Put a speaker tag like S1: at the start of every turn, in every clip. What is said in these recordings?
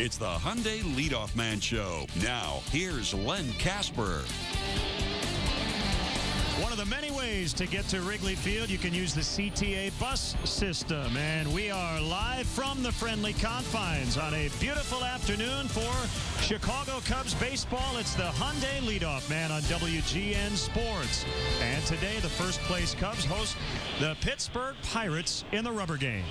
S1: It's the Hyundai Leadoff Man Show. Now, here's Len Casper.
S2: One of the many ways to get to Wrigley Field, you can use the CTA bus system. And we are live from the friendly confines on a beautiful afternoon for Chicago Cubs baseball. It's the Hyundai Leadoff Man on WGN Sports. And today, the first place Cubs host the Pittsburgh Pirates in the rubber game.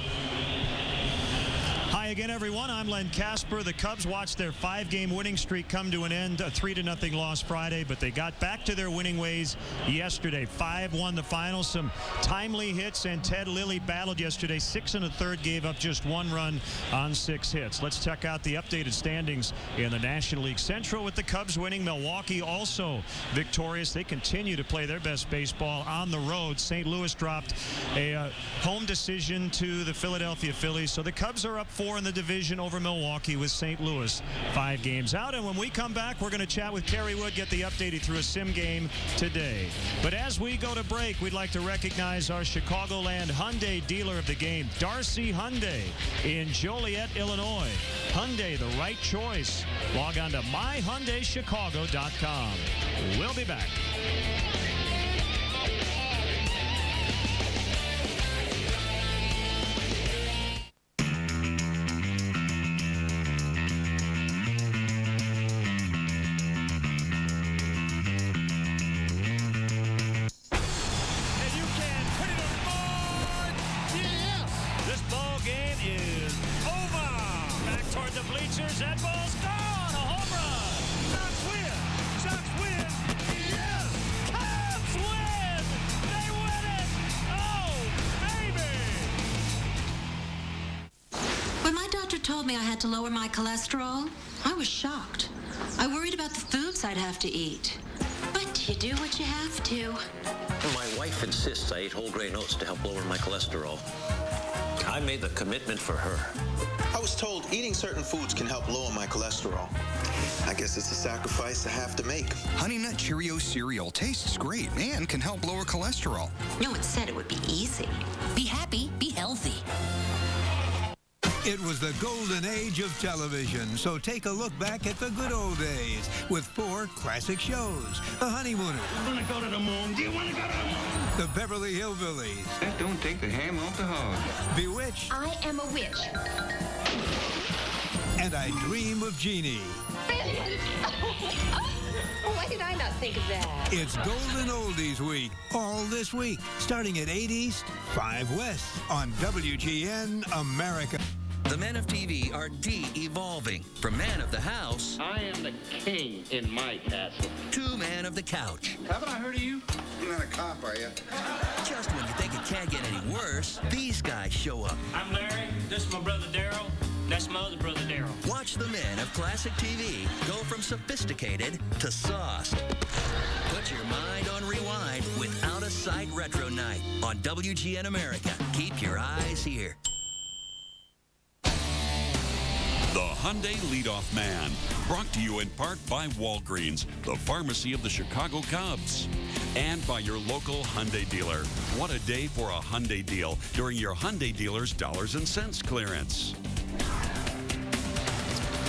S2: Hi again, everyone. I'm Len Casper. The Cubs watched their 5-game winning streak come to an end. A 3-0 loss Friday, but they got back to their winning ways yesterday. 5-1 the final. Some timely hits, and Ted Lilly battled yesterday. 6 1/3, gave up just 1 run on 6 hits. Let's check out the updated standings in the National League Central with the Cubs winning. Milwaukee also victorious. They continue to play their best baseball on the road. St. Louis dropped a home decision to the Philadelphia Phillies. So the Cubs are up 4 in the division over Milwaukee, with St. Louis 5 games out. And when we come back, we're going to chat with Kerry Wood, get the update. He threw a sim game today. But as we go to break, we'd like to recognize our Chicagoland Hyundai dealer of the game, Darcy Hyundai in Joliet, Illinois. Hyundai, the right choice. Log on to myhyundaichicago.com. We'll be back. That ball's gone. A home run. Sox win. Sox win. Yes. Cubs win. They win it. Oh, baby.
S3: When my doctor told me I had to lower my cholesterol, I was shocked. I worried about the foods I'd have to eat. But you do what you have to.
S4: My wife insists I eat whole grain oats to help lower my cholesterol. I made the commitment for her.
S5: I was told eating certain foods can help lower my cholesterol. I guess it's a sacrifice I have to make.
S6: Honey Nut Cheerio cereal tastes great and can help lower cholesterol.
S3: No one said it would be easy. Be happy, be healthy.
S7: It was the golden age of television, so take a look back at the good old days with 4 classic shows. The Honeymooners.
S8: You want to go to the moon? Do you want to go to the moon?
S7: The Beverly Hillbillies.
S8: That don't take the ham off the hog.
S7: Bewitched.
S9: I am a witch.
S7: And I Dream of Jeannie.
S9: Brilliant! Why did I not think of that?
S7: It's Golden Oldies Week, all this week, starting at 8 East, 5 West, on WGN America.
S10: The men of TV are de-evolving from man of the house.
S11: I am the king in my castle.
S10: To man of the couch.
S11: Haven't I heard of you?
S12: You're not a cop, are you?
S10: Just when you think it can't get any worse, these guys show up.
S13: I'm Larry. This is my brother Daryl. That's my other brother Daryl.
S10: Watch the men of classic TV go from sophisticated to sauced. Put your mind on rewind with Out of Sight Retro Night on WGN America. Keep your eyes here.
S1: The Hyundai Leadoff Man, brought to you in part by Walgreens, the pharmacy of the Chicago Cubs, and by your local Hyundai dealer. What a day for a Hyundai deal during your Hyundai dealer's Dollars and Cents clearance.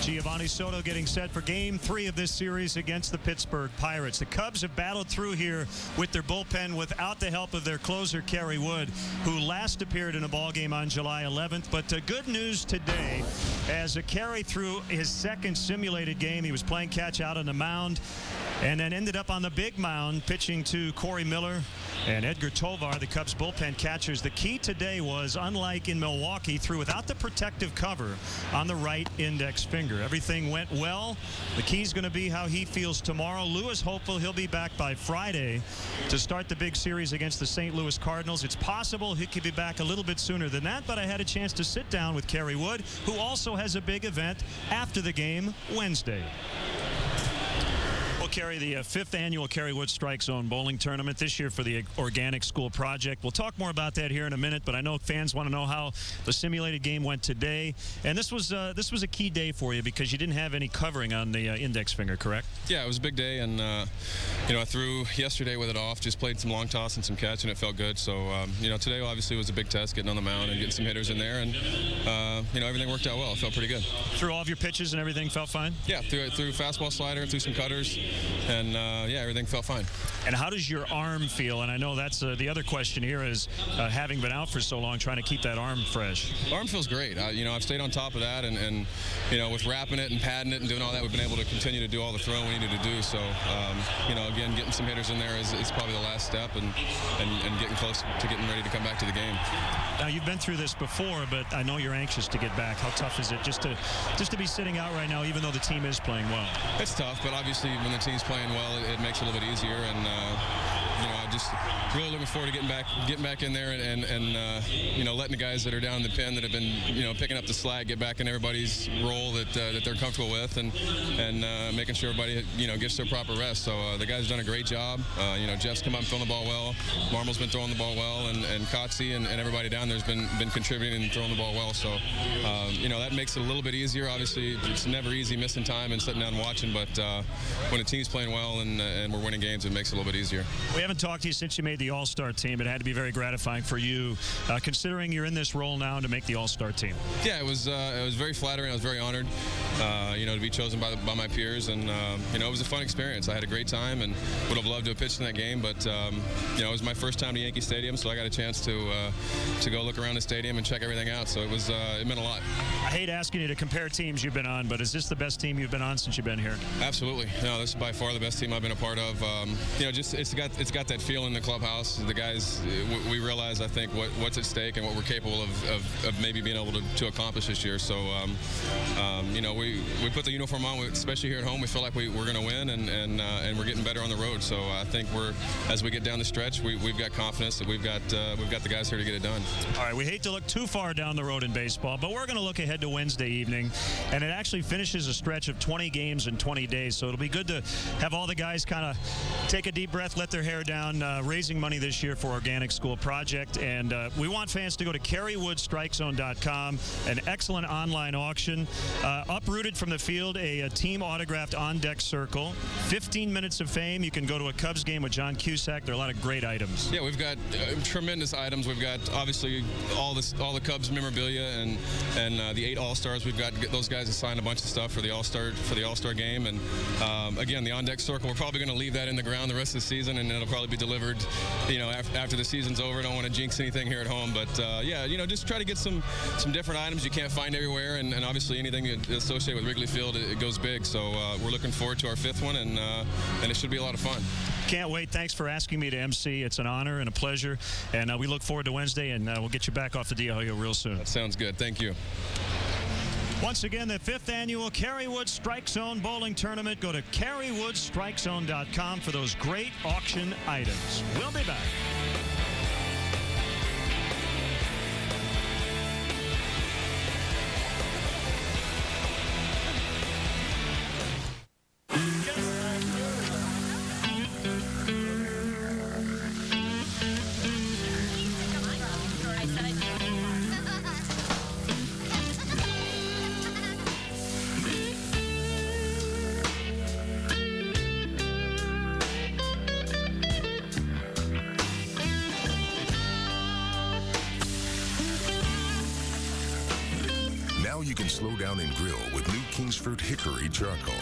S2: Giovanni Soto getting set for Game 3 of this series against the Pittsburgh Pirates. The Cubs have battled through here with their bullpen without the help of their closer, Kerry Wood, who last appeared in a ballgame on July 11th. But good news today, as Kerry threw his second simulated game. He was playing catch out on the mound and then ended up on the big mound pitching to Corey Miller and Edgar Tovar, the Cubs bullpen catchers. The key today was, unlike in Milwaukee, threw without the protective cover on the right index finger. Everything went well. The key's going to be how he feels tomorrow. Lou is hopeful he'll be back by Friday to start the big series against the St. Louis Cardinals. It's possible he could be back a little bit sooner than that, but I had a chance to sit down with Kerry Wood, who also has a big event after the game Wednesday. Kerry, the 5th annual Kerry Wood Strike Zone Bowling Tournament this year for the Organic School Project. We'll talk more about that here in a minute, but I know fans want to know how the simulated game went today. And this was a key day for you because you didn't have any covering on the index finger, correct?
S12: Yeah, it was a big day, and I threw yesterday with it off, just played some long toss and some catch, and it felt good. So today obviously was a big test, getting on the mound and getting some hitters in there, and everything worked out well. It felt pretty good.
S2: Through all of your pitches and everything felt fine?
S12: Yeah, through fastball, slider, through some cutters, and everything felt fine.
S2: And how does your arm feel? And I know that's the other question here is having been out for so long, trying to keep that arm fresh.
S12: Arm feels great. I've stayed on top of that, and with wrapping it and padding it and doing all that, we've been able to continue to do all the throwing we needed to do. So, again, getting some hitters in there is probably the last step, and getting close to getting ready to come back to the game.
S2: Now, you've been through this before, but I know you're anxious to get back. How tough is it just to be sitting out right now, even though the team is playing well?
S12: It's tough, but obviously when the team's playing well, it makes it a little bit easier. And I'm just really looking forward to getting back in there and letting the guys that are down in the pen that have been picking up the slack get back in everybody's role that they're comfortable with, and making sure everybody gets their proper rest. So the guys have done a great job. Jeff's come up and thrown the ball well. Marmel's been throwing the ball well, and Kotze and everybody down there's been contributing and throwing the ball well. So that makes it a little bit easier. Obviously, it's never easy missing time and sitting down and watching, but when a team's playing well and we're winning games, it makes it a little bit easier.
S2: We haven't talked to you since you made the All-Star team. It had to be very gratifying for you, considering you're in this role now, to make the All-Star team.
S12: Yeah, it was very flattering. I was very honored, to be chosen by my peers, and it was a fun experience. I had a great time and would have loved to have pitched in that game, but it was my first time to Yankee Stadium, so I got a chance to go look around the stadium and check everything out. So it meant a lot.
S2: I hate asking you to compare teams you've been on, but is this the best team you've been on since you've been here?
S12: Absolutely. No, this is by far the best team I've been a part of. It's got that feel in the clubhouse. The guys, we realize, I think, what's at stake and what we're capable of maybe being able to accomplish this year. So, we put the uniform on, especially here at home. We feel like we're going to win, and we're getting better on the road. So I think as we get down the stretch, we've got confidence that we've got the guys here to get it done.
S2: All right, we hate to look too far down the road in baseball, but we're going to look ahead to Wednesday evening, and it actually finishes a stretch of 20 games in 20 days. So it'll be good to have all the guys kind of take a deep breath, let their hair down, raising money this year for Organic School Project. And we want fans to go to KerryWoodStrikeZone.com, an excellent online auction. Uprooted from the field, a team autographed on-deck circle. 15 minutes of fame. You can go to a Cubs game with John Cusack. There are a lot of great items.
S12: Yeah, we've got tremendous items. We've got, obviously, all the Cubs memorabilia and the 8 All-Stars. We've got those guys to sign a bunch of stuff for the All-Star game. And again, the on-deck circle, we're probably going to leave that in the ground the rest of the season, and it'll probably be delivered, after the season's over. I don't want to jinx anything here at home, but just try to get some different items you can't find everywhere, and obviously anything associated with Wrigley Field, it goes big. So we're looking forward to our 5th one, and it should be a lot of fun.
S2: Can't wait. Thanks for asking me to MC. It's an honor and a pleasure, and we look forward to Wednesday, and we'll get you back off the DLO real soon.
S12: That sounds good. Thank you.
S2: Once again, the 5th annual Kerry Wood Strike Zone Bowling Tournament. Go to KerryWoodStrikeZone.com for those great auction items. We'll be back.
S14: You can slow down and grill with new Kingsford Hickory Charcoal.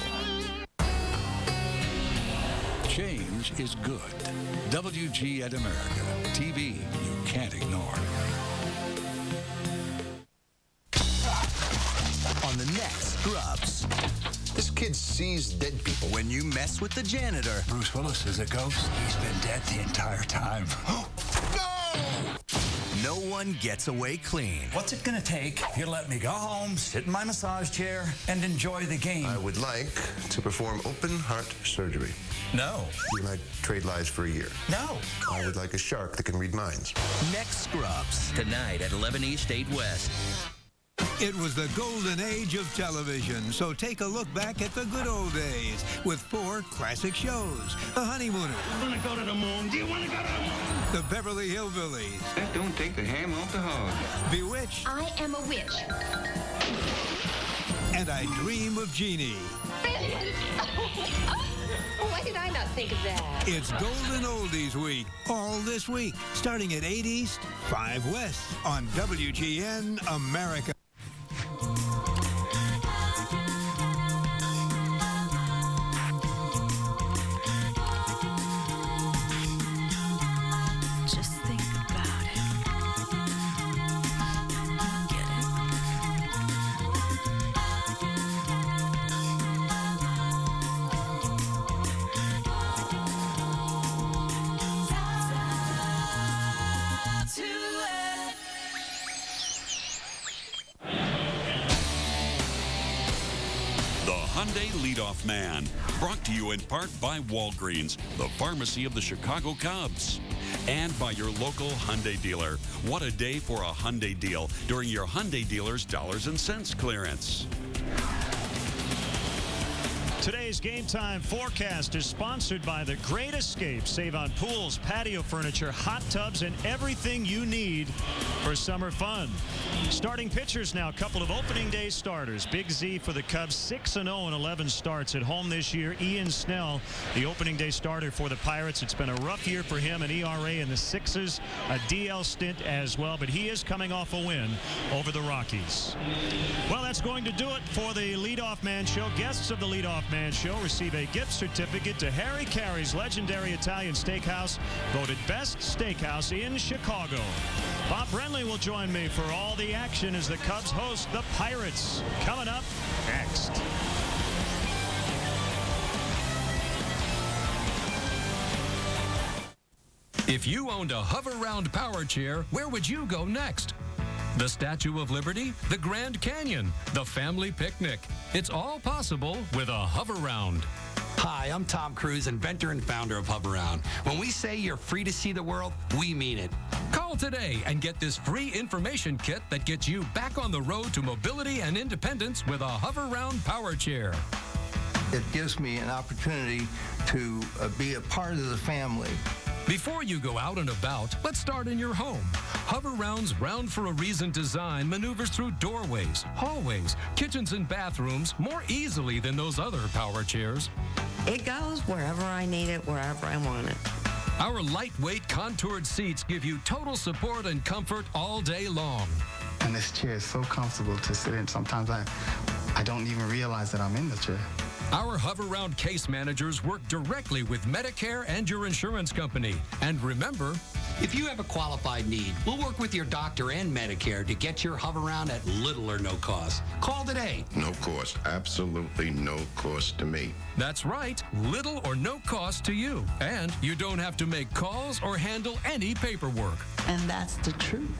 S15: Change is good. WGN America. TV you can't ignore.
S16: On the next Scrubs.
S17: This kid sees dead people.
S16: When you mess with the janitor.
S15: Bruce Willis is a ghost. He's been dead the entire time.
S16: No one gets away clean.
S15: What's it gonna take? You let me go home, sit in my massage chair, and enjoy the game.
S17: I would like to perform open heart surgery.
S15: No.
S17: You might trade lives for a year.
S15: No.
S17: I would like a shark that can read minds.
S16: Next Scrubs.
S10: Tonight at 11 East, 8 West.
S7: It was the golden age of television, so take a look back at the good old days with 4 classic shows. The Honeymooners.
S8: I want to go to the moon. Do you want to go to the moon?
S7: The Beverly Hillbillies.
S8: That don't take the ham off the hog.
S7: Bewitched.
S9: I am a witch.
S7: And I Dream of Jeannie.
S9: Why did I not think of that?
S7: It's Golden Oldies Week, all this week, starting at 8 East, 5 West, on WGN America.
S18: Just think about it. Get
S1: The Hyundai Leadoff Man, brought to you in part by Walgreens, the pharmacy of the Chicago Cubs. And by your local Hyundai dealer. What a day for a Hyundai deal during your Hyundai dealer's Dollars and Cents clearance.
S2: Today's Game Time forecast is sponsored by The Great Escape. Save on pools, patio furniture, hot tubs, and everything you need for summer fun. Starting pitchers now, a couple of opening day starters. Big Z for the Cubs, 6-0 in 11 starts at home this year. Ian Snell, the opening day starter for the Pirates. It's been a rough year for him, an ERA in the 6s, a DL stint as well, but he is coming off a win over the Rockies. Well, that's going to do it for the Leadoff Man Show. Guests of the Leadoff Man Show receive a gift certificate to Harry Carey's legendary Italian steakhouse, voted best steakhouse in Chicago. Bob Brenly will join me for all the action as the Cubs host the Pirates. Coming up next.
S19: If you owned a hover-round power chair, where would you go next? The Statue of Liberty, the Grand Canyon, the family picnic. It's all possible with a hover-round.
S20: Hi, I'm Tom Cruise, inventor and founder of Hoveround. When we say you're free to see the world, we mean it.
S19: Call today and get this free information kit that gets you back on the road to mobility and independence with a Hoveround power chair.
S21: It gives me an opportunity to be a part of the family.
S19: Before you go out and about, let's start in your home. Hoveround's Round for a Reason design maneuvers through doorways, hallways, kitchens, and bathrooms more easily than those other power chairs.
S22: It goes wherever I need it, wherever I want it.
S19: Our lightweight contoured seats give you total support and comfort all day long.
S23: And this chair is so comfortable to sit in. Sometimes I don't even realize that I'm in the chair.
S19: Our Hoveround case managers work directly with Medicare and your insurance company. And remember,
S20: if you have a qualified need, we'll work with your doctor and Medicare to get your Hoveround at little or no cost. Call today.
S14: No cost. Absolutely no cost to me.
S19: That's right. Little or no cost to you. And you don't have to make calls or handle any paperwork.
S22: And that's the truth.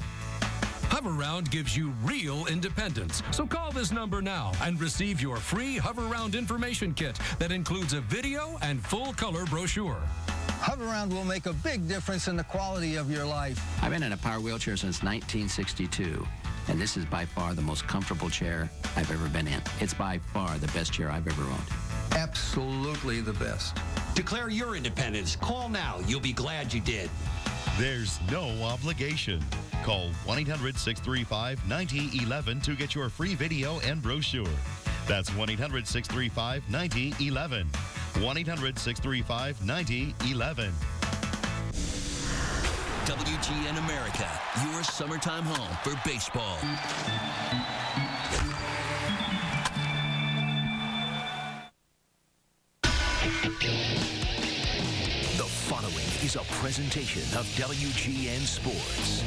S19: Hoveround gives you real independence. So call this number now and receive your free Hoveround information kit that includes a video and full-color brochure.
S21: Hoveround will make a big difference in the quality of your life.
S24: I've been in a power wheelchair since 1962, and this is by far the most comfortable chair I've ever been in. It's by far the best chair I've ever owned.
S21: Absolutely the best.
S20: Declare your independence. Call now. You'll be glad you did.
S25: There's no obligation. Call 1-800-635-9011 to get your free video and brochure. That's 1-800-635-9011. 1-800-635-9011.
S10: WGN America, your summertime home for baseball.
S26: The following is a presentation of WGN Sports.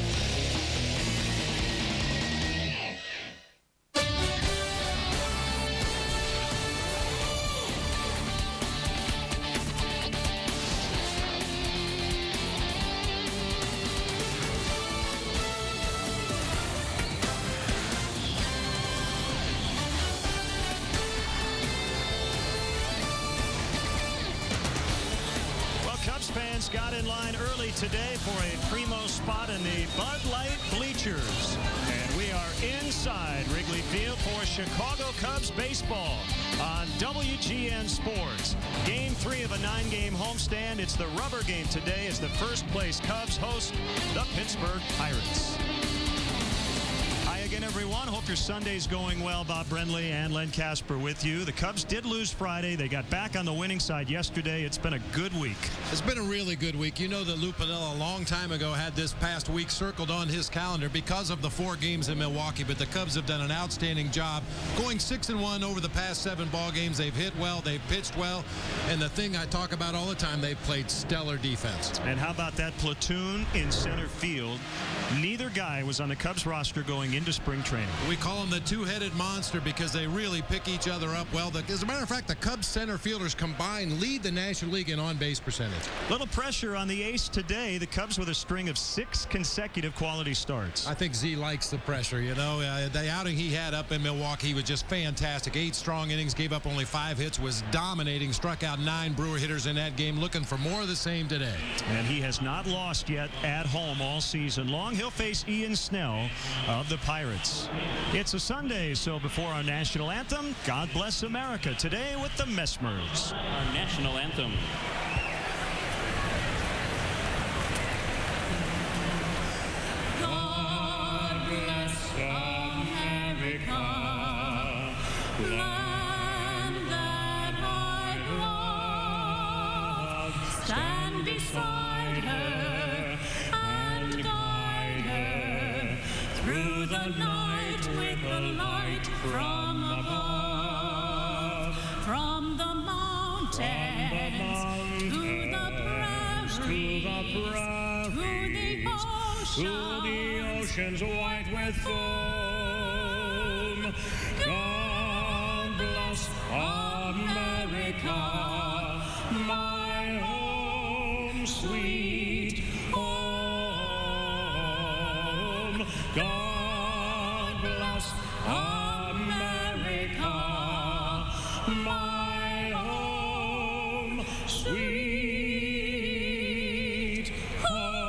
S2: Got in line early today for a primo spot in the Bud Light bleachers. And we are in inside Wrigley Field for Chicago Cubs baseball on WGN Sports. Game 3 of a 9-game homestand. It's the rubber game today as the first-place Cubs host the Pittsburgh Pirates. Hi again, everyone. Hope your Sunday's going well. Bob Brenly and Len Casper with you. The Cubs did lose Friday. They got back on the winning side yesterday. It's been a good week.
S3: It's been a really good week. You know that Lou Piniella a long time ago had this past week circled on his calendar because of the 4 games in Milwaukee, but the Cubs have done an outstanding job going 6-1 over the past 7 ball games. They've hit well, they've pitched well, and the thing I talk about all the time, they've played stellar defense.
S2: And how about that platoon in center field? Neither guy was on the Cubs roster going into spring training.
S3: We call them the two-headed monster because they really pick each other up well. As a matter of fact, the Cubs center fielders combined lead the National League in on-base percentage.
S2: Little pressure on the ace today. The Cubs with a string of 6 consecutive quality starts.
S3: I think Z likes the pressure, you know. The outing he had up in Milwaukee was just fantastic. 8 strong innings, gave up only 5 hits, was dominating, struck out 9 Brewer hitters in that game, looking for more of the same today.
S2: And he has not lost yet at home all season long. He'll face Ian Snell of the Pirates. It's a Sunday, so before our national anthem, God Bless America. Today with the Mesmers.
S4: Our national anthem.
S5: God bless America, land that I love. Stand beside her and guide her through the night with the light from above. From the mountains to the prairies, to the oceans white with foam. God bless America, my home, sweet home. God bless America, my home, sweet home.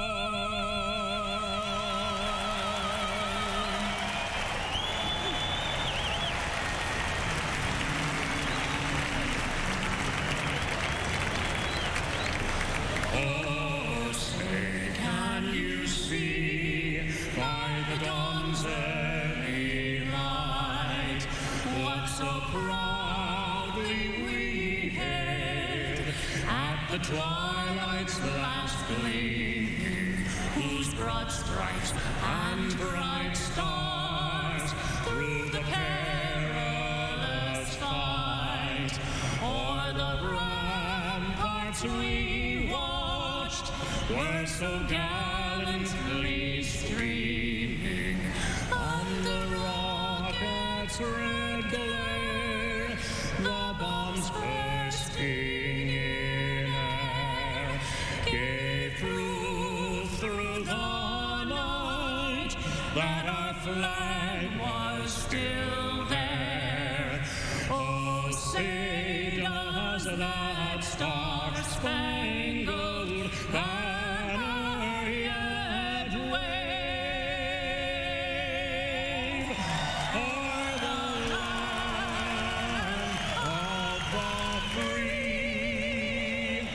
S5: Oh, say, can you see by the dawn's early light what so proudly we hailed at the twilight's last gleaming, whose broad stripes and bright stars through the perilous fight o'er the ramparts we watched were so gallantly streaming on the rocket's red glare, the bombs bursting in air gave proof through the night that our flag was still there. Oh, say does that star-spangled banner yet wave o'er the land of the free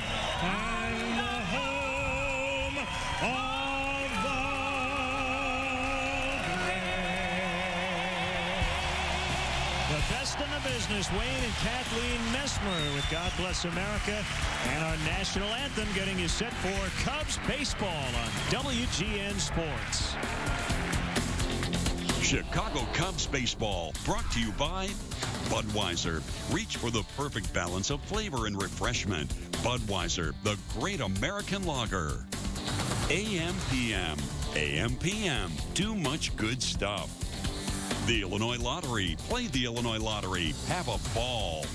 S5: and the home of the brave.
S2: The best in the business, Wayne and Kathleen Mesmer with God Bless America, and our national anthem getting you set for Cubs baseball on WGN Sports.
S1: Chicago Cubs baseball brought to you by Budweiser. Reach for the perfect balance of flavor and refreshment. Budweiser, the great American lager. AM PM. AM PM. Too much good stuff. The Illinois Lottery. Play the Illinois Lottery. Have a ball.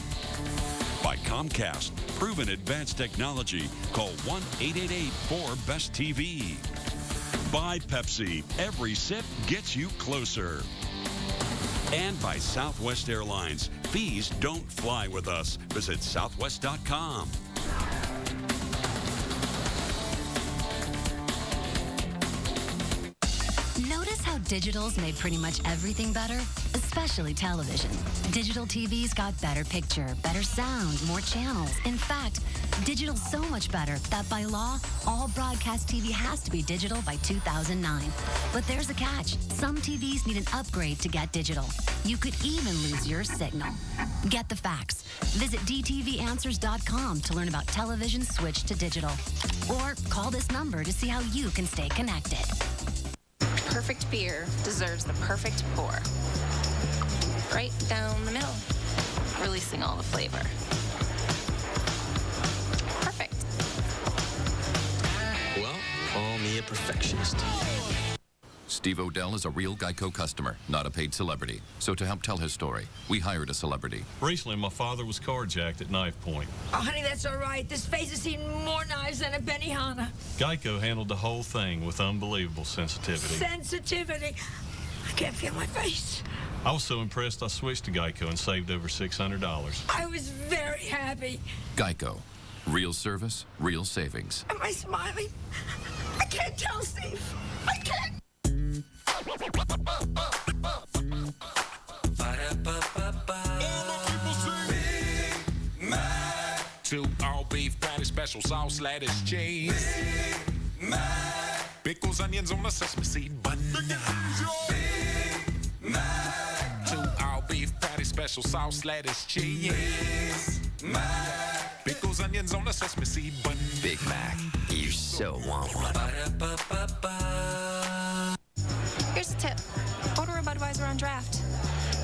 S1: By Comcast. Proven advanced technology. Call 1-888-4BEST-TV. By Pepsi. Every sip gets you closer. And by Southwest Airlines. Fees don't fly with us. Visit southwest.com.
S4: Notice how digital's made pretty much everything better, especially television. Digital TV's got better picture, better sound, more channels. In fact, digital's so much better that by law, all broadcast TV has to be digital by 2009. But there's a catch. Some TVs need an upgrade to get digital. You could even lose your signal. Get the facts. Visit dtvanswers.com to learn about television switch to digital. Or call this number to see how you can stay connected.
S9: Perfect beer deserves the perfect pour. Right down the middle, releasing all the flavor. Perfect.
S6: Well, call me a perfectionist.
S11: Steve Odell is a real Geico customer, not a paid celebrity. So to help tell his story, we hired a celebrity.
S12: Recently, my father was carjacked at knife point.
S13: Oh, honey, that's all right. This face has seen more knives than a Benihana.
S12: Geico handled the whole thing with unbelievable sensitivity.
S13: Sensitivity. I can't feel my face.
S12: I was so impressed I switched to Geico and saved over $600.
S13: I was very happy.
S11: Geico. Real service, real savings.
S13: Am I smiling? I can't tell, Steve. I can't.
S15: Big Mac. 2 all beef patty, special sauce, lettuce, cheese. Big Mac. Pickles, onions on a sesame seed bun. Big Mac. 2 all beef patty, special sauce, lettuce, cheese. Big Mac. Pickles, onions on a sesame seed bun.
S6: Big Mac. You so want one.
S9: Here's a tip. Order a Budweiser on draft.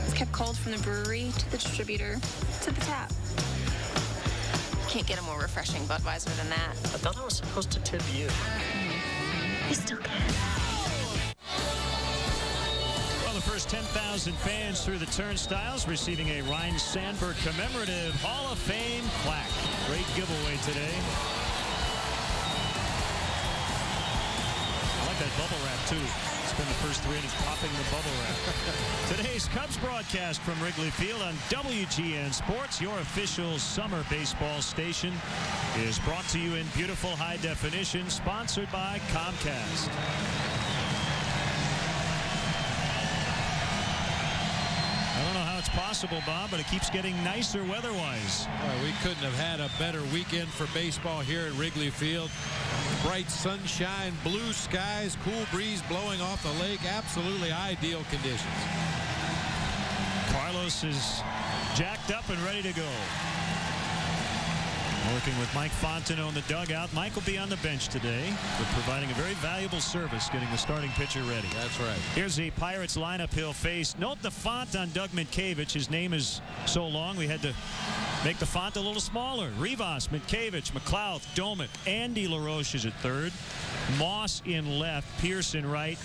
S9: It's kept cold from the brewery to the distributor to the tap. Can't get a more refreshing Budweiser than that.
S6: I thought I was supposed to tip you.
S9: You still can.
S2: Well, the first 10,000 fans through the turnstiles receiving a Ryne Sandberg commemorative Hall of Fame plaque. Great giveaway today. I like that bubble wrap, too. Spend the first 3 innings popping the bubble wrap. Today's Cubs broadcast from Wrigley Field on WGN Sports, your official summer baseball station, is brought to you in beautiful high definition, sponsored by Comcast. I don't know how it's possible, Bob, but it keeps getting nicer weather-wise.
S3: We couldn't have had a better weekend for baseball here at Wrigley Field. Bright sunshine, blue skies, cool breeze blowing off the lake. Absolutely ideal conditions.
S2: Carlos is jacked up and ready to go. Working with Mike Fontenot in the dugout. Mike will be on the bench today, but providing a very valuable service, getting the starting pitcher ready.
S3: That's right.
S2: Here's the Pirates lineup he'll face. Note the font on Doug Mientkiewicz. His name is so long, we had to make the font a little smaller. Rivas, Mientkiewicz, McLeod, Domet, Andy LaRoche is at third. Moss in left, Pierce in right.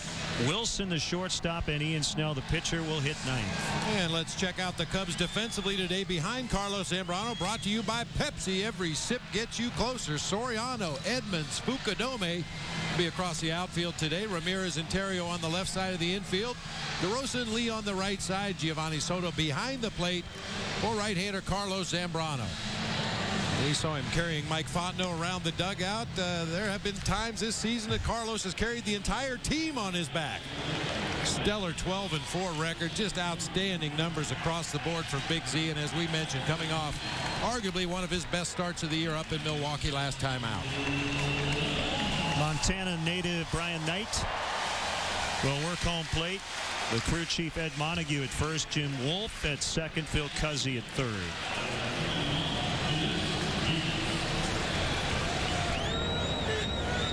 S2: Wilson, the shortstop, and Ian Snell, the pitcher, will hit ninth.
S3: And let's check out the Cubs defensively today behind Carlos Zambrano, brought to you by Pepsi. Every sip gets you closer. Soriano, Edmonds, Fukunaga be across the outfield today. Ramirez and Terrio on the left side of the infield. DeRosa and Lee on the right side. Giovanni Soto behind the plate for right-hander Carlos Zambrano. We saw him carrying Mike Fontenot around the dugout. There have been times this season that Carlos has carried the entire team on his back. Stellar 12-4 record. Just outstanding numbers across the board for Big Z. And as we mentioned, coming off arguably one of his best starts of the year up in Milwaukee last time out.
S2: Montana native Brian Knight will work home plate. The crew chief Ed Montague at first. Jim Wolf at second. Phil Cuzzy at third.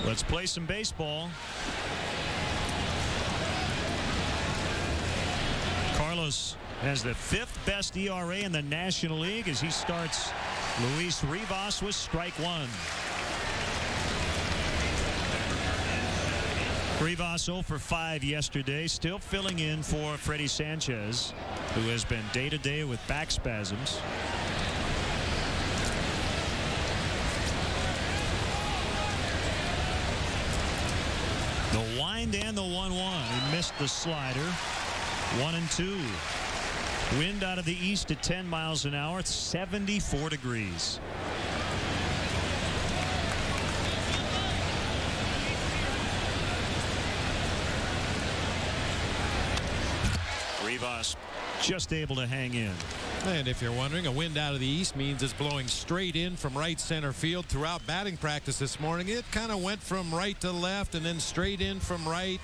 S2: Let's play some baseball. Carlos has the 5th best ERA in the National League as he starts Luis Rivas with strike 1. Rivas 0 for 5 yesterday, still filling in for Freddie Sanchez, who has been day-to-day with back spasms. The wind and the 1-1. He missed the slider. 1-2. Wind out of the east at 10 miles an hour. It's 74 degrees. Rivas just able to hang in.
S3: And if you're wondering, a wind out of the east means it's blowing straight in from right center field. Throughout batting practice this morning, it kind of went from right to left and then straight in from right.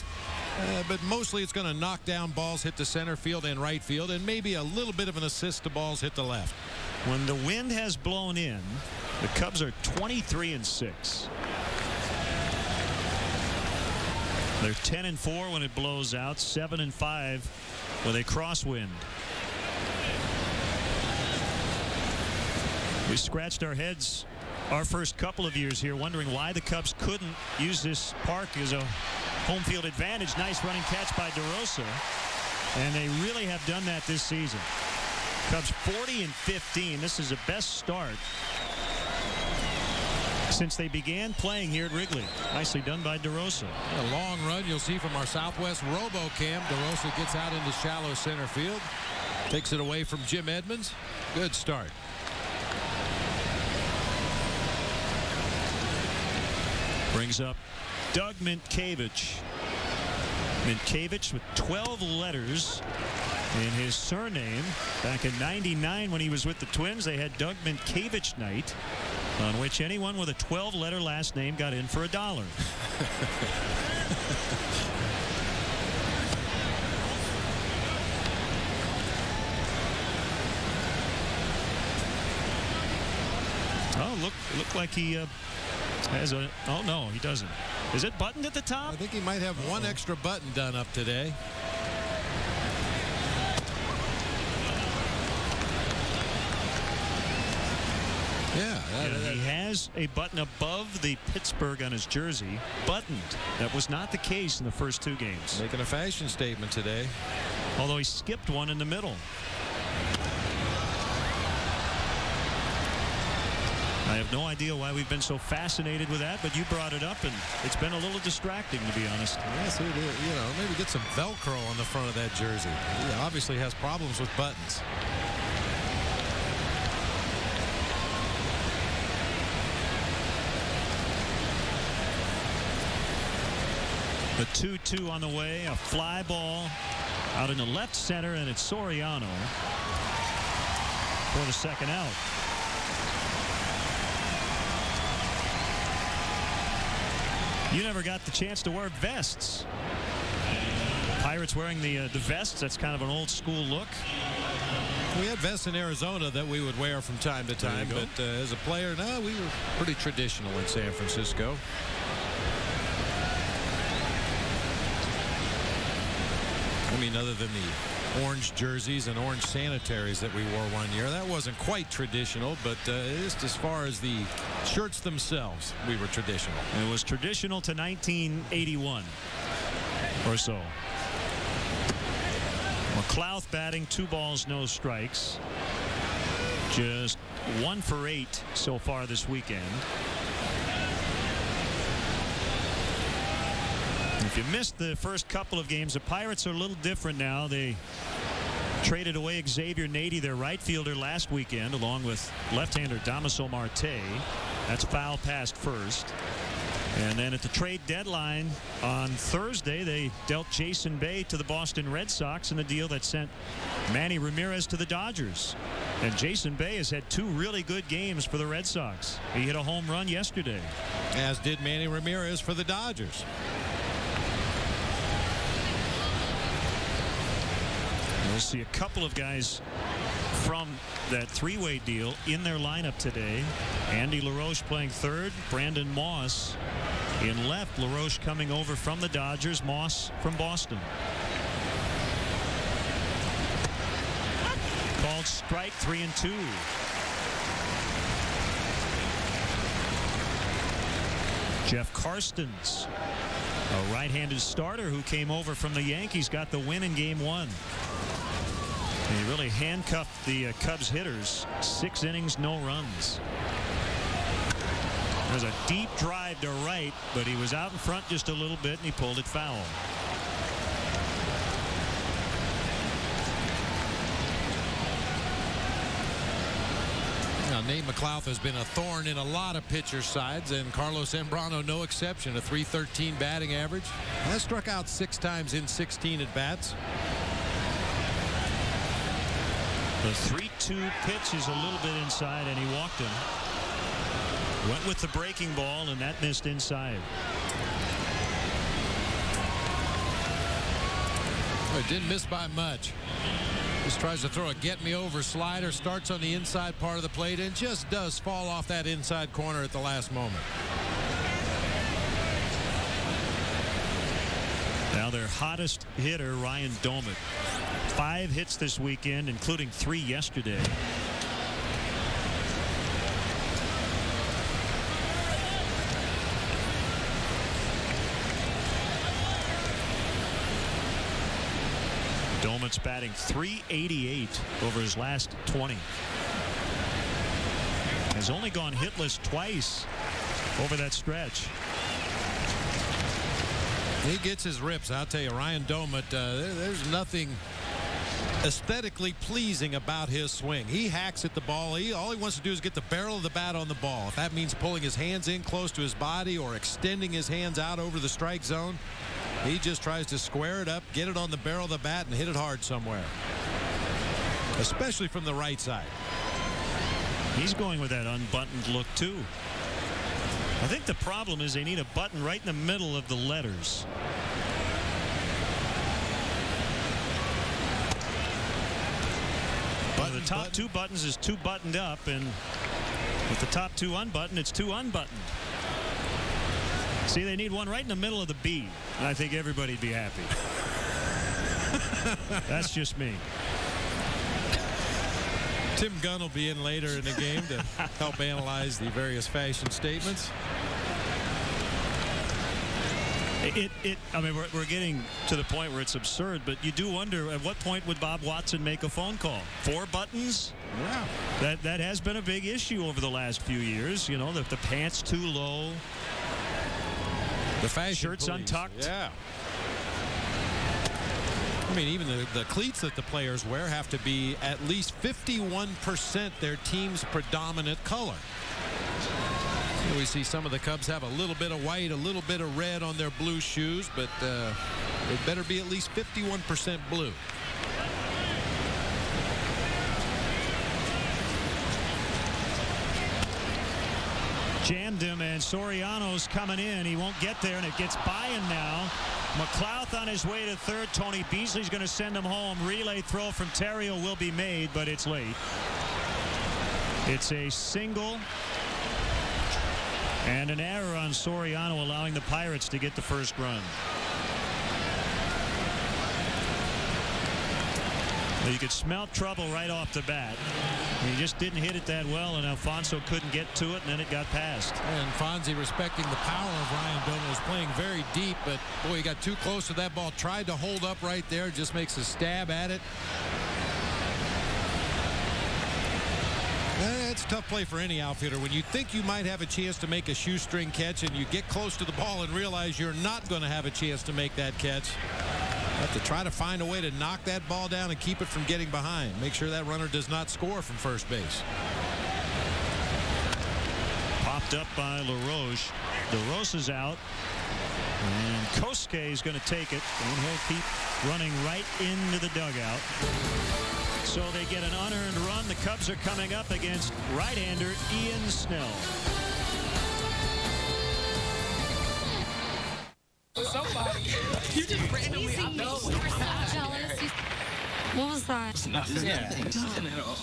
S3: But mostly it's going to knock down balls hit to center field and right field, and maybe a little bit of an assist to balls hit to left.
S2: When the wind has blown in, the Cubs are 23-6. They're 10-4 when it blows out, 7-5 with a crosswind. We scratched our heads our first couple of years here wondering why the Cubs couldn't use this park as a home field advantage. Nice running catch by DeRosa, and they really have done that this season. Cubs 40-15. This is the best start since they began playing here at Wrigley. Nicely done by DeRosa.
S3: A long run you'll see from our Southwest RoboCam. DeRosa gets out into shallow center field, takes it away from Jim Edmonds. Good start.
S2: Brings up Doug Mintkevich. Mintkevich with 12 letters in his surname. Back in '99 when he was with the Twins, they had Doug Mintkevich night, on which anyone with a 12-letter last name got in for $1. Oh, look like he has a... Oh, no, he doesn't. Is it buttoned at the top?
S3: I think he might have one extra button done up today. Yeah,
S2: he has a button above the Pittsburgh on his jersey, buttoned. That was not the case in the first two games.
S3: Making a fashion statement today.
S2: Although he skipped one in the middle. I have no idea why we've been so fascinated with that, but you brought it up, and it's been a little distracting, to be honest.
S3: Yes, it is. You know, maybe get some Velcro on the front of that jersey. He obviously has problems with buttons.
S2: The 2-2 on the way, a fly ball out in the left center, and it's Soriano for the second out. You never got the chance to wear vests. Pirates wearing the vests. That's kind of an old school look.
S3: We had vests in Arizona that we would wear from time to time, but as a player, no, we were pretty traditional in San Francisco. I mean, other than the orange jerseys and orange sanitaries that we wore one year, that wasn't quite traditional, but just as far as the shirts themselves, we were traditional.
S2: It was traditional to 1981 or so. McLouth batting, 2 balls, no strikes. Just 1 for 8 so far this weekend. If you missed the first couple of games, the Pirates are a little different now. They traded away Xavier Nady, their right fielder, last weekend, along with left-hander Damaso Marte. That's foul past first. And then at the trade deadline on Thursday, they dealt Jason Bay to the Boston Red Sox in a deal that sent Manny Ramirez to the Dodgers. And Jason Bay has had 2 really good games for the Red Sox. He hit a home run yesterday.
S3: As did Manny Ramirez for the Dodgers.
S2: We'll see a couple of guys from that 3-way deal in their lineup today. Andy LaRoche playing third, Brandon Moss in left. LaRoche coming over from the Dodgers, Moss from Boston. Called strike, 3-2. Jeff Karstens, a right-handed starter who came over from the Yankees, got the win in game 1. He really handcuffed the Cubs hitters. 6 innings, no runs. There's a deep drive to right, but he was out in front just a little bit, and he pulled it foul.
S3: Now, Nate McLouth has been a thorn in a lot of pitchers' sides, and Carlos Zambrano no exception. A .313 batting average. Has struck out 6 times in 16 at-bats.
S2: The 3-2 pitch is a little bit inside, and he walked him. Went with the breaking ball, and that missed inside.
S3: It didn't miss by much. Just tries to throw a get-me-over slider, starts on the inside part of the plate, and just does fall off that inside corner at the last moment.
S2: Now their hottest hitter, Ryan Domit. 5 hits this weekend, including 3 yesterday. Domit's batting .388 over his last 20. Has only gone hitless twice over that stretch.
S3: He gets his rips. I'll tell you, Ryan Domit, there's nothing aesthetically pleasing about his swing. He hacks at the ball. All he wants to do is get the barrel of the bat on the ball. If that means pulling his hands in close to his body or extending his hands out over the strike zone, he just tries to square it up, get it on the barrel of the bat, and hit it hard somewhere, especially from the right side.
S2: He's going with that unbuttoned look, too. I think the problem is they need a button right in the middle of the letters. The top 2 buttons is 2 buttoned up, and with the top 2 unbuttoned, it's 2 unbuttoned. See, they need one right in the middle of the B, and I think everybody'd be happy. That's just me.
S3: Tim Gunn will be in later in the game to help analyze the various fashion statements.
S2: I mean, we're getting to the point where it's absurd, but you do wonder at what point would Bob Watson make a phone call? 4 buttons?
S3: Yeah.
S2: That has been a big issue over the last few years. You know, the pants too low.
S3: The fashion
S2: shirts
S3: police.
S2: Untucked.
S3: Yeah. I mean, even the cleats that the players wear have to be at least 51% their team's predominant color. We see some of the Cubs have a little bit of white, a little bit of red on their blue shoes, but it better be at least 51% blue.
S2: Jammed him, and Soriano's coming in. He won't get there, and it gets by him now. McLouth on his way to third. Tony Beasley's going to send him home. Relay throw from Terrio will be made, but it's late. It's a single and an error on Soriano, allowing the Pirates to get the first run. You could smell trouble right off the bat. He just didn't hit it that well, and Alfonso couldn't get to it, and then it got past.
S3: And Fonzie, respecting the power of Ryan Domit, was playing very deep, but boy, he got too close to that ball. Tried to hold up right there, just makes a stab at it. It's a tough play for any outfielder. When you think you might have a chance to make a shoestring catch and you get close to the ball and realize you're not going to have a chance to make that catch, you have to try to find a way to knock that ball down and keep it from getting behind. Make sure that runner does not score from first base.
S2: Popped up by LaRoche. DeRosa's out. And Kosuke is going to take it, and he'll keep running right into the dugout. So they get an unearned run. The Cubs are coming up against right-hander Ian Snell.
S13: Somebody. You just randomly. I know.
S9: You were so jealous. What was that?
S13: It's nothing.
S6: Yeah.
S13: Nothing at all.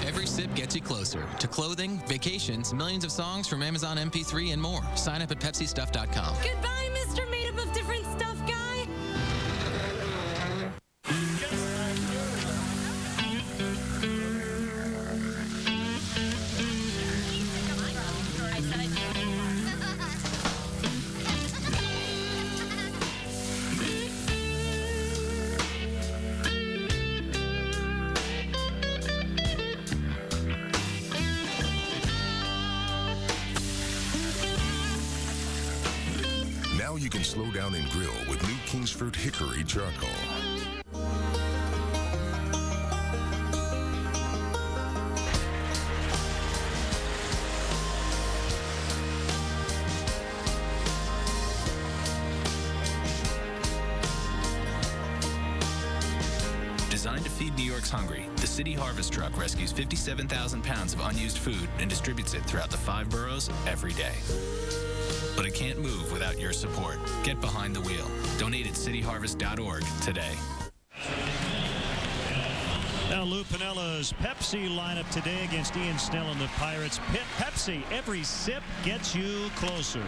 S7: Every sip gets you closer to clothing, vacations, millions of songs from Amazon MP3 and more. Sign up at PepsiStuff.com.
S9: Goodbye, Mr. Made Up of Different Stuff guy.
S14: Now you can slow down and grill with new Kingsford Hickory Charcoal.
S7: New York's hungry, the City Harvest Truck rescues 57,000 pounds of unused food and distributes it throughout the 5 boroughs every day. But it can't move without your support. Get behind the wheel. Donate at cityharvest.org today.
S2: Now Lou Pinella's Pepsi lineup today against Ian Snell and the Pirates. Pepsi, every sip gets you closer.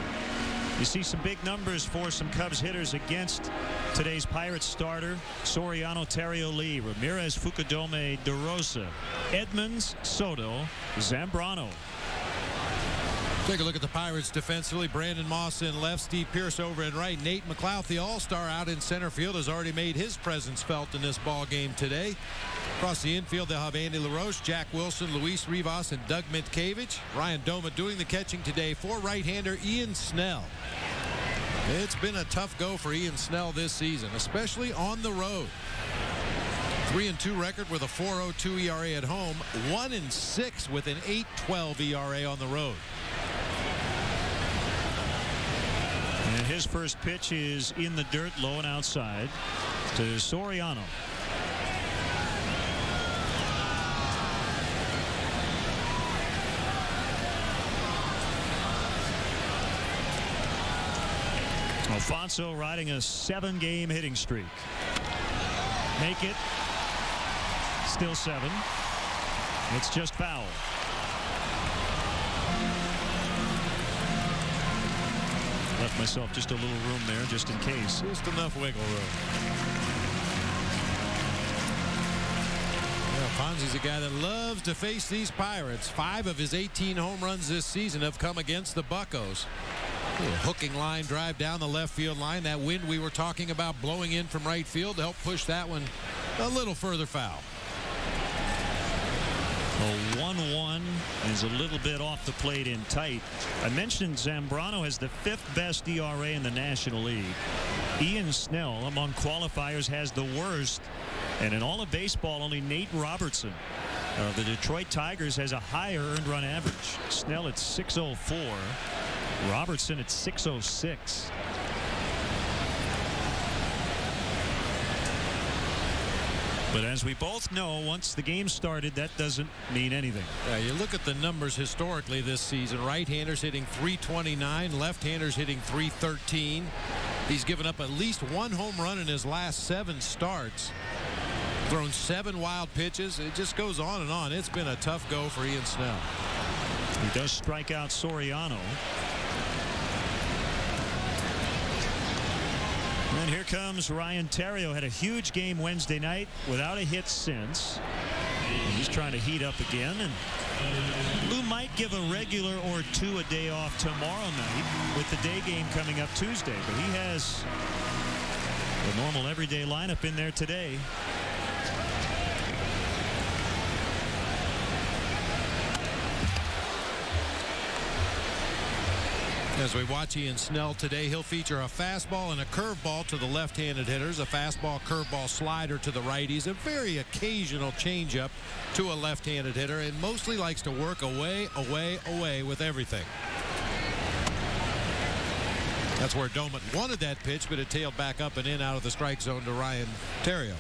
S2: You see some big numbers for some Cubs hitters against today's Pirates starter. Soriano, Terrio Lee, Ramirez, Fukudome, DeRosa, Edmonds, Soto, Zambrano.
S3: Take a look at the Pirates defensively. Brandon Moss in left, Steve Pearce over in right. Nate McLeod, the all-star out in center field, has already made his presence felt in this ball game today. Across the infield, they'll have Andy LaRoche, Jack Wilson, Luis Rivas, and Doug Mitkiewicz. Ryan Doma doing the catching today for right-hander Ian Snell. It's been a tough go for Ian Snell this season, especially on the road. 3-2 record with a 4.02 ERA at home, 1-6 with an 8.12 ERA on the road.
S2: And his first pitch is in the dirt, low and outside to Soriano. Alfonso riding a 7-game hitting streak. Make it. Still 7. It's just foul. Left myself just a little room there just in case.
S3: Just enough wiggle room. Yeah, Fonzie's a guy that loves to face these Pirates. 5 of his 18 home runs this season have come against the Buccos. Hooking line drive down the left field line. That wind we were talking about blowing in from right field to help push that one a little further foul.
S2: A 1-1 is a little bit off the plate in tight. I mentioned Zambrano has the 5th best ERA in the National League. Ian Snell among qualifiers has the worst. And in all of baseball, only Nate Robertson of the Detroit Tigers has a higher earned run average. Snell at 604. Robertson at 606. But as we both know, once the game started, that doesn't mean anything.
S3: Yeah, you look at the numbers historically this season. Right-handers hitting .329, left-handers hitting .313. He's given up at least 1 home run in his last 7 starts. Thrown 7 wild pitches. It just goes on and on. It's been a tough go for Ian Snell.
S2: He does strike out Soriano. And here comes Ryan Terrio. Had a huge game Wednesday night without a hit since. And he's trying to heat up again. And Lou might give a regular or 2 a day off tomorrow night with the day game coming up Tuesday. But he has the normal everyday lineup in there today.
S3: As we watch Ian Snell today, he'll feature a fastball and a curveball to the left-handed hitters, a fastball, curveball, slider to the righties, a very occasional changeup to a left-handed hitter, and mostly likes to work away with everything. That's where Doman wanted that pitch, but it tailed back up and in out of the strike zone to Ryan Terrio.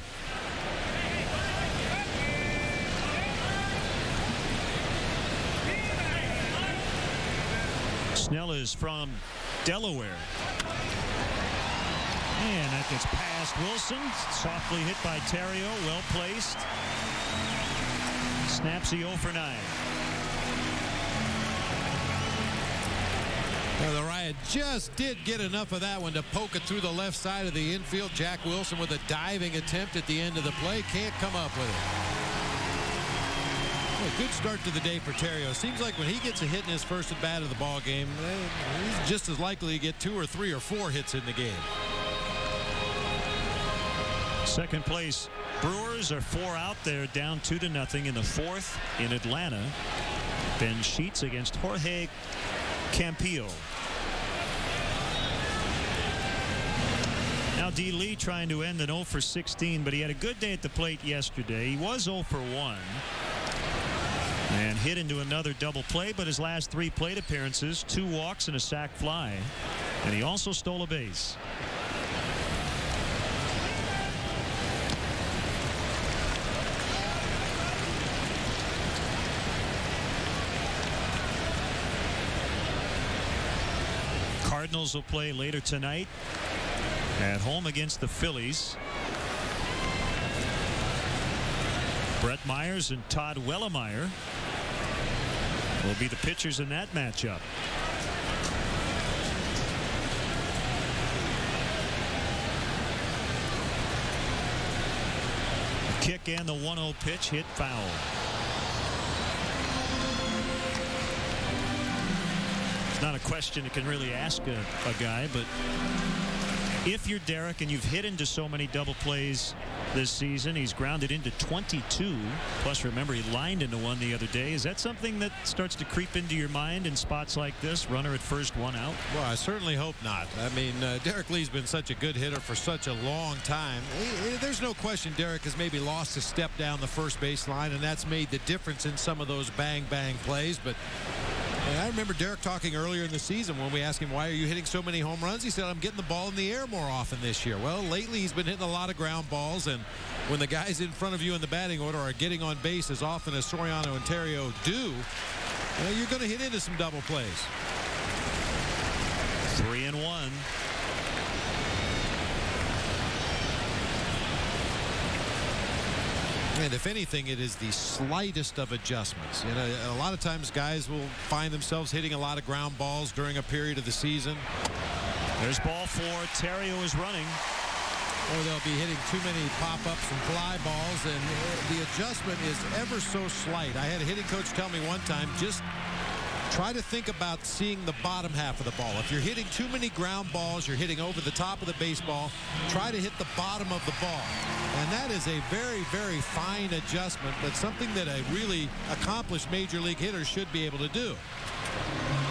S2: Snell is from Delaware. And that gets past Wilson. Softly hit by Terrio. Well placed. Snaps the 0 for 9.
S3: Well, the Riot just did get enough of that one to poke it through the left side of the infield. Jack Wilson with a diving attempt at the end of the play. Can't come up with it. A good start to the day for Terrio. Seems like when he gets a hit in his first at bat of the ball game, he's just as likely to get 2 or 3 or 4 hits in the game.
S2: Second place Brewers are 4 out there, down 2-0 in the 4th in Atlanta. Ben Sheets against Jorge Campillo. Now D. Lee trying to end an 0 for 16, but he had a good day at the plate yesterday. He was 0 for 1. And hit into another double play, but his last 3 plate appearances, 2 walks and a sac fly. And he also stole a base. Cardinals will play later tonight at home against the Phillies. Brett Myers and Todd Wellemeyer will be the pitchers in that matchup. The kick and the 1-0 pitch hit foul. It's not a question that can really ask a guy, but if you're Derek and you've hit into so many double plays this season, he's grounded into 22. Plus, remember, he lined into one the other day. Is that something that starts to creep into your mind in spots like this? Runner at first, one out?
S3: Well, I certainly hope not. I mean, Derek Lee's been such a good hitter for such a long time. There's no question Derek has maybe lost a step down the first baseline, and that's made the difference in some of those bang-bang plays. But I remember Derek talking earlier in the season when we asked him, why are you hitting so many home runs? He said, I'm getting the ball in the air more often this year. Well, lately he's been hitting a lot of ground balls, and when the guys in front of you in the batting order are getting on base as often as Soriano and Terrio do, you're going to hit into some double plays.
S2: 3-1.
S3: And if anything, it is the slightest of adjustments. You know, a lot of times guys will find themselves hitting a lot of ground balls during a period of the season.
S2: There's ball 4. Terrio is running.
S3: Or they'll be hitting too many pop-ups and fly balls, and the adjustment is ever so slight. I had a hitting coach tell me one time, just try to think about seeing the bottom half of the ball. If you're hitting too many ground balls, you're hitting over the top of the baseball, try to hit the bottom of the ball. And that is a very, very fine adjustment, but something that a really accomplished major league hitter should be able to do.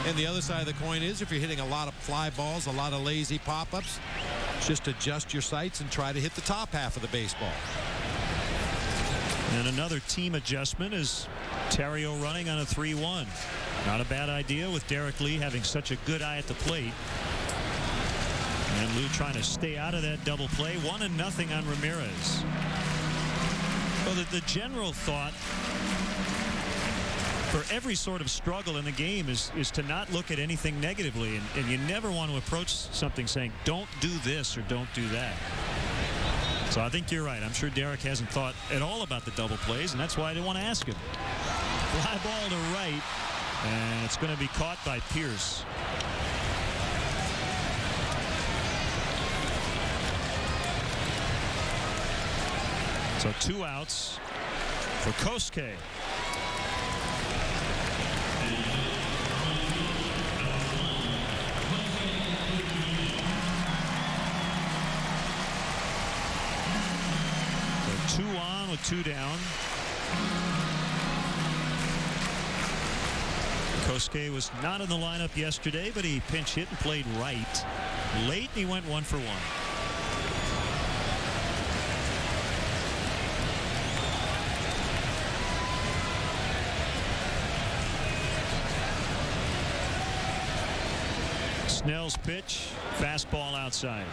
S3: And the other side of the coin is if you're hitting a lot of fly balls, a lot of lazy pop-ups, just adjust your sights and try to hit the top half of the baseball.
S2: And another team adjustment is Terrio running on a 3-1. Not a bad idea with Derek Lee having such a good eye at the plate. And Lou trying to stay out of that double play. 1-0 on Ramirez. Well, the general thought for every sort of struggle in the game is to not look at anything negatively. And you never want to approach something saying, don't do this or don't do that. So I think you're right. I'm sure Derek hasn't thought at all about the double plays, and that's why I didn't want to ask him. Fly ball to right, and it's going to be caught by Pierce. So 2 outs for Kosuke. So 2 on with 2 down. Kosuke was not in the lineup yesterday, but he pinch hit and played right. Late, he went 1 for 1. Snell's pitch, fastball outside.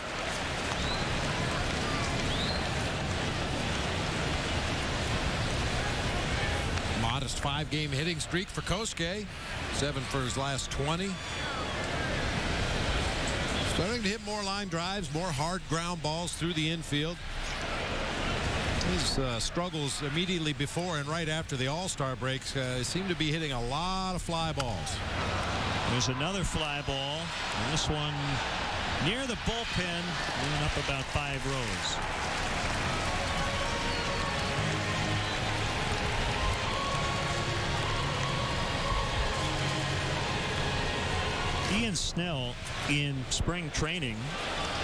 S3: Modest 5-game hitting streak for Kosuke. 7 for his last 20. Starting to hit more line drives, more hard ground balls through the infield. His struggles immediately before and right after the All-Star breaks seem to be hitting a lot of fly balls.
S2: There's another fly ball, and this one near the bullpen, moving up about 5 rows. Ian Snell in spring training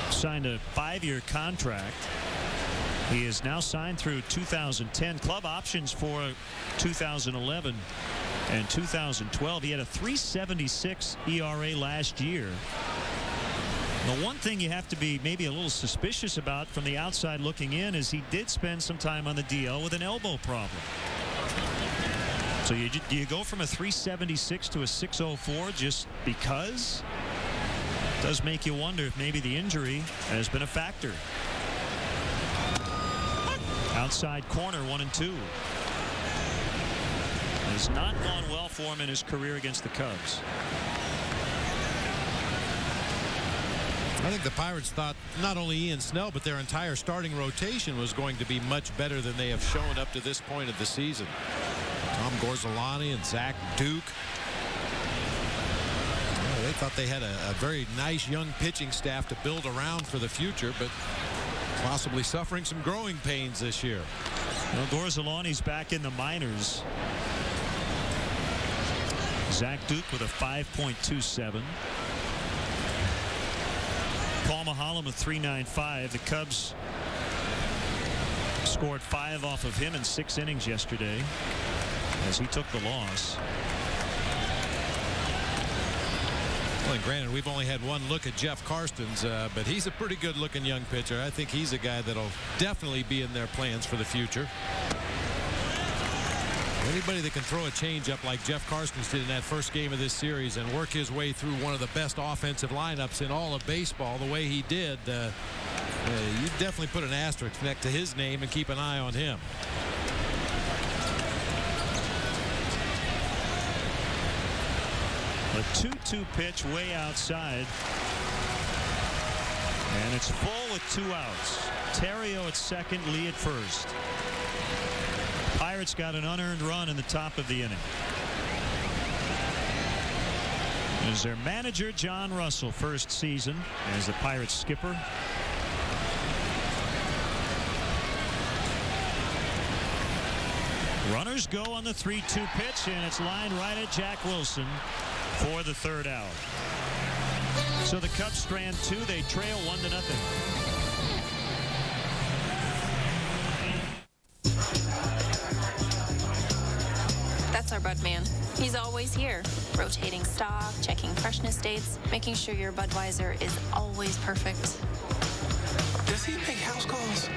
S2: signed a 5-year contract. He is now signed through 2010. Club options for 2011 and 2012. He had a 3.76 ERA last year. The one thing you have to be maybe a little suspicious about from the outside looking in is he did spend some time on the DL with an elbow problem. So do you go from a 3.76 to a 6.04 just because? It does make you wonder if maybe the injury has been a factor. Outside corner, 1-2. Has not gone well for him in his career against the Cubs.
S3: I think the Pirates thought not only Ian Snell, but their entire starting rotation was going to be much better than they have shown up to this point of the season. Tom Gorzolani and Zach Duke. Well, they thought they had a very nice young pitching staff to build around for the future, but possibly suffering some growing pains this year.
S2: Well, Gorzolani's back in the minors. Zach Duke with a 5.27. Paul Mahalam a 3.95. The Cubs scored 5 off of him in 6 innings yesterday as he took the loss.
S3: Well, and granted, we've only had one look at Jeff Karstens, but he's a pretty good-looking young pitcher. I think he's a guy that'll definitely be in their plans for the future. Anybody that can throw a changeup like Jeff Karstens did in that first game of this series and work his way through one of the best offensive lineups in all of baseball the way he did, you definitely put an asterisk next to his name and keep an eye on him.
S2: A 2-2 pitch way outside. And it's full with 2 outs. Terrio at second, Lee at first. Pirates got an unearned run in the top of the inning. As their manager, John Russell, first season as the Pirates skipper. Runners go on the 3-2 pitch, and it's lined right at Jack Wilson for the 3rd out. So the Cubs strand 2. They trail 1-0.
S9: That's our Bud man. He's always here, rotating stock, checking freshness dates, making sure your Budweiser is always perfect.
S6: Does he make house calls?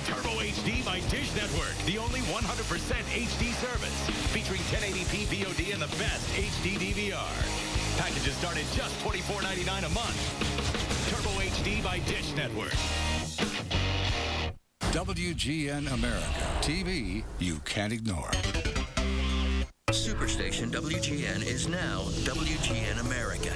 S8: Turbo HD by Dish Network, the only 100% HD service, featuring 1080p VOD and the best HD DVR. Packages start at just $24.99 a month. Turbo HD by Dish Network.
S16: WGN America, TV you can't ignore.
S10: Superstation WGN is now WGN America.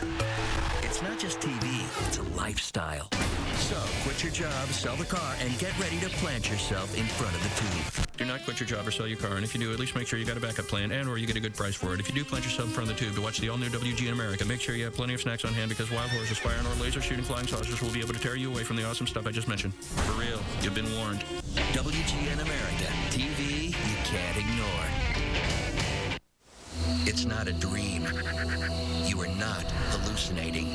S10: It's not just TV, it's a lifestyle. So quit your job, sell the car, and get ready to plant yourself in front of the tube.
S17: Do not quit your job or sell your car, and if you do, at least make sure you got a backup plan and or you get a good price for it. If you do plant yourself in front of the tube to watch the all-new WGN America, make sure you have plenty of snacks on hand because wild horses, fire, or laser shooting flying saucers will be able to tear you away from the awesome stuff I just mentioned. For real, you've been warned.
S10: WGN America, TV you can't ignore. It's not a dream. You are not hallucinating.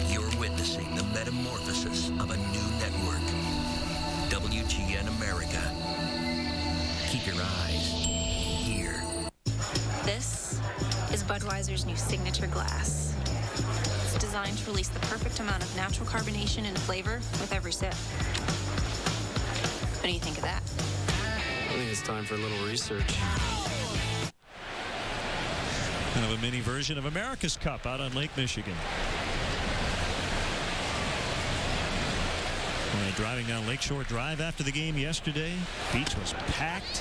S10: You're witnessing the metamorphosis of a new network. WGN America. Keep your eyes here.
S9: This is Budweiser's new signature glass. It's designed to release the perfect amount of natural carbonation and flavor with every sip. What do you think of that?
S18: I think it's time for a little research.
S2: Kind of a mini version of America's Cup out on Lake Michigan. Driving down Lakeshore Drive after the game yesterday. Beach was packed.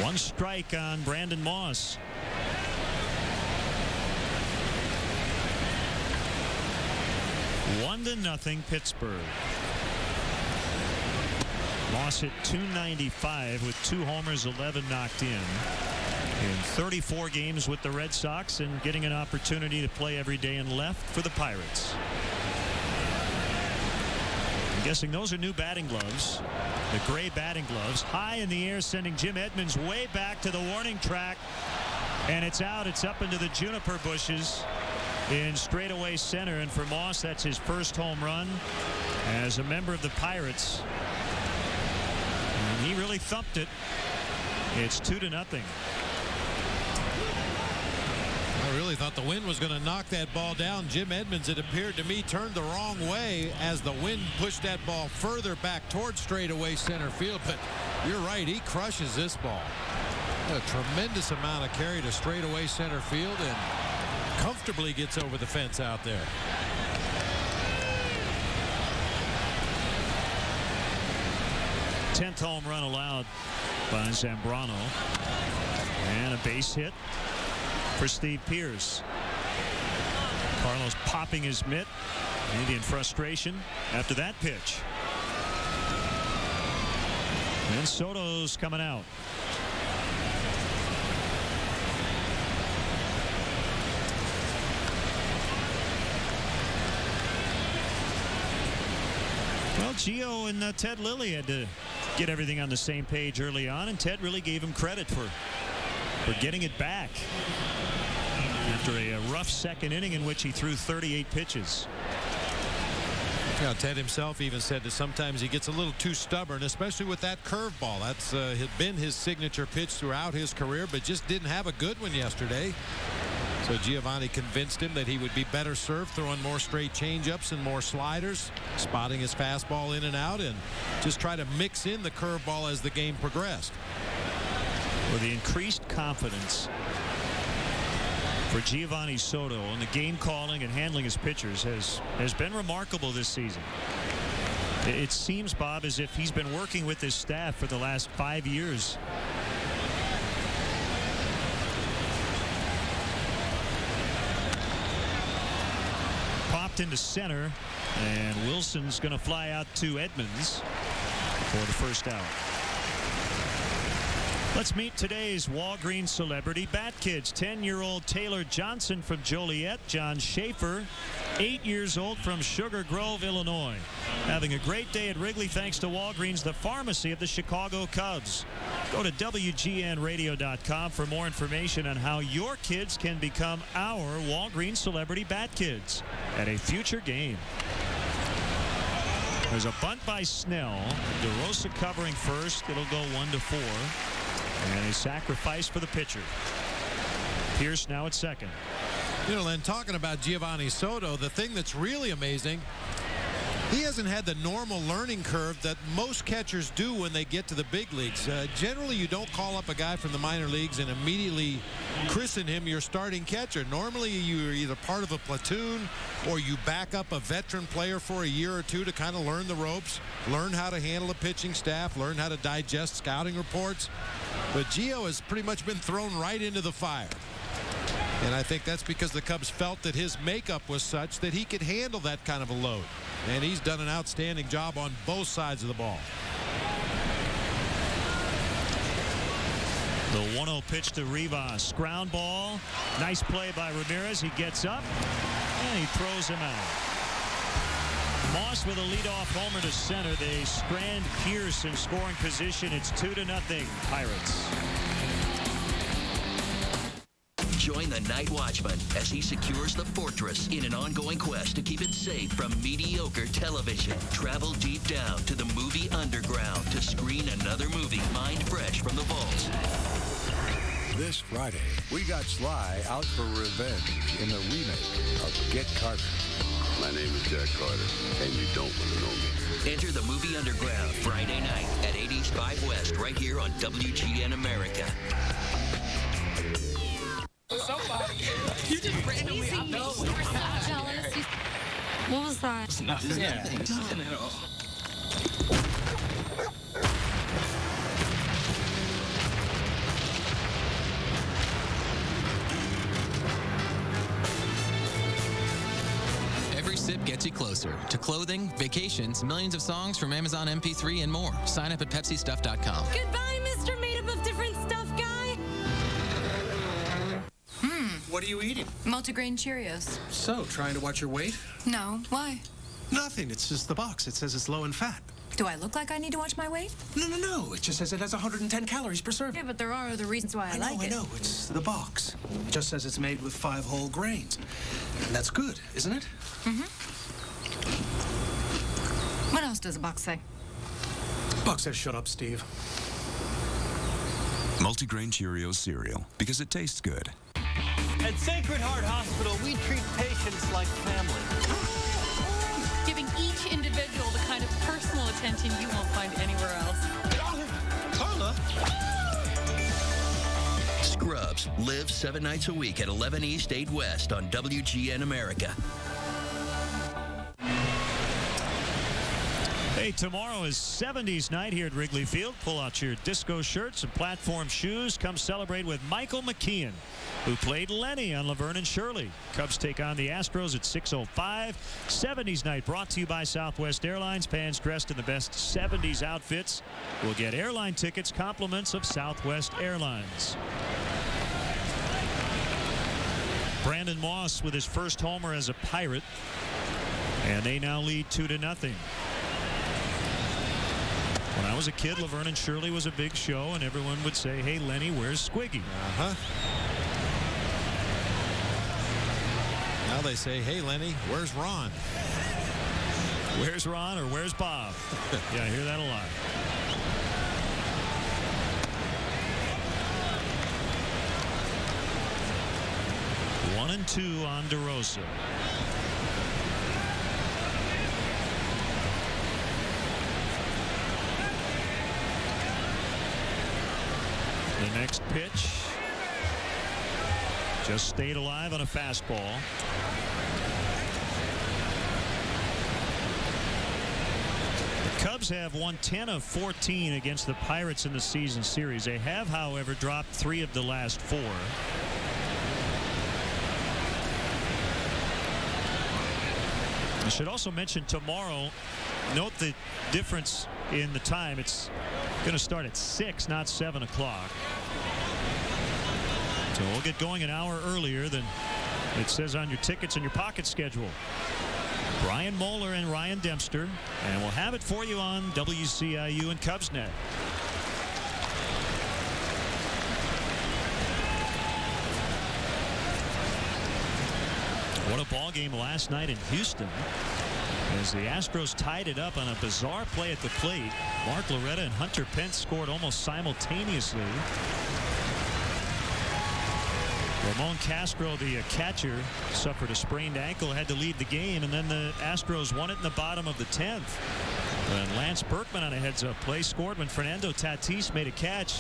S2: 1 strike on Brandon Moss. One to nothing Pittsburgh. Moss hit .295 with 2 homers, 11 knocked in 34 games with the Red Sox and getting an opportunity to play every day in left for the Pirates. I'm guessing those are new batting gloves. The gray batting gloves. High in the air, sending Jim Edmonds way back to the warning track. And it's out. It's up into the juniper bushes in straightaway center. And for Moss, that's his first home run as a member of the Pirates. And he really thumped it. It's 2-0.
S3: I really thought the wind was going to knock that ball down. Jim Edmonds, it appeared to me, turned the wrong way as the wind pushed that ball further back towards straightaway center field. But you're right, he crushes this ball. A tremendous amount of carry to straightaway center field, and comfortably gets over the fence out there.
S2: Tenth home run allowed by Zambrano. And a base hit for Steve Pearce. Carlos popping his mitt, maybe in frustration after that pitch. And Soto's coming out. Well, Gio and Ted Lilly had to get everything on the same page early on, and Ted really gave him credit for getting it back after a rough second inning in which he threw 38 pitches.
S3: Yeah, Ted himself even said that sometimes he gets a little too stubborn, especially with that curveball. That's been his signature pitch throughout his career, but just didn't have a good one yesterday. So Giovanni convinced him that he would be better served throwing more straight changeups and more sliders, spotting his fastball in and out, and just try to mix in the curveball as the game progressed.
S2: With the increased confidence for Giovanni Soto and the game calling and handling his pitchers has been remarkable this season. It seems, Bob, as if he's been working with his staff for the last 5 years. Popped into center, and Wilson's going to fly out to Edmonds for the first out. Let's meet today's Walgreens celebrity bat kids. 10-year-old Taylor Johnson from Joliet. John Schaefer, 8 years old from Sugar Grove, Illinois. Having a great day at Wrigley thanks to Walgreens, the pharmacy of the Chicago Cubs. Go to WGNradio.com for more information on how your kids can become our Walgreens celebrity bat kids at a future game. There's a bunt by Snell. DeRosa covering first. It'll go 1-4. And a sacrifice for the pitcher. Pierce now at second.
S3: You know, Len, talking about Giovanni Soto, the thing that's really amazing, he hasn't had the normal learning curve that most catchers do when they get to the big leagues. Generally, you don't call up a guy from the minor leagues and immediately christen him your starting catcher. Normally, you're either part of a platoon or you back up a veteran player for a year or two to kind of learn the ropes, learn how to handle a pitching staff, learn how to digest scouting reports. But Gio has pretty much been thrown right into the fire. And I think that's because the Cubs felt that his makeup was such that he could handle that kind of a load. And he's done an outstanding job on both sides of the ball.
S2: The 1-0 pitch to Rivas. Ground ball. Nice play by Ramirez. He gets up and he throws him out. Moss with a leadoff homer to center. They strand Pierce in scoring position. It's 2-0 Pirates.
S10: Join the Night Watchman as he secures the fortress in an ongoing quest to keep it safe from mediocre television. Travel deep down to the movie underground to screen another movie mind fresh from the vaults.
S16: This Friday, we got Sly out for revenge in the remake of Get Carter.
S19: My name is Jack Carter, and you don't want to know me.
S10: Enter the movie underground Friday night at 8 East 5 West right here on WGN America.
S13: Somebody. You just randomly out there.
S9: What was that?
S13: It's nothing.
S9: Yeah.
S13: Nothing at all.
S20: Every sip gets you closer to clothing, vacations, millions of songs from Amazon MP3 and more. Sign up at PepsiStuff.com.
S21: Goodbye, Mr. Made Up of Different Stuff guy.
S22: What are you eating?
S21: Multigrain Cheerios.
S22: So, trying to watch your weight?
S21: No, why?
S22: Nothing. It's just the box. It says it's low in fat.
S21: Do I look like I need to watch my weight?
S22: No. It just says it has 110 calories per serving.
S21: Yeah, but there are other reasons why I like it.
S22: I know. It's the box. It just says it's made with 5 whole grains. And that's good, isn't it?
S21: Mm-hmm. What else does the box say?
S22: Box says shut up, Steve.
S23: Multigrain Cheerios cereal, because it tastes good.
S24: At Sacred Heart Hospital, we treat patients like family.
S21: Giving each individual the kind of personal attention you won't find anywhere else.
S22: Carla?
S10: Scrubs. Cubs. Live 7 nights a week at 11 East, 8 West on WGN America.
S2: Hey, tomorrow is 70s night here at Wrigley Field. Pull out your disco shirts and platform shoes. Come celebrate with Michael McKeon, who played Lenny on Laverne and Shirley. Cubs take on the Astros at 6:05. 70s night brought to you by Southwest Airlines. Fans dressed in the best 70s outfits will get airline tickets, compliments of Southwest Airlines. Brandon Moss with his first homer as a Pirate, and they now lead 2-0. When I was a kid, Laverne and Shirley was a big show, and everyone would say, "Hey, Lenny, where's Squiggy?"
S3: Now they say, "Hey, Lenny, where's Ron?"
S2: Where's Ron or where's Bob? Yeah, I hear that a lot. One and two on DeRosa. The next pitch just stayed alive on a fastball. The Cubs have won 10 of 14 against the Pirates in the season series. They have, however, dropped 3 of the last 4. I should also mention tomorrow, note the difference in the time. It's going to start at 6, not 7 o'clock. So we'll get going an hour earlier than it says on your tickets and your pocket schedule. Brian Moeller and Ryan Dempster, and we'll have it for you on WCIU and Cubsnet. What a ball game last night in Houston as the Astros tied it up on a bizarre play at the plate. Mark Loretta and Hunter Pence scored almost simultaneously. Ramon Castro, the catcher, suffered a sprained ankle, had to leave the game, and then the Astros won it in the bottom of the 10th. And Lance Berkman on a heads-up play scored when Fernando Tatis made a catch,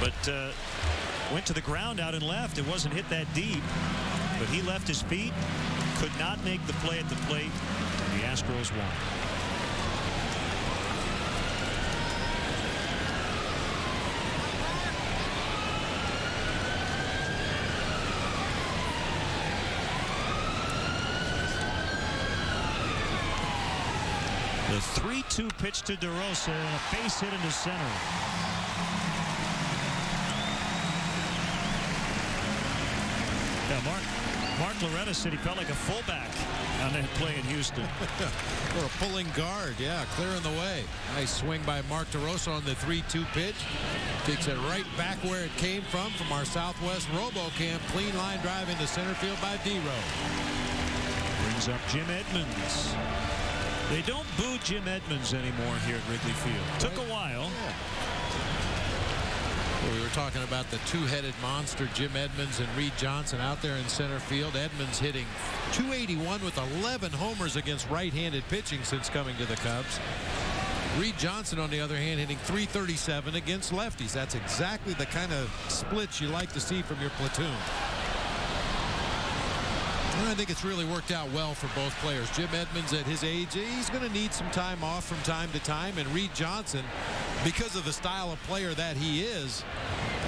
S2: but went to the ground out and left. It wasn't hit that deep, but he left his feet, could not make the play at the plate, and the Astros won. The 3-2 pitch to DeRosa and a base hit into center. Yeah, Mark Loretta said he felt like a fullback on that play in Houston.
S3: Or a pulling guard, yeah, clearing the way. Nice swing by Mark DeRosa on the 3-2 pitch. Takes it right back where it came from our Southwest RoboCam. Clean line drive into center field by D-Row.
S2: Brings up Jim Edmonds. They don't boo Jim Edmonds anymore here at Wrigley Field. Took a while.
S3: Yeah. Well, we were talking about the two-headed monster, Jim Edmonds and Reed Johnson out there in center field. Edmonds hitting .281 with 11 homers against right-handed pitching since coming to the Cubs. Reed Johnson, on the other hand, hitting .337 against lefties. That's exactly the kind of splits you like to see from your platoon. And I think it's really worked out well for both players. Jim Edmonds, at his age, he's going to need some time off from time to time. And Reed Johnson, because of the style of player that he is,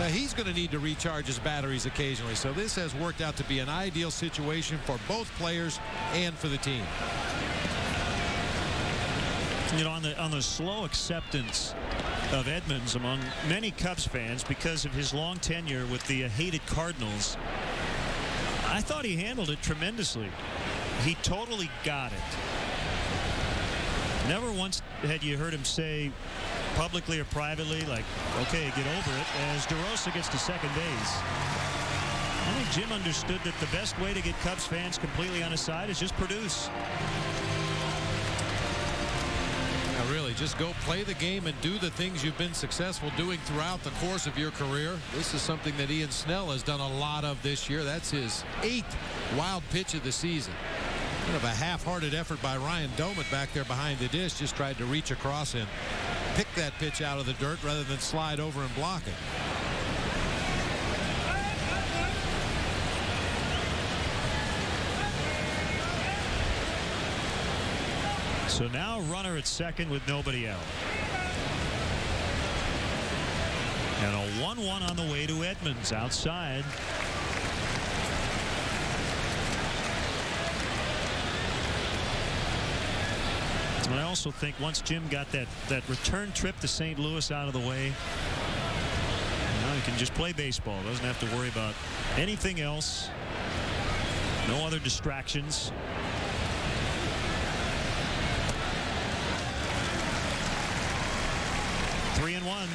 S3: he's going to need to recharge his batteries occasionally. So this has worked out to be an ideal situation for both players and for the team.
S2: You know, on the slow acceptance of Edmonds among many Cubs fans because of his long tenure with the hated Cardinals, I thought he handled it tremendously. He totally got it. Never once had you heard him say publicly or privately, like, okay, get over it, as DeRosa gets to second base. I think Jim understood that the best way to get Cubs fans completely on his side is just produce.
S3: Now, really, just go play the game and do the things you've been successful doing throughout the course of your career. This is something that Ian Snell has done a lot of this year. That's his 8th wild pitch of the season. Kind of a half-hearted effort by Ryan Domet back there behind the dish. Just tried to reach across and pick that pitch out of the dirt rather than slide over and block it.
S2: So now runner at second with nobody out. And a 1-1 on the way to Edmonds outside. And I also think once Jim got that return trip to St. Louis out of the way, now he can just play baseball. Doesn't have to worry about anything else. No other distractions. Three and one.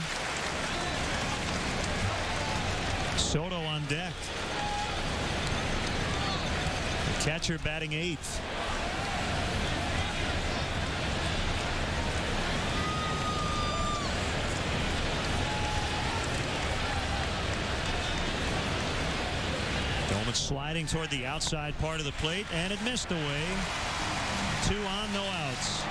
S2: Soto on deck. The catcher batting eighth. Doman sliding toward the outside part of the plate, and it missed away. 2 on, no outs.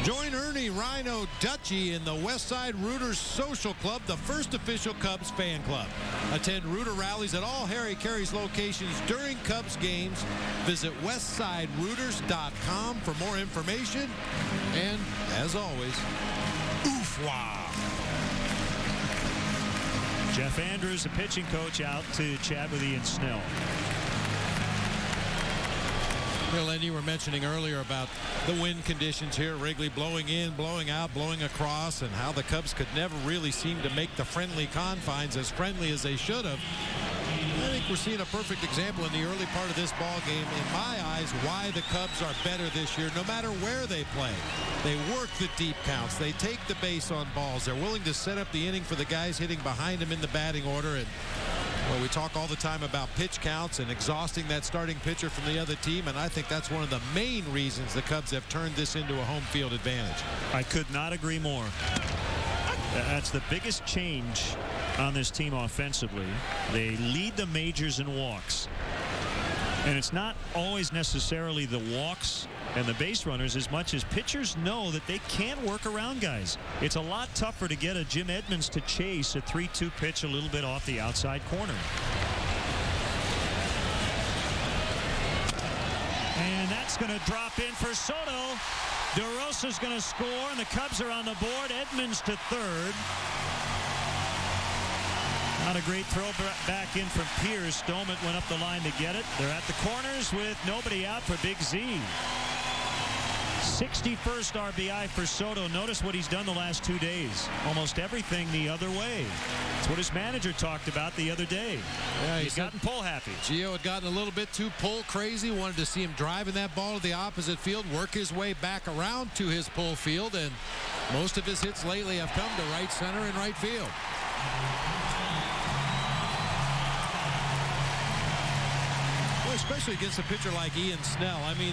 S3: Join Ernie Rhino Dutchie in the Westside Rooters Social Club, the first official Cubs fan club. Attend Rooter rallies at all Harry Carey's locations during Cubs games. Visit westsiderooters.com for more information. And, as always, oofwa!
S2: Jeff Andrews, the pitching coach, out to chat with Ian Snell.
S3: Well, and you were mentioning earlier about the wind conditions here, Wrigley blowing in, blowing out, blowing across, and how the Cubs could never really seem to make the friendly confines as friendly as they should have. I think we're seeing a perfect example in the early part of this ball game, in my eyes, why the Cubs are better this year, no matter where they play. They work the deep counts. They take the base on balls. They're willing to set up the inning for the guys hitting behind them in the batting order. And well, we talk all the time about pitch counts and exhausting that starting pitcher from the other team, and I think that's one of the main reasons the Cubs have turned this into a home field advantage.
S2: I could not agree more. That's the biggest change on this team offensively. They lead the majors in walks. And it's not always necessarily the walks and the base runners as much as pitchers know that they can't work around guys. It's a lot tougher to get a Jim Edmonds to chase a 3-2 pitch a little bit off the outside corner. And that's going to drop in for Soto. DeRosa's going to score, and the Cubs are on the board. Edmonds to third. Not a great throw back in from Pierce. Doman went up the line to get it. They're at the corners with nobody out for Big Z. 61st RBI for Soto. Notice what he's done the last 2 days. Almost everything the other way. That's what his manager talked about the other day.
S3: Yeah,
S2: he's gotten pull happy.
S3: Gio had gotten a little bit too pull crazy. Wanted to see him driving that ball to the opposite field, work his way back around to his pull field, and most of his hits lately have come to right center and right field. Especially against a pitcher like Ian Snell. I mean,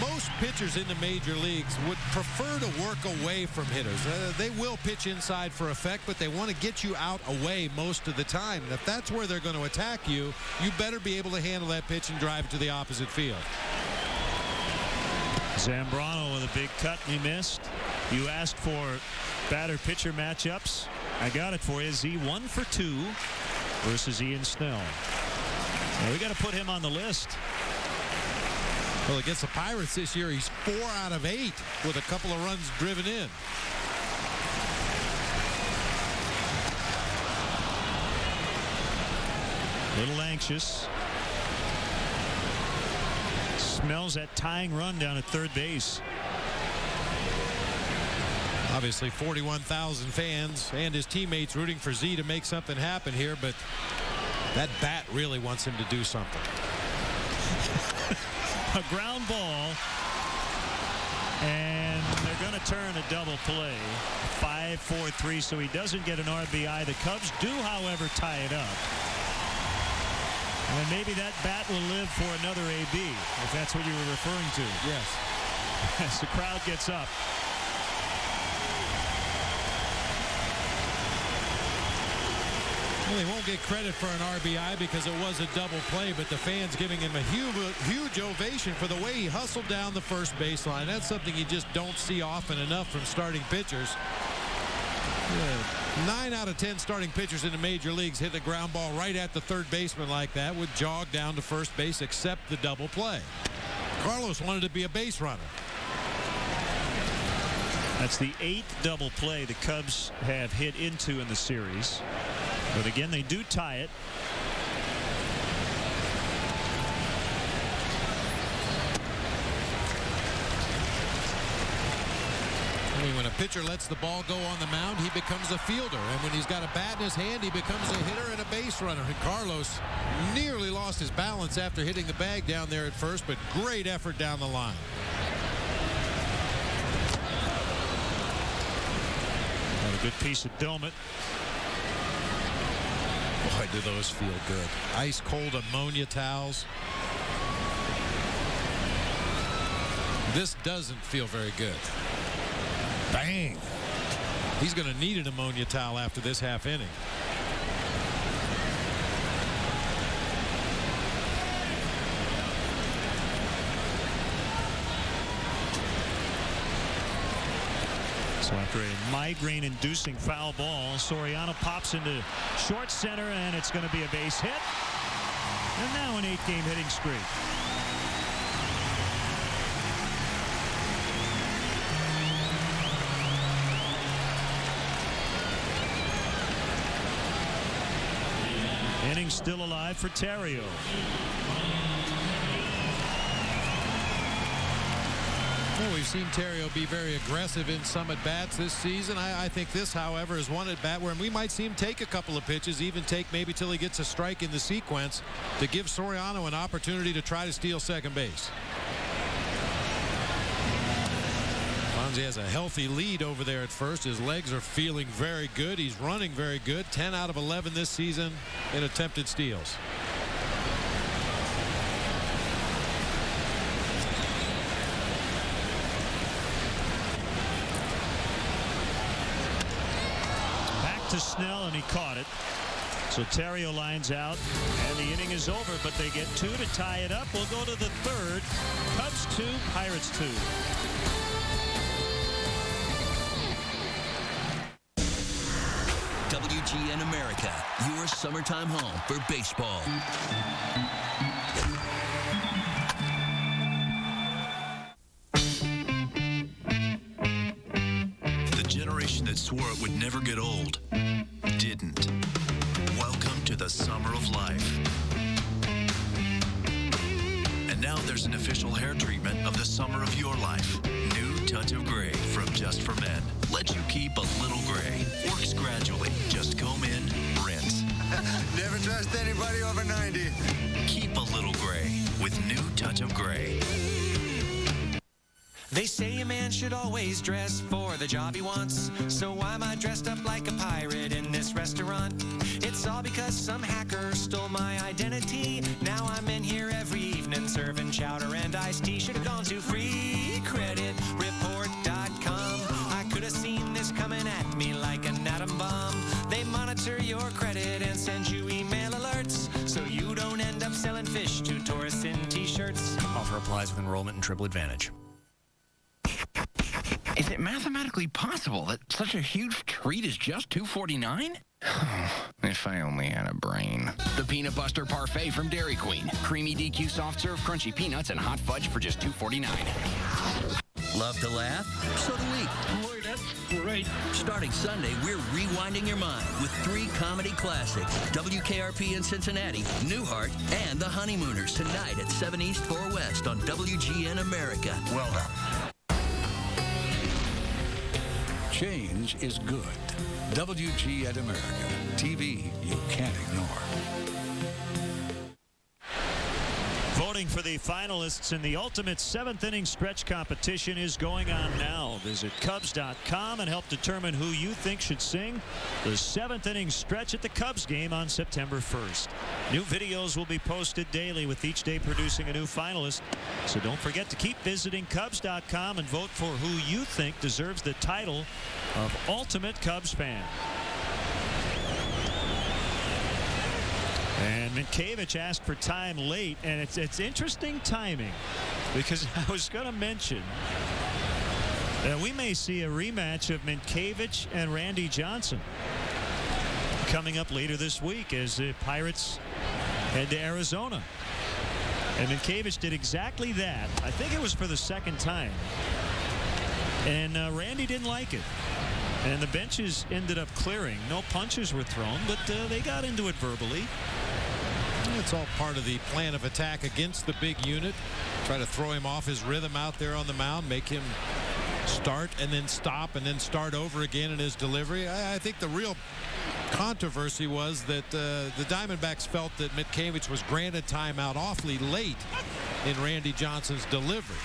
S3: most pitchers in the major leagues would prefer to work away from hitters. They will pitch inside for effect, but they want to get you out away most of the time. And if that's where they're going to attack you, you better be able to handle that pitch and drive it to the opposite field.
S2: Zambrano with a big cut, he missed. You asked for batter-pitcher matchups. I got it for you. Z 1 for 2 versus Ian Snell. Now we got to put him on the list.
S3: Well, against the Pirates this year, he's 4 out of 8 with a couple of runs driven in.
S2: Little anxious. Smells that tying run down at third base.
S3: Obviously 41,000 fans and his teammates rooting for Z to make something happen here, but that bat really wants him to do something.
S2: A ground ball, and they're going to turn a double play. 5-4-3, so he doesn't get an RBI. The Cubs do, however, tie it up. And maybe that bat will live for another AB, if that's what you were referring to.
S3: Yes.
S2: As the crowd gets up.
S3: Well, they won't get credit for an RBI because it was a double play, but the fans giving him a huge ovation for the way he hustled down the first baseline. That's something you just don't see often enough from starting pitchers. Yeah. 9 out of 10 starting pitchers in the major leagues hit a ground ball right at the third baseman like that, would jog down to first base, accept the double play. Carlos wanted to be a base runner.
S2: That's the 8th double play the Cubs have hit into in the series. But again, they do tie it.
S3: I mean, when a pitcher lets the ball go on the mound, he becomes a fielder. And when he's got a bat in his hand, he becomes a hitter and a base runner. And Carlos nearly lost his balance after hitting the bag down there at first, but great effort down the line.
S2: What a good piece of Dillman.
S3: Boy, do those feel good. Ice cold ammonia towels. This doesn't feel very good. Bang! He's going to need an ammonia towel after this half inning.
S2: So after a migraine-inducing foul ball, Soriano pops into short center, and it's going to be a base hit. And now an 8-game hitting streak. Inning still alive for Terrio.
S3: Well, we've seen Terrio be very aggressive in some at-bats this season. I think this, however, is one at-bat where we might see him take a couple of pitches, even take maybe till he gets a strike in the sequence to give Soriano an opportunity to try to steal second base. Fonzie has a healthy lead over there at first. His legs are feeling very good. He's running very good. 10 out of 11 this season in attempted steals.
S2: Back to Snell, and he caught it. So Terrio lines out, and the inning is over, but they get 2 to tie it up. We'll go to the third. Cubs 2, Pirates 2.
S10: WGN America, your summertime home for baseball.
S1: The generation that swore it would never get old didn't. Welcome to the summer of life. And now there's an official hair treatment of the summer of your life. New Touch of Gray from Just for Men. Lets you keep a little gray. Works gradually. Just comb in, rinse.
S4: Never trust anybody over 90.
S1: Keep a little gray with New Touch of Gray.
S5: They say a man should always dress for the job he wants. So why am I dressed up like a pirate in this restaurant? It's all because some hacker stole my identity. Now I'm in here every evening serving chowder and iced tea. Should have gone to freecreditreport.com. I could have seen this coming at me like an atom bomb. They monitor your credit and send you email alerts, so you don't end up selling fish to tourists in t-shirts.
S12: Offer applies with enrollment and Triple Advantage.
S25: Is it mathematically possible that such a huge treat is just $2.49? If I only had a brain. The Peanut Buster Parfait from Dairy Queen. Creamy DQ soft serve, crunchy peanuts, and hot fudge for just $2.49.
S10: Love to laugh? So do we.
S12: Boy, that's great.
S10: Starting Sunday, we're rewinding your mind with 3 comedy classics. WKRP in Cincinnati, Newhart, and The Honeymooners tonight at 7 East, 4 West on WGN America.
S16: Well done. Change is good. WGN America. TV you can't ignore.
S2: Voting for the finalists in the ultimate 7th inning stretch competition is going on now. Visit Cubs.com and help determine who you think should sing the 7th inning stretch at the Cubs game on September 1st. New videos will be posted daily, with each day producing a new finalist. So don't forget to keep visiting Cubs.com and vote for who you think deserves the title of Ultimate Cubs Fan. And Minkiewicz asked for time late, and it's interesting timing, because I was going to mention that we may see a rematch of Minkiewicz and Randy Johnson. coming up later this week as the Pirates head to Arizona. And Mientkiewicz did exactly that. I think it was for the second time. And Randy didn't like it. And the benches ended up clearing. No punches were thrown, but they got into it verbally.
S3: It's all part of the plan of attack against the big unit. Try to throw him off his rhythm out there on the mound, make him start and then stop and then start over again in his delivery. I think the real controversy was that the Diamondbacks felt that Mientkiewicz was granted timeout awfully late in Randy Johnson's delivery.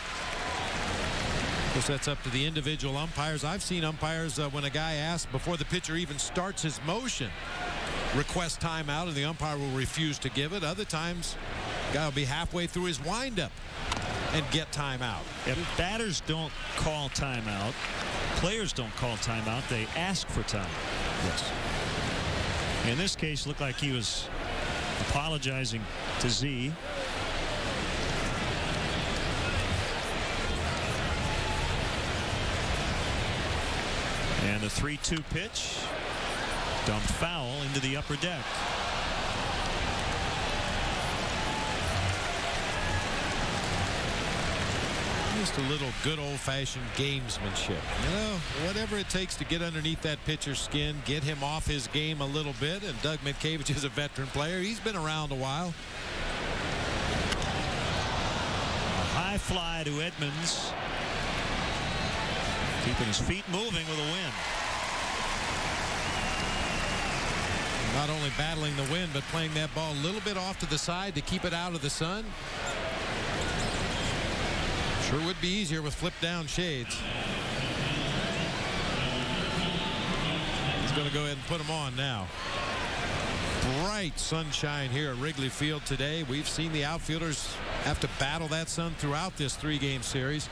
S3: Of course, that's up to the individual umpires. I've seen umpires when a guy asks before the pitcher even starts his motion, request timeout, and the umpire will refuse to give it. Other times, the guy will be halfway through his windup and get timeout.
S2: If batters don't call timeout, players don't call timeout, they ask for time.
S3: Yes.
S2: In this case, looked like he was apologizing to Z. And the 3-2 pitch, dumped foul into the upper deck.
S3: Just a little good old-fashioned gamesmanship. You know, whatever it takes to get underneath that pitcher's skin, get him off his game a little bit. And Doug Mientkiewicz is a veteran player. He's been around a while.
S2: A high fly to Edmonds. Keeping his feet moving with a win.
S3: Not only battling the wind, but playing that ball a little bit off to the side to keep it out of the sun. Sure would be easier with flip down shades. He's going to go ahead and put them on now. Bright sunshine here at Wrigley Field today. We've seen the outfielders have to battle that sun throughout this 3-game series.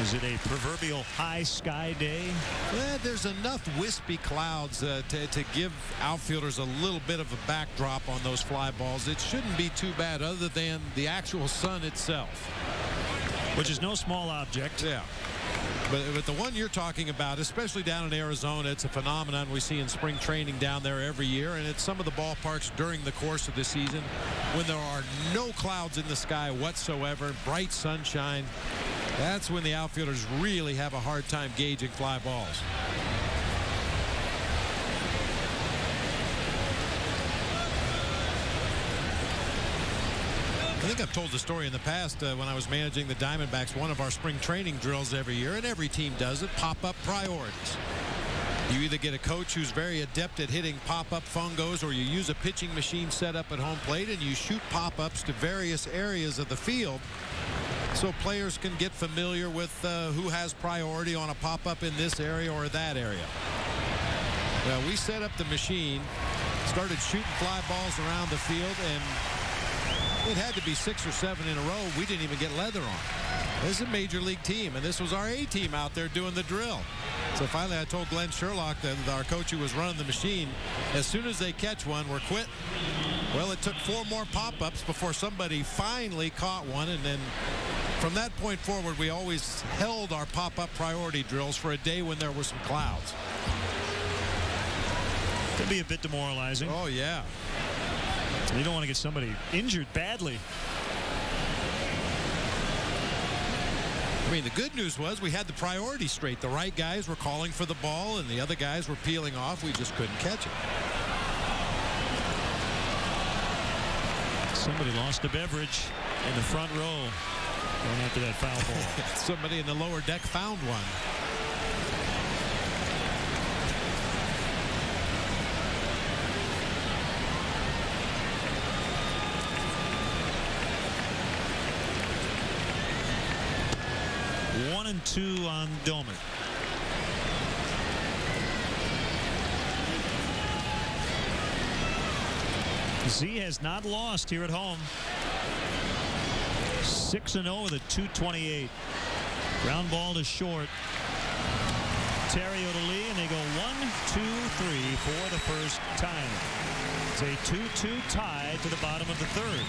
S2: Is it a proverbial high sky day?
S3: Well, there's enough wispy clouds to give outfielders a little bit of a backdrop on those fly balls. It shouldn't be too bad other than the actual sun itself.
S2: Which is no small object.
S3: Yeah. But the one you're talking about, especially down in Arizona, it's a phenomenon we see in spring training down there every year. And it's some of the ballparks during the course of the season when there are no clouds in the sky whatsoever, bright sunshine. That's when the outfielders really have a hard time gauging fly balls. I think I've told the story in the past when I was managing the Diamondbacks. One of our spring training drills every year, and every team does it, pop-up priorities. You either get a coach who's very adept at hitting pop-up fungos, or you use a pitching machine set up at home plate and you shoot pop-ups to various areas of the field so players can get familiar with who has priority on a pop-up in this area or that area. Well, we set up the machine, started shooting fly balls around the field, and it had to be 6 or 7 in a row. We didn't even get leather on. This is a major league team, and this was our A team out there doing the drill. So finally I told Glenn Sherlock, our coach who was running the machine, as soon as they catch one, we're quit. Well, it took 4 more pop-ups before somebody finally caught one, and then from that point forward, we always held our pop-up priority drills for a day when there were some clouds.
S2: Could be a bit demoralizing.
S3: Oh, yeah.
S2: You don't want to get somebody injured badly.
S3: I mean, the good news was we had the priority straight. The right guys were calling for the ball, and the other guys were peeling off. We just couldn't catch it.
S2: Somebody lost a beverage in the front row going after that foul ball.
S3: Somebody in the lower deck found one.
S2: One and 2 on Doman. Z has not lost here at home. 6-0 with a .228. Ground ball to short. Terrio to Lee, and they go 1-2-3 for the first time. It's a 2-2 tie to the bottom of the third.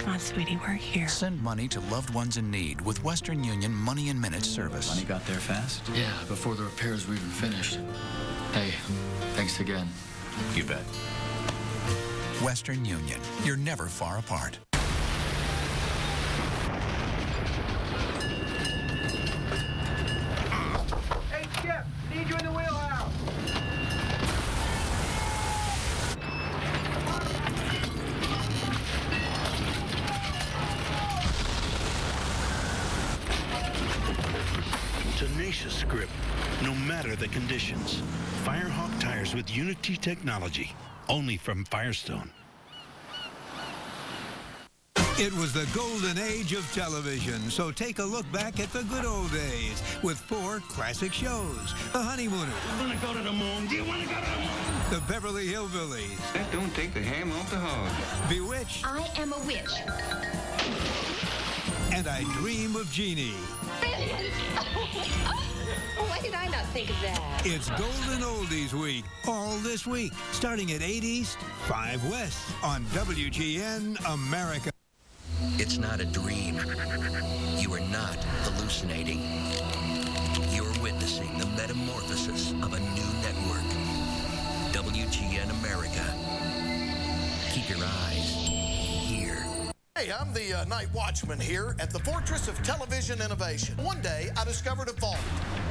S6: Come on, sweetie, we're here.
S12: Send money to loved ones in need with Western Union Money in Minutes service.
S7: Money got there fast? Yeah, before the repairs were even finished. Hey, thanks again.
S12: You bet. Western Union. You're never far apart.
S11: Hey, Skip, need you in the wheelhouse.
S14: Tenacious grip, no matter the conditions. Firehawk tires with Unity technology, only from Firestone.
S15: It was the golden age of television, so take a look back at the good old days with 4 classic shows. The Honeymooners.
S11: You want to go to the moon? Do you want to go to the moon?
S15: The Beverly Hillbillies.
S11: That don't take the ham off the hog.
S15: Bewitched.
S13: I am a witch.
S15: And I Dream of Jeannie.
S13: Why did I not think of that?
S15: It's Golden Oldies Week, all this week, starting at 8 East, 5 West on WGN America.
S10: It's not a dream. You are not hallucinating. You're witnessing the metamorphosis of a new network. WGN America. Keep your eyes here.
S26: Hey, I'm the night watchman here at the Fortress of Television Innovation. One day, I discovered a vault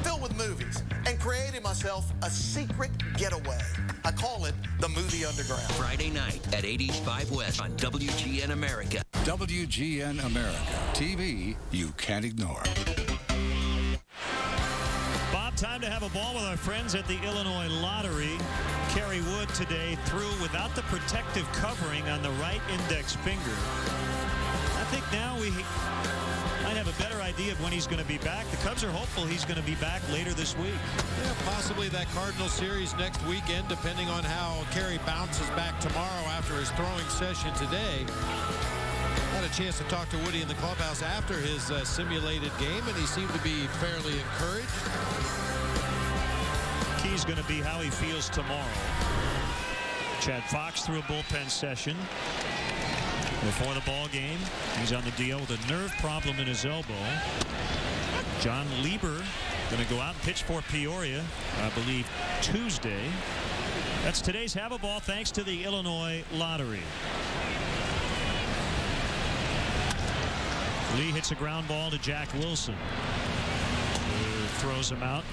S26: filled with movies and created myself a secret getaway. I call it the Movie Underground.
S10: Friday night at 85 West on WGN America.
S16: WGN America. TV you can't ignore.
S2: Bob, time to have a ball with our friends at the Illinois Lottery. Kerry Wood today threw without the protective covering on the right index finger. I think now we might have a better idea of when he's going to be back. The Cubs are hopeful he's going to be back later this week.
S3: Yeah, possibly that Cardinal series next weekend, depending on how Kerry bounces back tomorrow after his throwing session today. Had a chance to talk to Woody in the clubhouse after his simulated game, and he seemed to be fairly encouraged.
S2: Key's going to be how he feels tomorrow. Chad Fox threw a bullpen session before the ball game. He's on the DL with a nerve problem in his elbow. John Lieber going to go out and pitch for Peoria, I believe, Tuesday. That's today's Have a Ball, thanks to the Illinois Lottery. Lee hits a ground ball to Jack Wilson, who throws him out.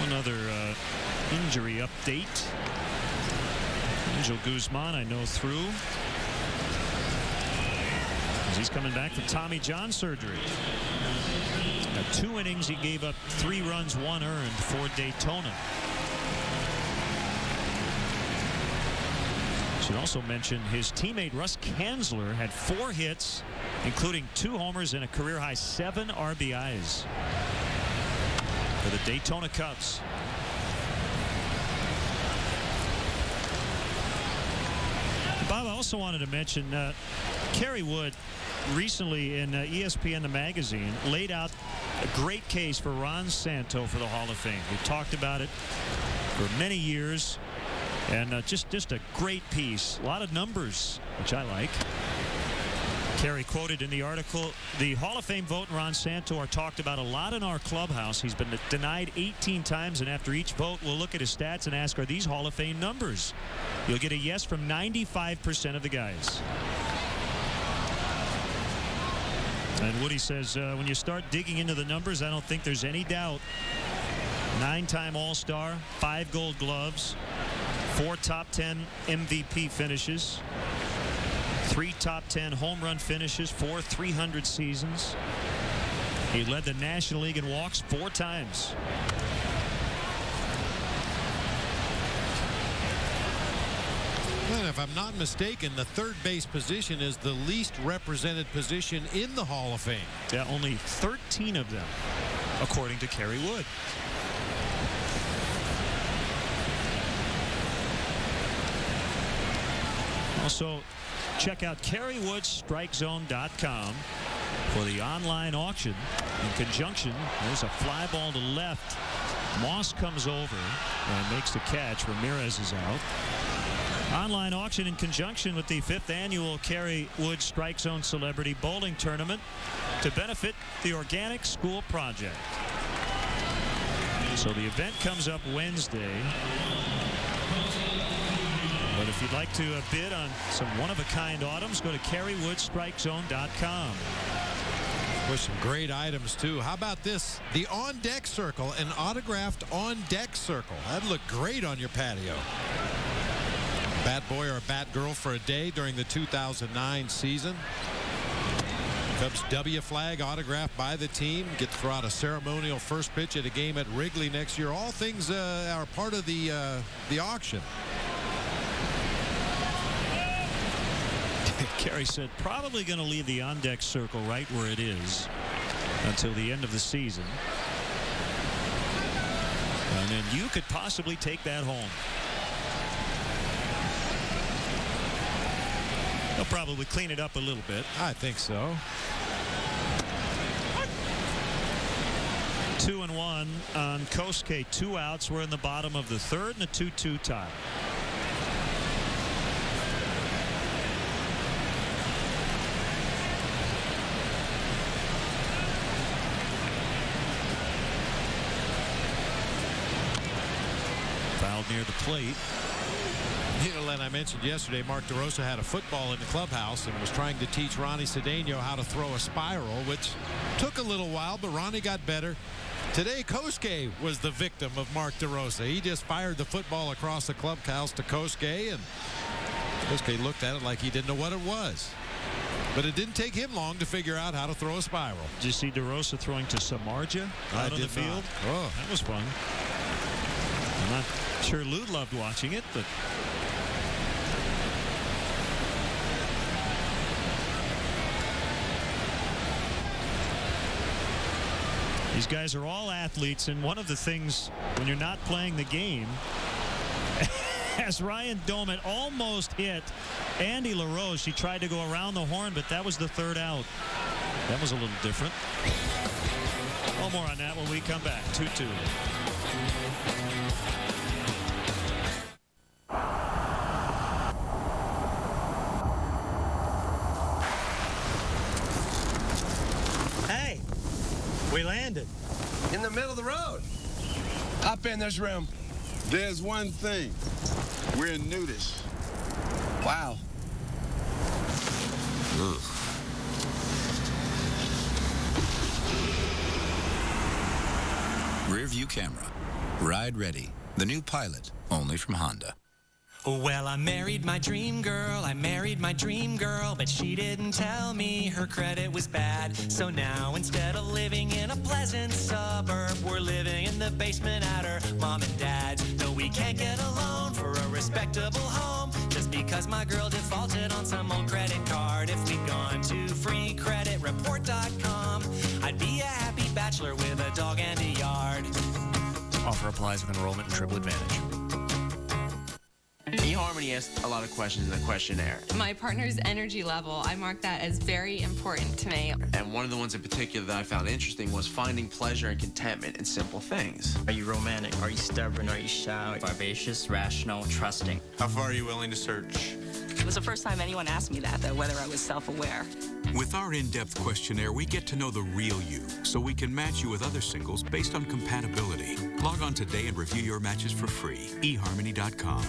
S2: One other injury update. Angel Guzman, I know, through. As he's coming back from Tommy John surgery. Got 2 innings. He gave up 3 runs, 1 earned for Daytona. Should also mention his teammate Russ Kanzler had 4 hits, including 2 homers and a career-high 7 RBIs for the Daytona Cubs. Bob, I also wanted to mention Kerry Wood recently in ESPN the magazine laid out a great case for Ron Santo for the Hall of Fame. We talked about it for many years, and just a great piece. A lot of numbers, which I like. Kerry quoted in the article, the Hall of Fame vote and Ron Santo are talked about a lot in our clubhouse. He's been denied 18 times, and after each vote, we'll look at his stats and ask, are these Hall of Fame numbers? You'll get a yes from 95% of the guys. And Woody says, when you start digging into the numbers, I don't think there's any doubt. 9-time All-Star, 5 Gold Gloves, 4 top 10 MVP finishes, 3 top 10 home run finishes, 4 300 seasons. He led the National League in walks 4 times.
S3: And if I'm not mistaken, the third base position is the least represented position in the Hall of Fame.
S2: Yeah, only 13 of them, according to Kerry Wood. Also, check out KerryWoodStrikeZone.com. for the online auction in conjunction. There's a fly ball to left. Moss comes over and makes the catch. Ramirez is out. Online auction in conjunction with the 5th annual Kerry Wood Strike Zone Celebrity Bowling Tournament to benefit the Organic School Project. So the event comes up Wednesday. But if you'd like to bid on some one-of-a-kind items, go to kerrywoodstrikezone.com.
S3: With some great items, too. How about this? The on-deck circle, an autographed on-deck circle. That'd look great on your patio. Bat boy or a bat girl for a day during the 2009 season. Cubs W flag autographed by the team. Get to throw out a ceremonial first pitch at a game at Wrigley next year. All things are part of the auction.
S2: Kerry said probably going to leave the on-deck circle right where it is until the end of the season. And then you could possibly take that home. They'll probably clean it up a little bit.
S3: I think so.
S2: 2-1 on Kosuke. 2 outs. We're in the bottom of the 3rd and a 2-2 tie. Fouled near the plate.
S3: You know, Len, I mentioned yesterday Mark DeRosa had a football in the clubhouse and was trying to teach Ronnie Cedeno how to throw a spiral, which took a little while, but Ronnie got better. Today, Kosuke was the victim of Mark DeRosa. He just fired the football across the clubhouse to Kosuke, and Kosuke looked at it like he didn't know what it was. But it didn't take him long to figure out how to throw a spiral.
S2: Did you see DeRosa throwing to Samardzija out on the field?
S3: Oh,
S2: that was fun. I'm not sure Lou loved watching it, but these guys are all athletes, and one of the things when you're not playing the game, as Ryan Domet almost hit Andy LaRose, he tried to go around the horn, but that was the 3rd out. That was a little different. All more on that when we come back. 2-2.
S24: Hey, we landed.
S11: In the middle of the road.
S24: Hop in, there's room.
S11: There's one thing. We're nudists.
S24: Wow.
S23: Ugh. Rear view camera. Ride ready. The new Pilot, only from Honda.
S5: Well, I married my dream girl, but she didn't tell me her credit was bad. So now instead of living in a pleasant suburb, we're living in the basement at her mom and dad's. No, we can't get a loan for a respectable home just because my girl defaulted on some old credit card. If we'd gone to freecreditreport.com, I'd be a happy bachelor with a dog and a yard.
S8: Offer applies with enrollment and Triple Advantage.
S9: eHarmony asked a lot of questions in the questionnaire.
S17: My partner's energy level, I marked that as very important to me.
S9: And one of the ones in particular that I found interesting was finding pleasure and contentment in simple things.
S18: Are you romantic? Are you stubborn? Are you shy? Vivacious, rational, trusting?
S9: How far are you willing to search?
S19: It was the first time anyone asked me that, though, whether I was self-aware.
S23: With our in-depth questionnaire, we get to know the real you, so we can match you with other singles based on compatibility. Log on today and review your matches for free. eHarmony.com.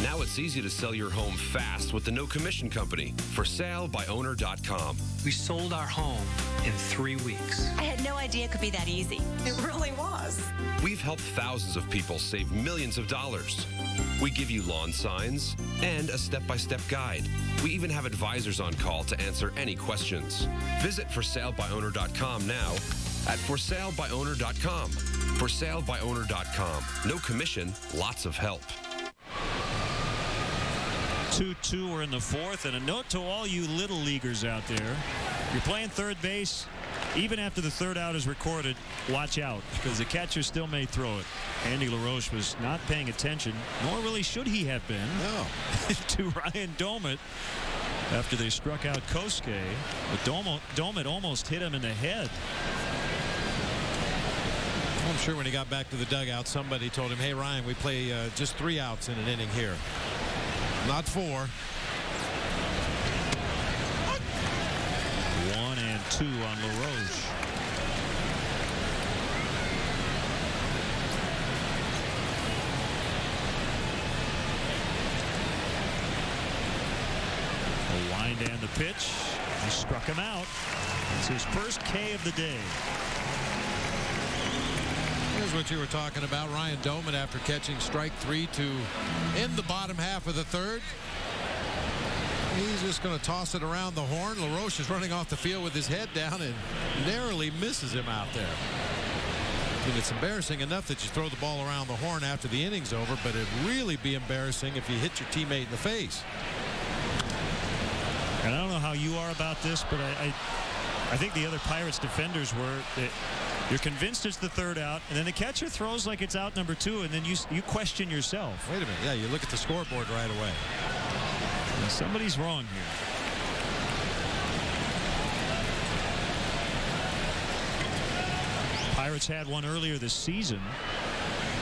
S20: Now it's easy to sell your home fast with the No Commission Company. For salebyowner.com.
S27: We sold our home in 3 weeks.
S19: I had no idea it could be that easy. It really was.
S20: We've helped thousands of people save millions of dollars. We give you lawn signs and a step-by-step guide. We even have advisors on call to answer any questions. Visit forsalebyowner.com now at forsalebyowner.com. Forsalebyowner.com. No commission, lots of help.
S2: 2-2, we're in the 4th, and a note to all you little leaguers out there. You're playing third base. Even after the 3rd out is recorded, watch out, because the catcher still may throw it. Andy LaRoche was not paying attention, nor really should he have been, to Ryan Domet. after they struck out Kosuke. But Domit almost hit him in the head.
S3: I'm sure when he got back to the dugout, somebody told him, hey, Ryan, we play just 3 outs in an inning here. Not 4.
S2: 1 and 2 on LaRoche. The wind and the pitch. He struck him out. It's his first K of the day.
S3: Here's what you were talking about. Ryan Domit, after catching strike 3 to end the bottom half of the third. He's just going to toss it around the horn. LaRoche is running off the field with his head down and narrowly misses him out there. I mean, it's embarrassing enough that you throw the ball around the horn after the inning's over, but it'd really be embarrassing if you hit your teammate in the face.
S2: And I don't know how you are about this, but I think the other Pirates defenders were. You're convinced it's the third out, and then the catcher throws like it's out number 2, and then you question yourself.
S3: Wait a minute. Yeah, you look at the scoreboard right away.
S2: And somebody's wrong here. Pirates had one earlier this season,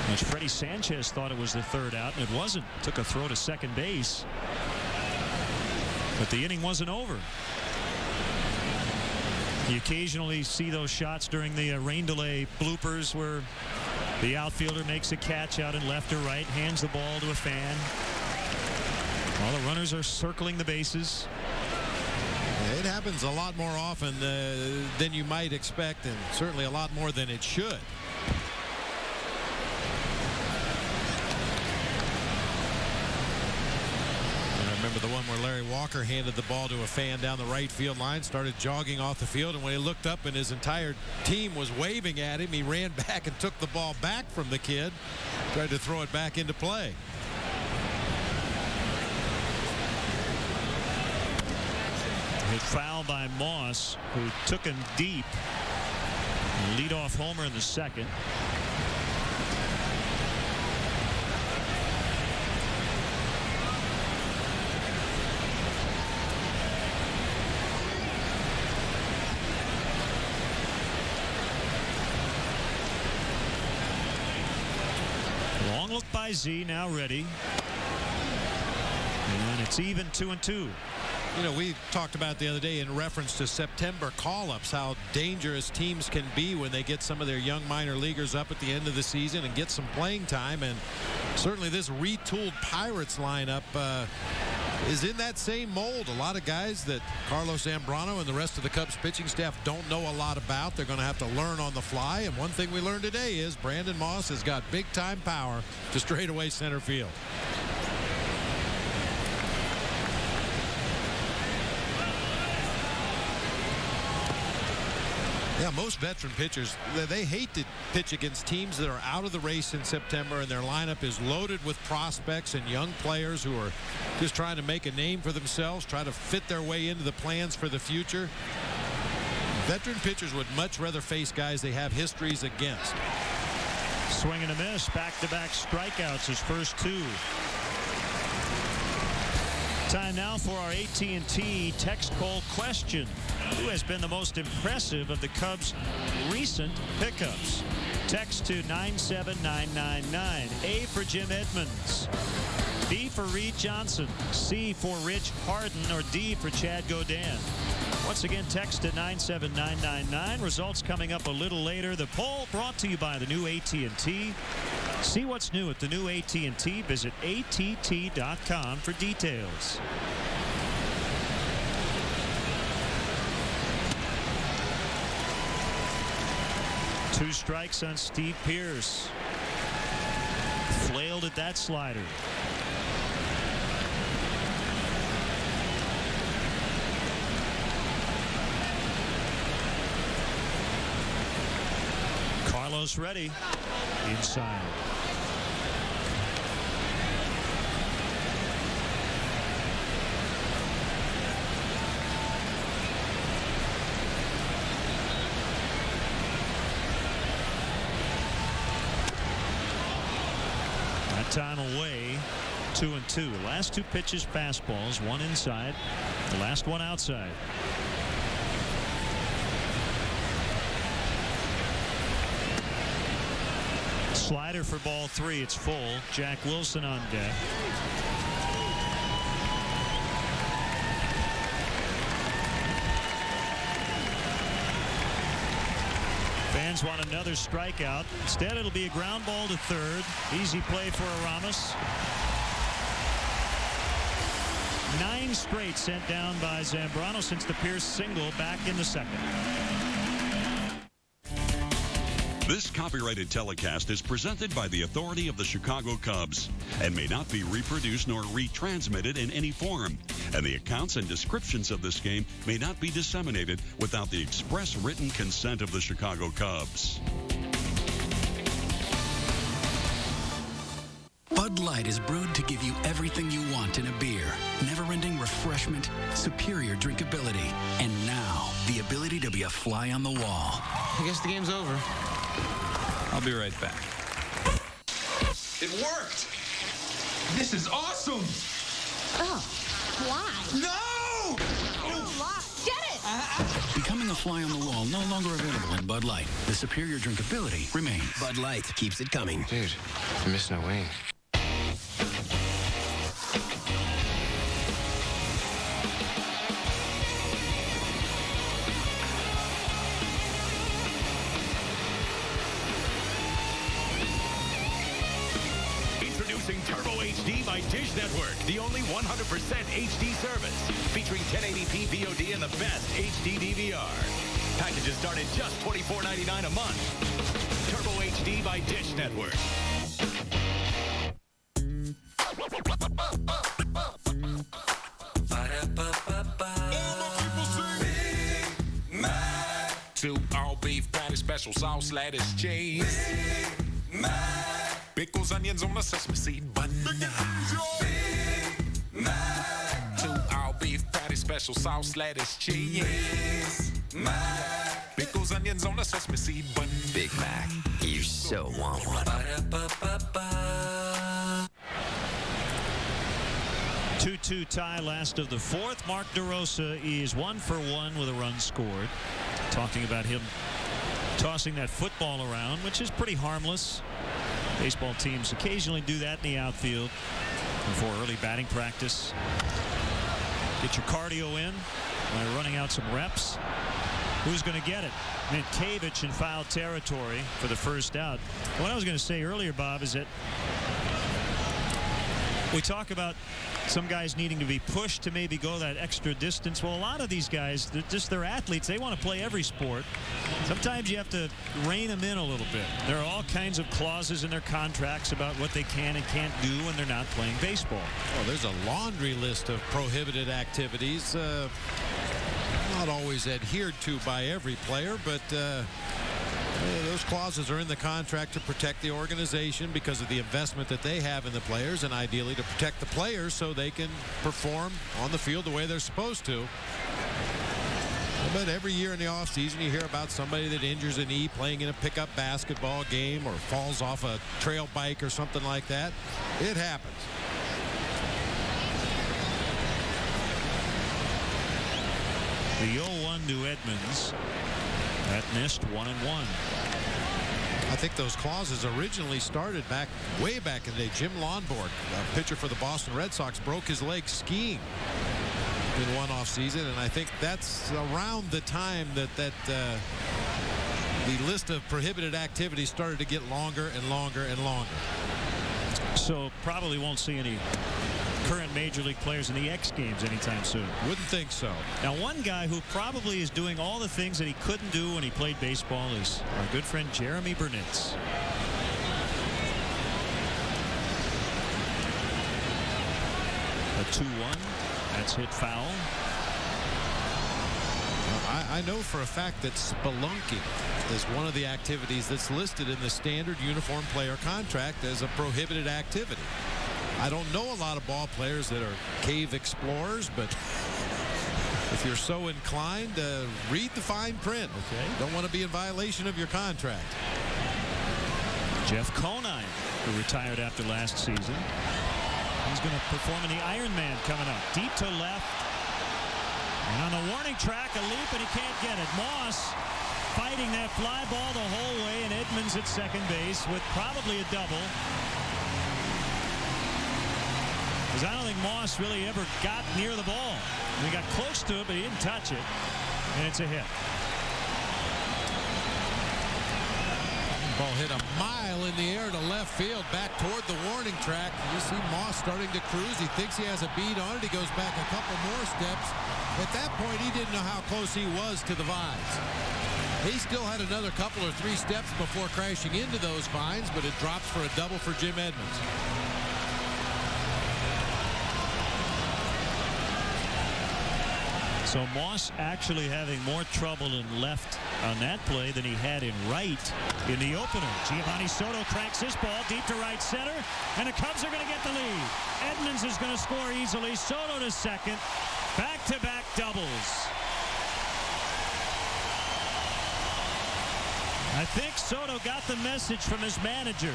S2: which Freddie Sanchez thought it was the third out, and it wasn't. Took a throw to second base. But the inning wasn't over. You occasionally see those shots during the rain delay bloopers where the outfielder makes a catch out in left or right, hands the ball to a fan. All the runners are circling the bases.
S3: It happens a lot more often than you might expect, and certainly a lot more than it should. Remember the one where Larry Walker handed the ball to a fan down the right field line, started jogging off the field, and when he looked up and his entire team was waving at him, he ran back and took the ball back from the kid, tried to throw it back into play.
S2: Hit foul by Moss, who took him deep. Leadoff homer in the second. Long look by Z, now ready. And it's even 2-2.
S3: You know, we talked about the other day in reference to September call-ups, how dangerous teams can be when they get some of their young minor leaguers up at the end of the season and get some playing time. And certainly this retooled Pirates lineup is in that same mold. A lot of guys that Carlos Zambrano and the rest of the Cubs pitching staff don't know a lot about. They're going to have to learn on the fly. And one thing we learned today is Brandon Moss has got big-time power to straightaway center field. Yeah, most veteran pitchers, they hate to pitch against teams that are out of the race in September, and their lineup is loaded with prospects and young players who are just trying to make a name for themselves, try to fit their way into the plans for the future. Veteran pitchers would much rather face guys they have histories against.
S2: Swing and a miss, back-to-back strikeouts, his first 2. Time now for our AT&T text poll question. Who has been the most impressive of the Cubs' recent pickups? Text to 97999. A for Jim Edmonds. B for Reed Johnson. C for Rich Harden. Or D for Chad Godin. Once again, text to 97999. Results coming up a little later. The poll brought to you by the new AT&T. See what's new at the new AT&T. Visit att.com for details. Two strikes on Steve Pearce. Flailed at that slider. Carlos ready. Inside. That time away. 2-2. The last 2 pitches fastballs, one inside, the last one outside. Slider for ball 3. It's full. Jack Wilson on deck. Fans want another strikeout. Instead, it'll be a ground ball to third. Easy play for Aramis. 9 straight sent down by Zambrano since the Pierce single back in the second.
S1: This copyrighted telecast is presented by the authority of the Chicago Cubs and may not be reproduced nor retransmitted in any form. And the accounts and descriptions of this game may not be disseminated without the express written consent of the Chicago Cubs.
S4: Bud Light is brewed to give you everything you want in a beer. Never-ending refreshment, superior drinkability, and now the ability to be a fly on the wall.
S6: I guess the game's over. I'll be right back.
S11: It worked! This is awesome!
S13: Oh, why?
S11: No!
S13: Get it!
S4: Becoming a fly on the wall no longer available in Bud Light. The superior drinkability remains.
S6: Bud Light keeps it coming. Dude, I'm missing a wing.
S7: Turbo HD by Dish Network, the only 100% HD service, featuring 1080p VOD and the best HD DVR. Packages start at just $24.99 a month. Turbo HD by Dish Network.
S21: Big Mac. 2 all-beef patty, special sauce, lettuce, cheese. Big Mac. Pickles, onions on a sesame seed bun. Big Mac. 2 all-beef patty, special sauce, lettuce, cheese. Mac. Pickles, onions on a sesame seed bun.
S6: Big Mac. You so want one.
S2: 2-2 tie, last of the 4th. Mark DeRosa is 1 for 1 with a run scored. Talking about him tossing that football around, which is pretty harmless. Baseball teams occasionally do that in the outfield before early batting practice. Get your cardio in by running out some reps. Who's going to get it? Mintkevich in foul territory for the first out. What I was going to say earlier, Bob, is that we talk about some guys needing to be pushed to maybe go that extra distance. Well, a lot of these guys, they're athletes. They want to play every sport. Sometimes you have to rein them in a little bit. There are all kinds of clauses in their contracts about what they can and can't do when they're not playing baseball.
S3: Well, there's a laundry list of prohibited activities. Not always adhered to by every player, but those clauses are in the contract to protect the organization because of the investment that they have in the players, and ideally to protect the players so they can perform on the field the way they're supposed to. But every year in the offseason, you hear about somebody that injures a knee playing in a pickup basketball game or falls off a trail bike or something like that. It happens.
S2: The 0-1 to Edmonds. That missed 1-1.
S3: I think those clauses originally started way back in the day. Jim Lonborg, a pitcher for the Boston Red Sox, broke his leg skiing in one off season, and I think that's around the time that the list of prohibited activities started to get longer and longer and longer.
S2: So probably won't see any current Major League players in the X Games anytime soon.
S3: Wouldn't think so.
S2: Now, one guy who probably is doing all the things that he couldn't do when he played baseball is our good friend Jeremy Burnitz. A 2-1. That's hit foul.
S3: I know for a fact that spelunking is one of the activities that's listed in the standard uniform player contract as a prohibited activity. I don't know a lot of ball players that are cave explorers, but if you're so inclined, read the fine print. Okay. Don't want to be in violation of your contract.
S2: Jeff Conine, who retired after last season. He's going to perform in the Iron Man coming up. Deep to left. And on the warning track, a leap, and he can't get it. Moss fighting that fly ball the whole way, and Edmonds at second base with probably a double. Because I don't think Moss really ever got near the ball. He got close to it, but he didn't touch it. And it's a hit.
S3: Ball hit a mile in the air to left field, back toward the warning track. You see Moss starting to cruise. He thinks he has a bead on it. He goes back a couple more steps. At that point, he didn't know how close he was to the vines. He still had another couple or three steps before crashing into those vines, but it drops for a double for Jim Edmonds.
S2: So Moss actually having more trouble in left on that play than he had in right in the opener. Giovanni Soto cranks this ball deep to right center, and the Cubs are going to get the lead. Edmonds is going to score easily. Soto to second. Back-to-back doubles. I think Soto got the message from his manager.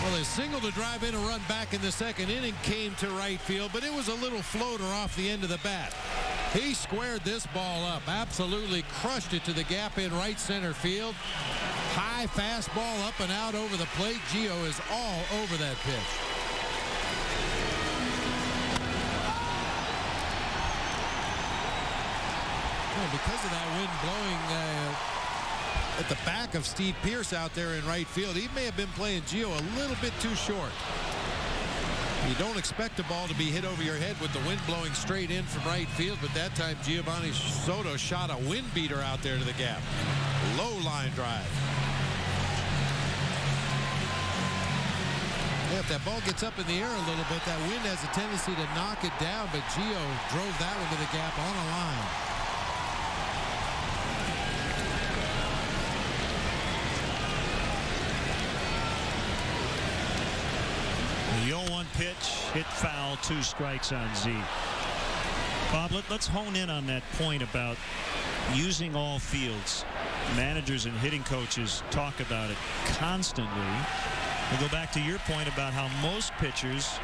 S3: Well, his single to drive in a run back in the second inning came to right field, but it was a little floater off the end of the bat. He squared this ball up, absolutely crushed it to the gap in right center field. High fastball up and out over the plate. Gio is all over that pitch. Well, because of that wind blowing at the back of Steve Pearce out there in right field, he may have been playing Gio a little bit too short. You don't expect the ball to be hit over your head with the wind blowing straight in from right field, but that time Giovanni Soto shot a wind beater out there to the gap. Low line drive. Yeah, if that ball gets up in the air a little bit, that wind has a tendency to knock it down, but Gio drove that one to the gap on a line.
S2: The 0-1 pitch, hit foul, 2 strikes on Z. Bob, let's hone in on that point about using all fields. Managers and hitting coaches talk about it constantly. We'll go back to your point about how most pitchers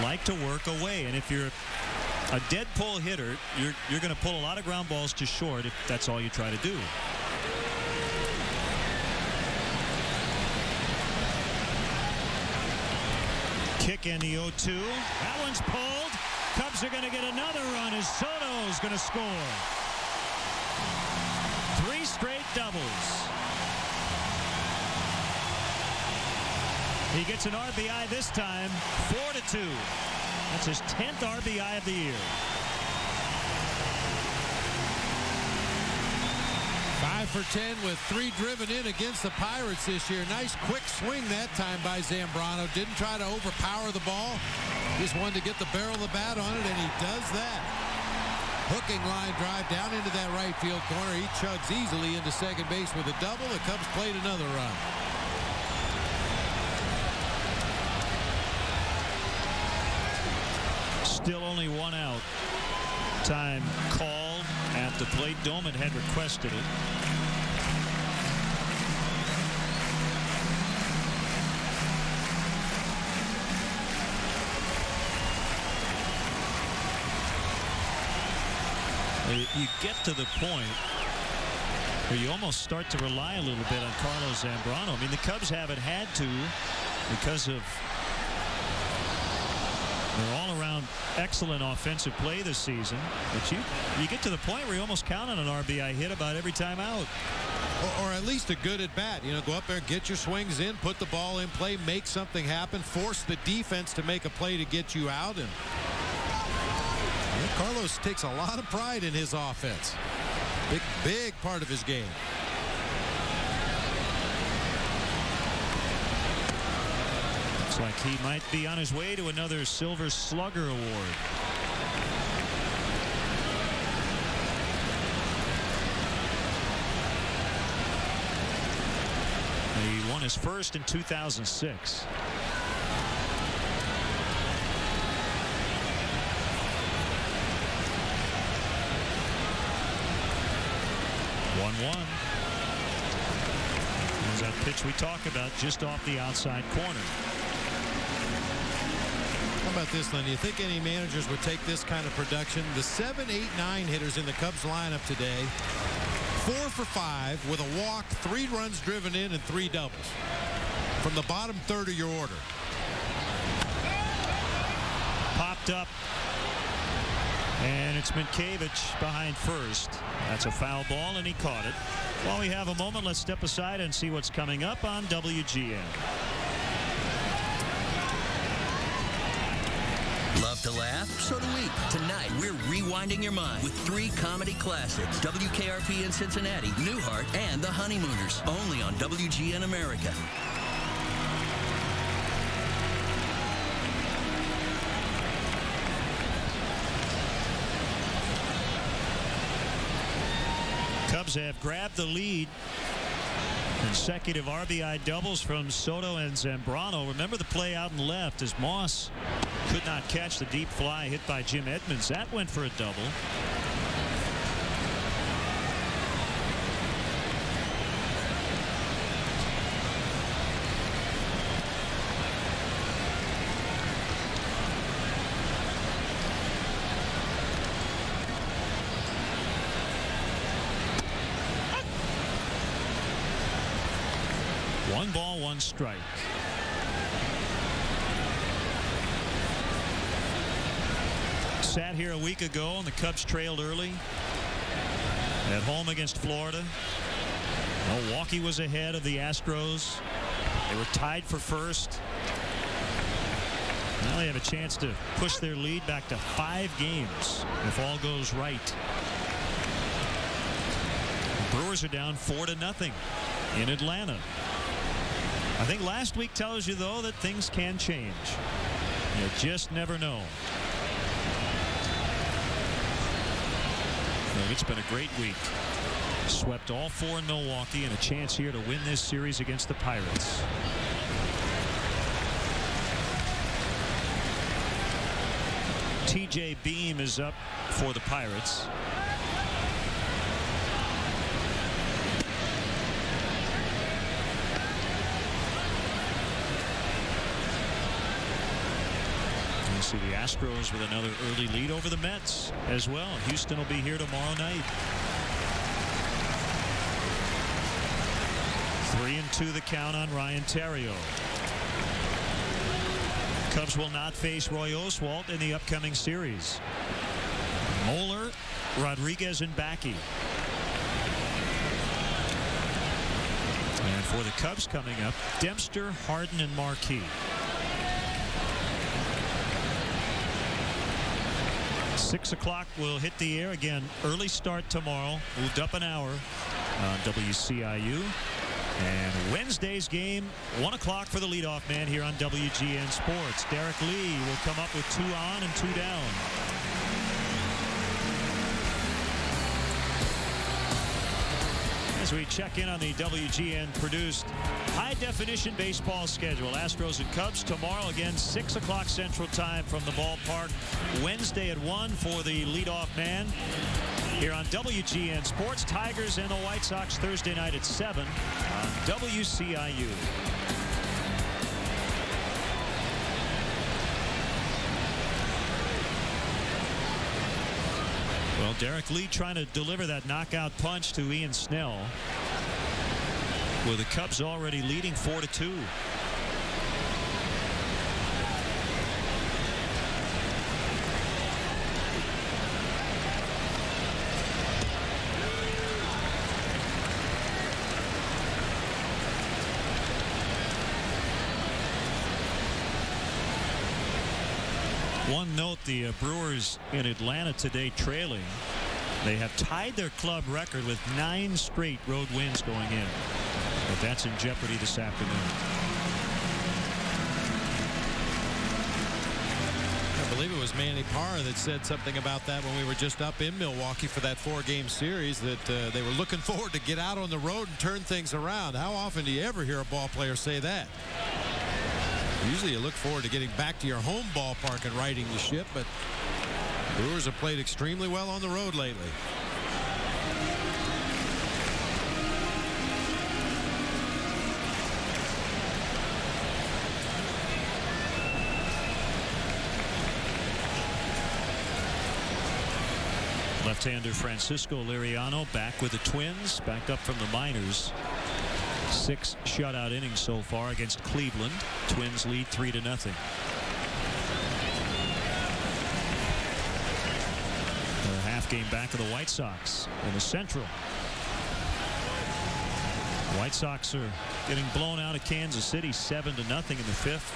S2: like to work away. And if you're a dead pull hitter, you're going to pull a lot of ground balls to short if that's all you try to do. Kick in the 0-2. That one's pulled. Cubs are going to get another run as Soto's going to score. 3 straight doubles. He gets an RBI this time, 4-2. That's his 10th RBI of the year.
S3: 5 for 10 with 3 driven in against the Pirates this year. Nice quick swing that time by Zambrano. Didn't try to overpower the ball. Just wanted to get the barrel of the bat on it, and he does that. Hooking line drive down into that right field corner. He chugs easily into second base with a double. The Cubs played another run.
S2: Still only 1 out. Time called at the plate. Doman had requested it. You get to the point where you almost start to rely a little bit on Carlos Zambrano. I mean, the Cubs haven't had to because of their all-around excellent offensive play this season. But you get to the point where you almost count on an RBI hit about every time out.
S3: Or at least a good at bat. You know, go up there, get your swings in, put the ball in play, make something happen, force the defense to make a play to get you out. And Carlos takes a lot of pride in his offense. Big part of his game.
S2: Looks like he might be on his way to another Silver Slugger award. He won his first in 2006. 1-1. There's that pitch we talk about just off the outside corner.
S3: How about this, Lynn? Do you think any managers would take this kind of production? The 7, 8, 9 hitters in the Cubs lineup today, 4 for 5 with a walk, 3 runs driven in, and 3 doubles. From the bottom third of your order.
S2: Popped up. And it's Minkiewicz behind first. That's a foul ball, and he caught it. While we have a moment, let's step aside and see what's coming up on WGN.
S10: Love to laugh? So do we. Tonight, we're rewinding your mind with 3 comedy classics. WKRP in Cincinnati, Newhart, and The Honeymooners. Only on WGN America.
S2: Cubs have grabbed the lead. Consecutive RBI doubles from Soto and Zambrano. Remember the play out and left as Moss could not catch the deep fly hit by Jim Edmonds. That went for a double. One ball, one strike. Sat here a week ago and the Cubs trailed early at home against Florida. Milwaukee was ahead of the Astros. They were tied for first. Now they have a chance to push their lead back to 5 games if all goes right. The Brewers are down 4-0 in Atlanta. I think last week tells you, though, that things can change. You just never know. Well, it's been a great week. Swept all 4 in Milwaukee and a chance here to win this series against the Pirates. TJ Beam is up for the Pirates. See the Astros with another early lead over the Mets as well. Houston will be here tomorrow night. 3-2 the count on Ryan Theriot. Cubs will not face Roy Oswalt in the upcoming series. Moeller, Rodriguez, and Backey. And for the Cubs coming up, Dempster, Harden, and Marquis. 6 o'clock will hit the air again. Early start tomorrow. Moved up an hour on WCIU. And Wednesday's game, 1 o'clock for the leadoff man here on WGN Sports. Derek Lee will come up with 2 on and 2 down. As we check in on the WGN produced high-definition baseball schedule. Astros and Cubs tomorrow again, 6 o'clock Central Time from the ballpark. Wednesday at 1 for the leadoff man. Here on WGN Sports, Tigers and the White Sox Thursday night at 7 on WCIU. Well, Derek Lee trying to deliver that knockout punch to Ian Snell, with the Cubs already leading 4-2. One note, the Brewers in Atlanta today trailing. They have tied their club record with 9 straight road wins going in. But that's in jeopardy this afternoon.
S3: I believe it was Manny Parra that said something about that when we were just up in Milwaukee for that 4-game series, that they were looking forward to get out on the road and turn things around. How often do you ever hear a ball player say that? Usually you look forward to getting back to your home ballpark and righting the ship, but Brewers have played extremely well on the road lately.
S2: Left-hander Francisco Liriano back with the Twins, back up from the minors. 6 shutout innings so far against Cleveland. Twins lead 3-0. A half game back of the White Sox in the Central. White Sox are getting blown out of Kansas City 7-0 in the 5th.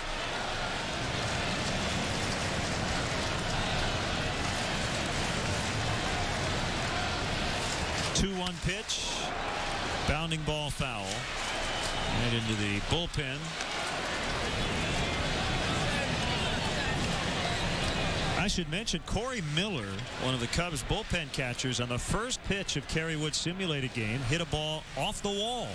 S2: Two-one pitch, bounding ball foul, right into the bullpen. I should mention Corey Miller, one of the Cubs bullpen catchers, on the first pitch of Kerry Wood's simulated game, hit a ball off the wall.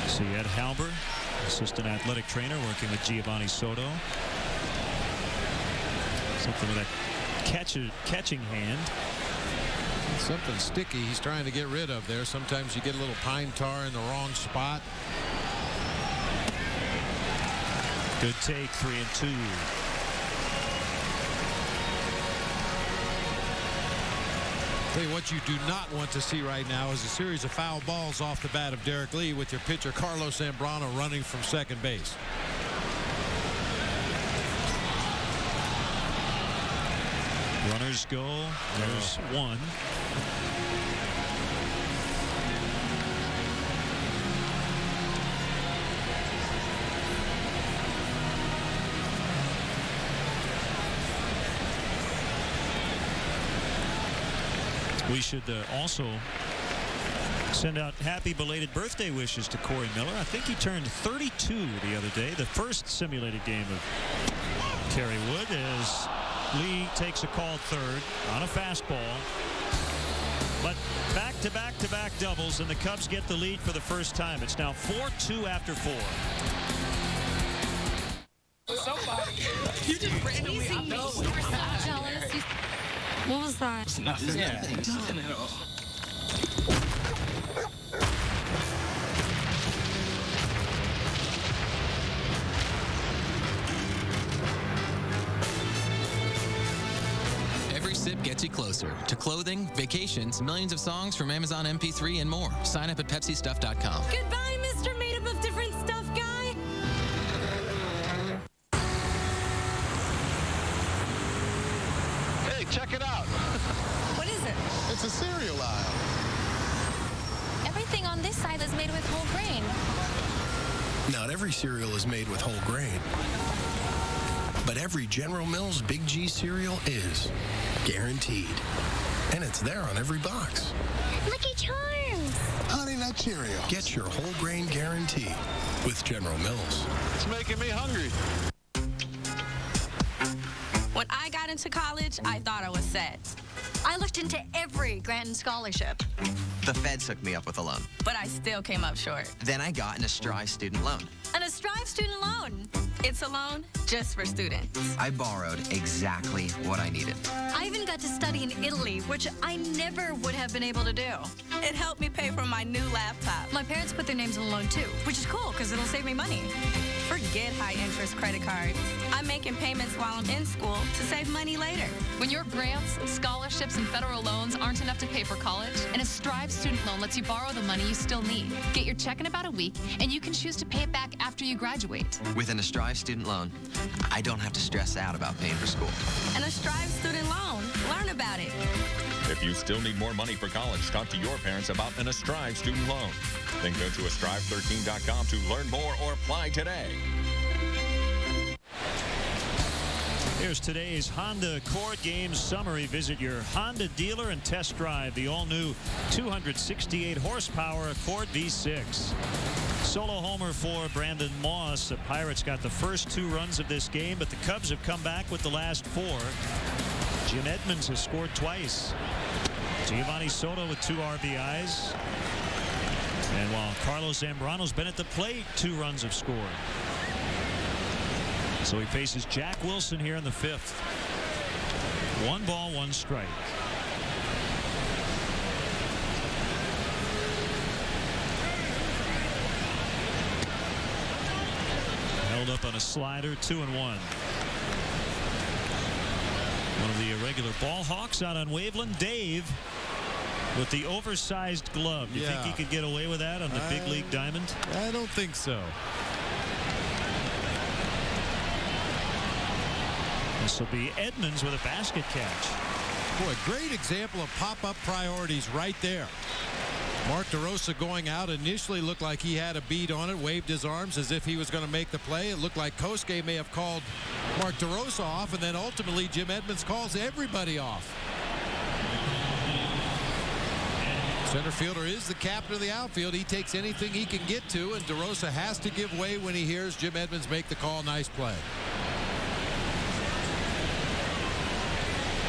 S2: See Ed Halber, assistant athletic trainer, working with Giovanni Soto. Something with that catching hand.
S3: Something sticky he's trying to get rid of there. Sometimes you get a little pine tar in the wrong spot.
S2: Good take, 3-2.
S3: Tell you what you do not want to see right now is a series of foul balls off the bat of Derek Lee with your pitcher Carlos Zambrano running from second base.
S2: Runners go. There's one. We should also send out happy belated birthday wishes to Corey Miller. I think he turned 32 the other day. The first simulated game of Kerry Wood as Lee takes a called third on a fastball. But back-to-back-to-back doubles, and the Cubs get the lead for the first time. It's now 4-2 after 4.
S13: Somebody. You just randomly out there. Jealous. What was that?
S18: It's nothing.
S13: Yeah.
S18: Nothing at all.
S12: Every sip gets you closer to clothing, vacations, millions of songs from Amazon MP3 and more. Sign up at PepsiStuff.com.
S13: Goodbye, Mr. Made Up of Different Stuff guy.
S14: Hey, check it out.
S13: What is it?
S14: It's a cereal aisle.
S13: Everything on this side is made with whole grain.
S15: Not every cereal is made with whole grain. But every General Mills Big G cereal is. Guaranteed. And it's there on every box.
S13: Lucky Charms.
S14: Honey Nut Cheerio.
S15: Get your whole grain guarantee with General Mills.
S14: It's making me hungry.
S19: When I got into college, I thought I was set.
S13: I looked into every grant and scholarship.
S16: The Feds hooked me up with a loan.
S19: But I still came up short.
S16: Then I got an Strive student loan.
S19: And a Strive student loan. It's a loan just for students.
S16: I borrowed exactly what I needed.
S13: I even got to study in Italy, which I never would have been able to do.
S19: It helped me pay for my new laptop.
S13: My parents put their names on the loan too, which is cool because it'll save me money.
S19: Forget high-interest credit cards. I'm making payments while I'm in school to save money later.
S22: When your grants, scholarships, and federal loans aren't enough to pay for college, and a Strive student loan lets you borrow the money you still need. Get your check in about a week, and you can choose to pay it back after you graduate.
S16: With an Strive student loan, I don't have to stress out about paying for school.
S19: And a Strive student loan. Learn about it.
S25: If you still need more money for college, talk to your parents about an Strive student loan. Then go to astrive13.com to learn more or apply today.
S2: Here's today's Honda Accord Games summary. Visit your Honda dealer and test drive the all-new 268 horsepower Accord V6. Solo homer for Brandon Moss. The Pirates got the first 2 runs of this game, but the Cubs have come back with the last 4. Jim Edmonds has scored twice. Giovanni Soto with 2 RBIs. And while Carlos Zambrano's been at the plate, 2 runs have scored. So he faces Jack Wilson here in the 5th. 1 ball, 1 strike. Held Fouled up on a slider, 2-1. One of the irregular ball hawks out on Waveland, Dave, with the oversized glove. You think he could get away with that on the big league diamond?
S3: I don't think so.
S2: This will be Edmonds with a basket catch.
S3: Boy, great example of pop-up priorities right there. Mark DeRosa going out initially looked like he had a bead on it, waved his arms as if he was going to make the play. It looked like Kosuke may have called Mark DeRosa off, and then ultimately Jim Edmonds calls everybody off. Center fielder is the captain of the outfield. He takes anything he can get to, and DeRosa has to give way when he hears Jim Edmonds make the call. Nice play.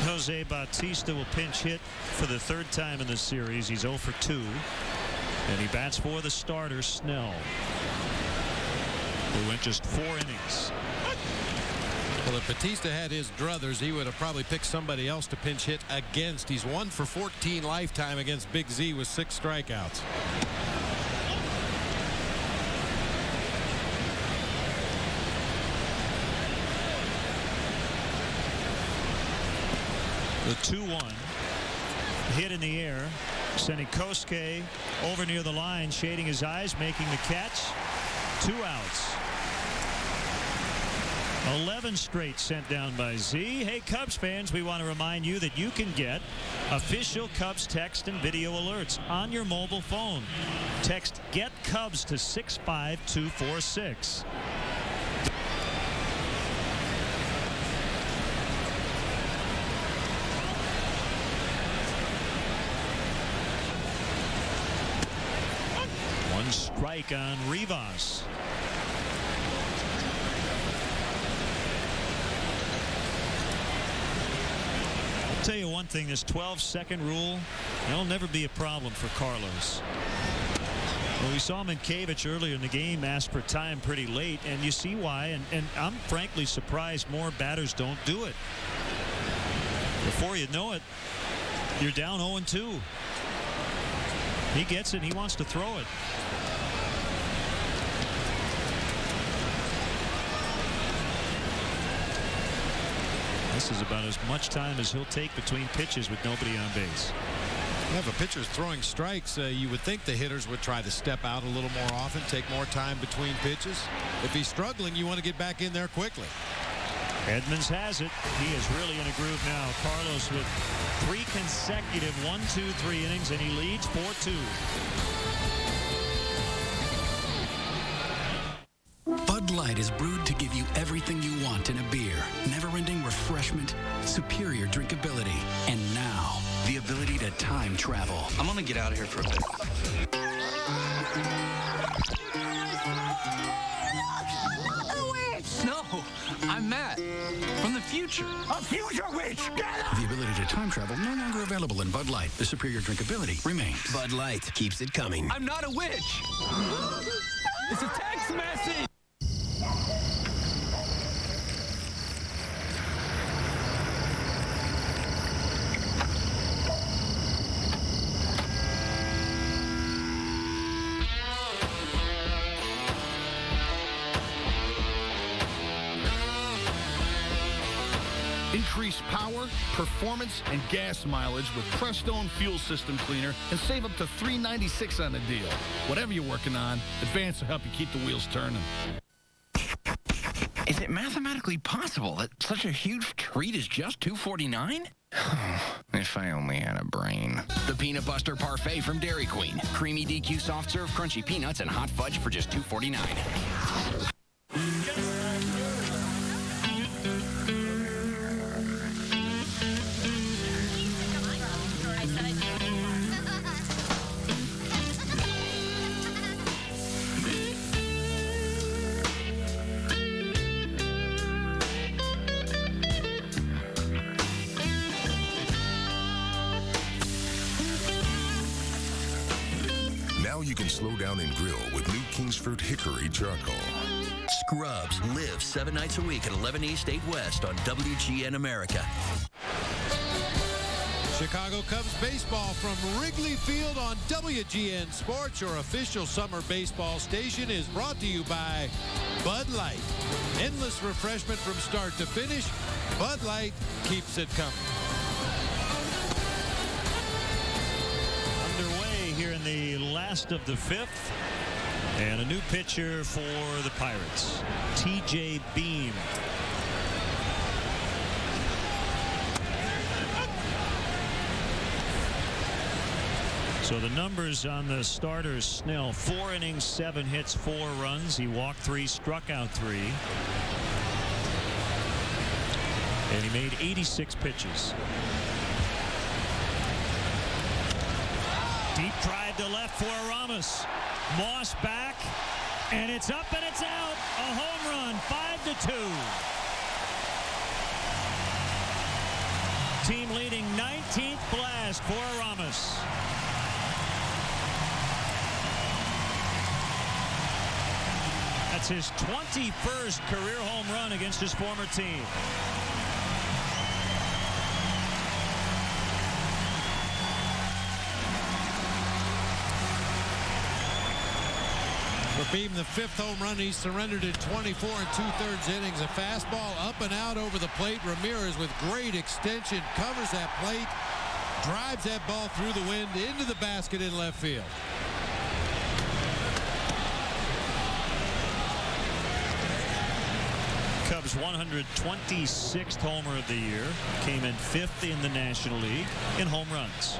S2: Jose Bautista will pinch hit for the third time in this series. He's 0 for 2. And he bats for the starter, Snell, who went just 4 innings.
S3: Well, if Bautista had his druthers, he would have probably picked somebody else to pinch hit against. He's 1 for 14 lifetime against Big Z with 6 strikeouts.
S2: The 2-1 hit in the air, sending Kosuke over near the line, shading his eyes, making the catch. 2 outs. 11 straight sent down by Z. Hey, Cubs fans, we want to remind you that you can get official Cubs text and video alerts on your mobile phone. Text Get Cubs to 65246. Strike on Rivas. I'll tell you one thing, this 12-second rule, that'll never be a problem for Carlos. Well, we saw Minkiewicz earlier in the game ask for time pretty late, and you see why, and I'm frankly surprised more batters don't do it. Before you know it, you're down 0-2. He gets it, he wants to throw it. This is about as much time as he'll take between pitches with nobody on base.
S3: Yeah, if a pitcher's throwing strikes, you would think the hitters would try to step out a little more often, take more time between pitches. If he's struggling, you want to get back in there quickly.
S2: Edmonds has it. He is really in a groove now. Carlos with 3 consecutive 1-2-3 innings, and he leads 4-2.
S4: Bud Light is brewed to give you everything you want in a beer. Never-ending refreshment, superior drinkability, and now, the ability to time travel.
S10: I'm gonna get out of here for a bit.
S12: No, I'm Matt from the future.
S10: A future witch! Get up!
S4: The ability to time travel no longer available in Bud Light. The superior drinkability remains.
S15: Bud Light keeps it coming.
S12: I'm not a witch. It's a text message.
S5: Increase power, performance, and gas mileage with Crestone Fuel System Cleaner and save up to $3.96 on the deal. Whatever you're working on, Advance will help you keep the wheels turning.
S10: Is it mathematically possible that such a huge treat is just $2.49? If I only had a brain. The Peanut Buster Parfait from Dairy Queen. Creamy DQ soft serve, crunchy peanuts, and hot fudge for just $2.49.
S8: Now you can slow down and grill with new Kingsford Hickory Charcoal.
S10: Scrubs live 7 nights a week at 11 East 8 West on WGN America.
S3: Chicago Cubs baseball from Wrigley Field on WGN Sports, your official summer baseball station, is brought to you by Bud Light. Endless refreshment from start to finish. Bud Light keeps it coming.
S2: Underway here in the last of the fifth. And a new pitcher for the Pirates, TJ Beam. So the numbers on the starters: Snell, 4 innings, 7 hits, 4 runs. He walked 3, struck out 3. And he made 86 pitches. Deep drive to left for Ramos. Moss back, and it's up and it's out. A home run, 5-2. Team leading 19th blast for Ramos. That's his 21st career home run against his former team.
S3: For Beam, the 5th home run he surrendered in 24 2/3 innings. A fastball up and out over the plate. Ramirez with great extension covers that plate, drives that ball through the wind into the basket in left field.
S2: Cubs' 126th homer of the year, came in 5th in the National League in home runs.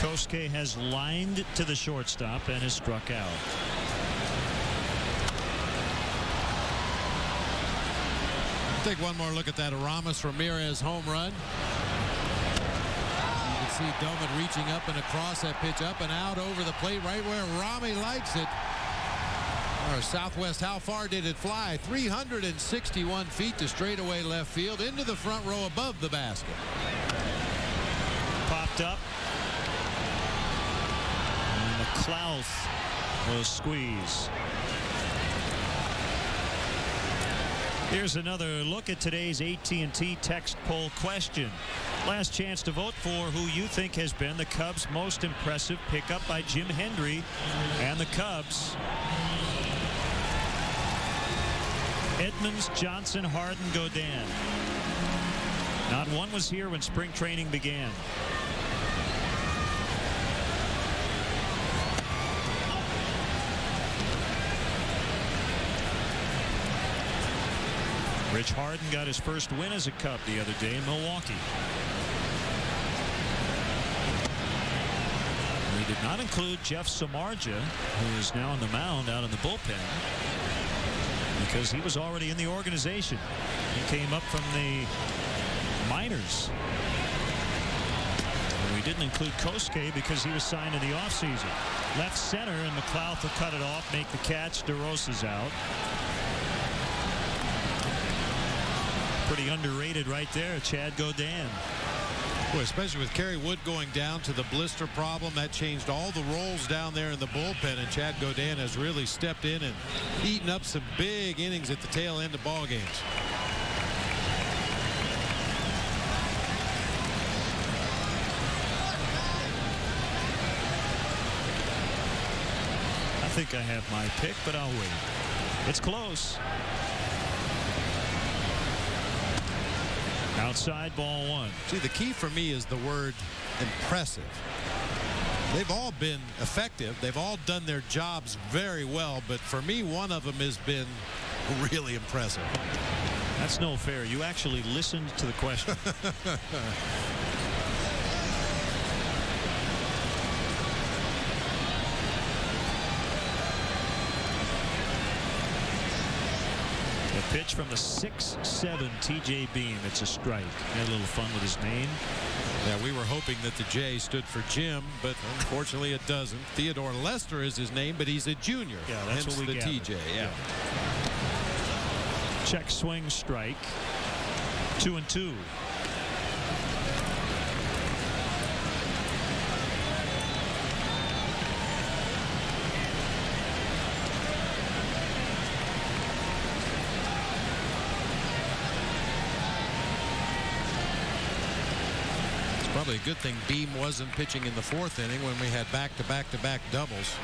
S2: Kosuke has lined to the shortstop and has struck out.
S3: Take one more look at that Aramis Ramirez home run. You can see Doman reaching up and across that pitch, up and out over the plate, right where Rami likes it. Or Southwest, how far did it fly? 361 feet to straightaway left field into the front row above the basket.
S2: Popped up. Clouth will squeeze. Here's another look at today's AT&T text poll question. Last chance to vote for who you think has been the Cubs' most impressive pickup by Jim Hendry and the Cubs. Edmonds, Johnson, Harden, Godin. Not one was here when spring training began. Rich Harden got his first win as a Cub the other day in Milwaukee. We did not include Jeff Samardzija, who is now on the mound out in the bullpen, because he was already in the organization. He came up from the minors. And we didn't include Kosuke because he was signed in the offseason. Left center, and McLeod will cut it off, make the catch. DeRosa's out. Pretty underrated right there, Chad Godin.
S3: Boy, especially with Kerry Wood going down to the blister problem, that changed all the roles down there in the bullpen, and Chad Godin has really stepped in and eaten up some big innings at the tail end of ball games.
S2: I think I have my pick, but I'll wait. It's close. Outside, ball 1.
S3: See, the key for me is the word impressive. They've all been effective. They've all done their jobs very well. But for me, one of them has been really impressive.
S2: That's no fair. You actually listened to the question. Pitch from the 6'7" TJ Beam. It's a strike. Had a little fun with his name.
S3: Yeah, we were hoping that the J stood for Jim, but unfortunately it doesn't. Theodore Lester is his name, but he's a junior.
S2: Yeah, that's
S3: hence
S2: what we
S3: the
S2: gathered.
S3: TJ. Yeah.
S2: Check swing strike. 2-2.
S3: Probably a good thing Beam wasn't pitching in the fourth inning when we had back-to-back-to-back doubles.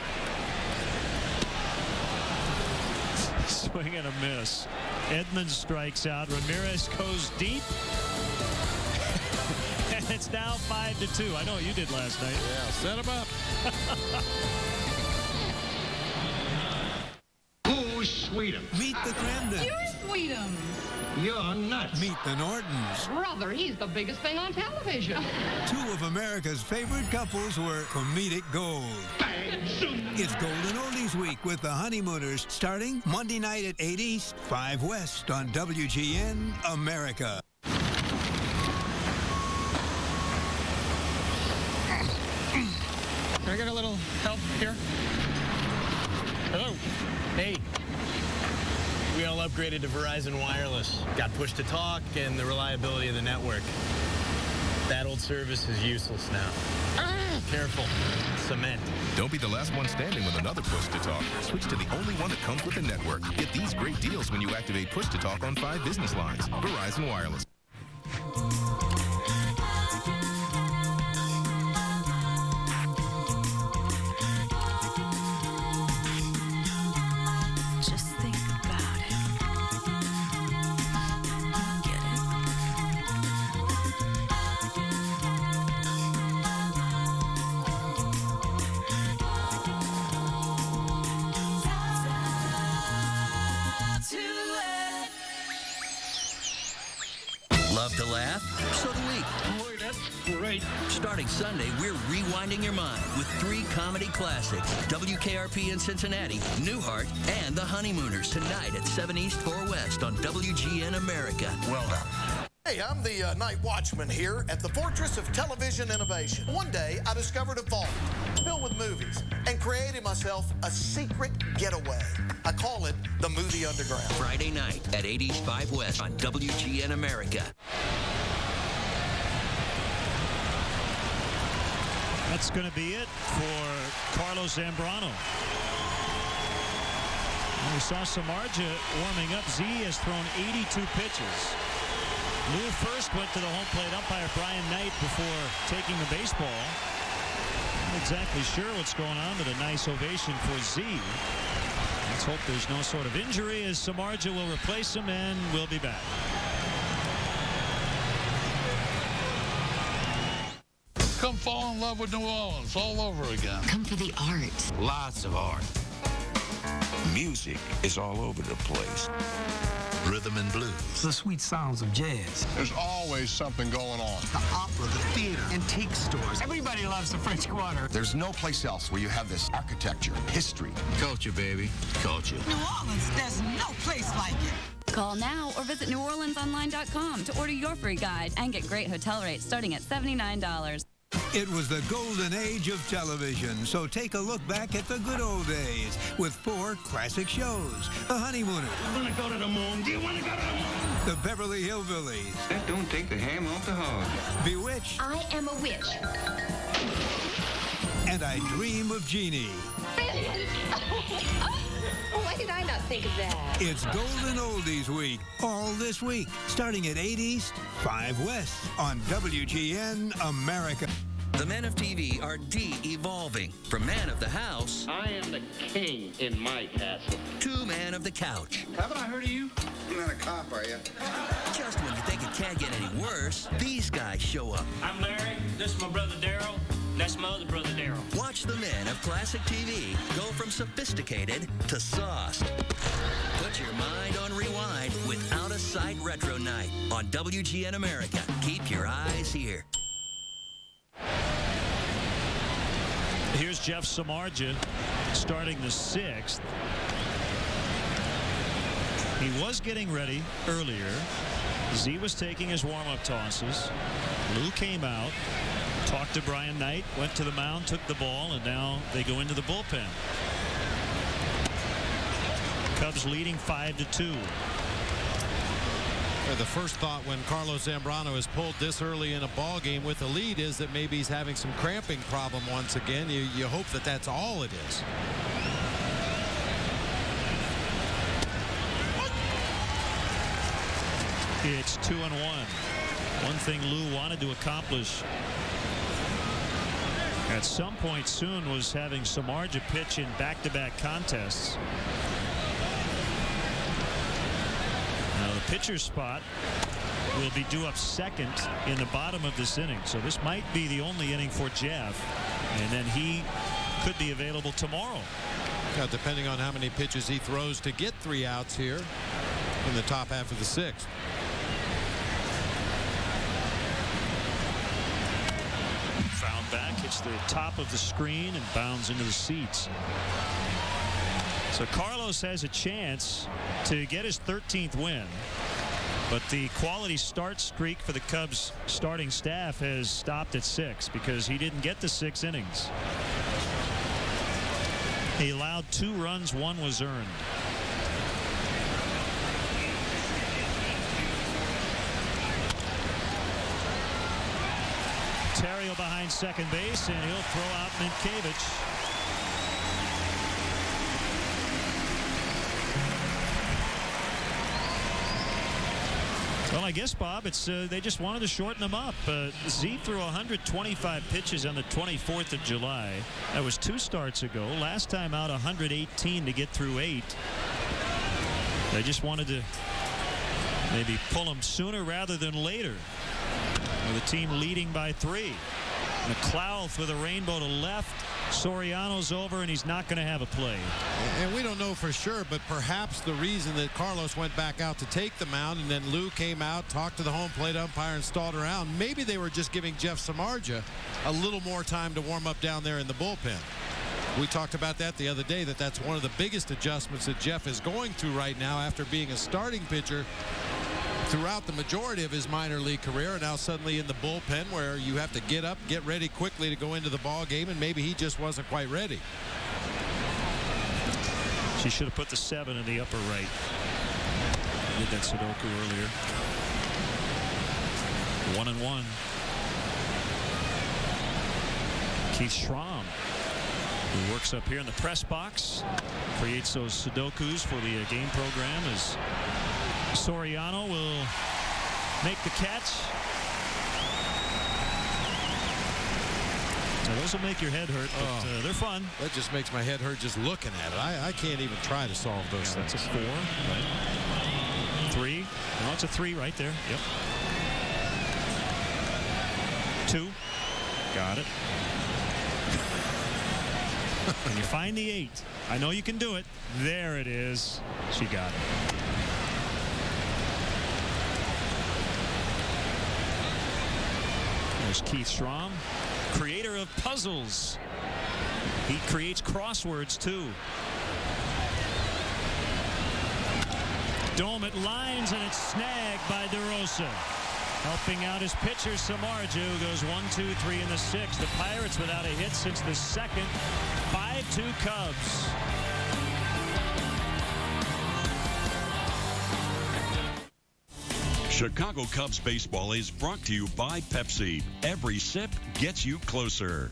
S2: Swing and a miss. Edmonds strikes out. Ramirez goes deep. And it's now 5-2. I know what you did last night.
S3: Yeah, set him up.
S9: Who's Sweetum?
S17: Meet the Crandons.
S20: You're Sweetum.
S9: You're nuts.
S17: Meet the Nortons.
S20: Brother, he's the biggest thing on television.
S17: Two of America's favorite couples were comedic gold. It's Golden Oldies Week with the Honeymooners, starting Monday night at 8 East, 5 West on WGN America.
S23: Can I get a little help here? Hello.
S24: Hey. We all upgraded to Verizon Wireless. Got push to talk and the reliability of the network. That old service is useless now. Careful. Cement.
S8: Don't be the last one standing with another push to talk. Switch to the only one that comes with the network. Get these great deals when you activate push to talk on 5 business lines. Verizon Wireless.
S26: Love to laugh? So do we.
S9: Boy, that's great.
S26: Starting Sunday, we're rewinding your mind with 3 comedy classics. WKRP in Cincinnati, Newhart, and The Honeymooners tonight at 7 East, 4 West on WGN America.
S27: Well done. Hey, I'm the night watchman here at the Fortress of Television Innovation. One day, I discovered a vault filled with movies and created myself a secret getaway. I call it the Movie Underground.
S26: Friday night at 8 East, 5 West on WGN America.
S2: That's going to be it for Carlos Zambrano. And we saw Samardzija warming up. Z has thrown 82 pitches. Lou first went to the home plate umpire Brian Knight before taking the baseball. Not exactly sure what's going on, but a nice ovation for Z. Let's hope there's no sort of injury as Samardzija will replace him, and we'll be back.
S14: Come fall in love with New Orleans all over again.
S28: Come for the art.
S14: Lots of art.
S29: Music is all over the place.
S28: Rhythm and blues. The sweet sounds of jazz.
S14: There's always something going on.
S28: The opera, the theater, antique stores. Everybody loves the French Quarter.
S29: There's no place else where you have this architecture, history.
S28: Culture, baby. Culture.
S20: New Orleans, there's no place like it.
S19: Call now or visit NewOrleansOnline.com to order your free guide and get great hotel rates starting at $79.
S17: It was the golden age of television, so take a look back at the good old days with 4 classic shows. The Honeymooners.
S9: You want to go to the moon? Do you want to go to the moon?
S17: The Beverly Hillbillies.
S29: That don't take the ham off the hog.
S17: Bewitched.
S20: I am a witch.
S17: And I Dream of Jeannie.
S20: Why did I not think of that?
S17: It's Golden Oldies Week, all this week, starting at 8 East, 5 West on WGN America.
S26: The men of TV are de-evolving from man of the house.
S9: I am the king in my castle.
S26: To man of the couch.
S9: Haven't I heard of you?
S29: You're not a cop, are you?
S26: Just when you think it can't get any worse, these guys show up.
S18: I'm Larry. This is my brother Daryl. That's my other brother Daryl.
S26: Watch the men of classic TV go from sophisticated to sauced. Put your mind on rewind with Out of Sight Retro Night on WGN America. Keep your eyes here.
S2: Here's Jeff Samardzija starting the 6th. He was getting ready earlier. Z was taking his warm-up tosses. Lou came out, talked to Brian Knight, went to the mound, took the ball, and now they go into the bullpen. Cubs leading 5-2.
S3: The first thought when Carlos Zambrano is pulled this early in a ball game with a lead is that maybe he's having some cramping problem once again. You hope that that's all it is.
S2: It's 2-1. One thing Lou wanted to accomplish at some point soon was having Samardzija pitch in back-to-back contests. Now the pitcher's spot will be due up second in the bottom of this inning. So this might be the only inning for Jeff. And then he could be available tomorrow.
S3: Yeah, depending on how many pitches he throws to get 3 outs here in the top half of the 6th.
S2: Found back, hits the top of the screen and bounds into the seats. So Carlos has a chance to get his 13th win. But the quality start streak for the Cubs starting staff has stopped at 6 because he didn't get the 6 innings. He allowed 2 runs, 1 was earned. Terrio behind second base, and he'll throw out Minkiewicz. Well, I guess, Bob, it's they just wanted to shorten them up. Z threw 125 pitches on the 24th of July. That was 2 starts ago. Last time out, 118 to get through 8. They just wanted to maybe pull them sooner rather than later. With the team leading by 3. McLeod with a rainbow to left. Soriano's over, and he's not going to have a play.
S3: And we don't know for sure, but perhaps the reason that Carlos went back out to take the mound and then Lou came out, talked to the home plate umpire, and stalled around, maybe they were just giving Jeff Samardzija a little more time to warm up down there in the bullpen. We talked about that the other day, that's one of the biggest adjustments that Jeff is going through right now after being a starting pitcher throughout the majority of his minor league career, and now suddenly in the bullpen where you have to get up, get ready quickly to go into the ball game, and maybe he just wasn't quite ready.
S2: She should have put the 7 in the upper right. Did that Sudoku earlier. 1-1. Keith Schramm, who works up here in the press box, creates those Sudokus for the game program as Soriano will make the catch. Now, those will make your head hurt, but they're fun.
S3: That just makes my head hurt just looking at it. I can't even try to solve those things.
S2: That's a 4, right? 3. No, it's a 3 right there. Yep. 2. Got it. Can you find the 8? I know you can do it. There it is. She got it. There's Keith Schramm, creator of puzzles. He creates crosswords too. Dome it lines, and it's snagged by DeRosa. Helping out his pitcher, Samardzija, who goes 1, 2, 3 in the 6th. The Pirates without a hit since the 2nd. 5-2 Cubs.
S1: Chicago Cubs baseball is brought to you by Pepsi. Every sip gets you closer.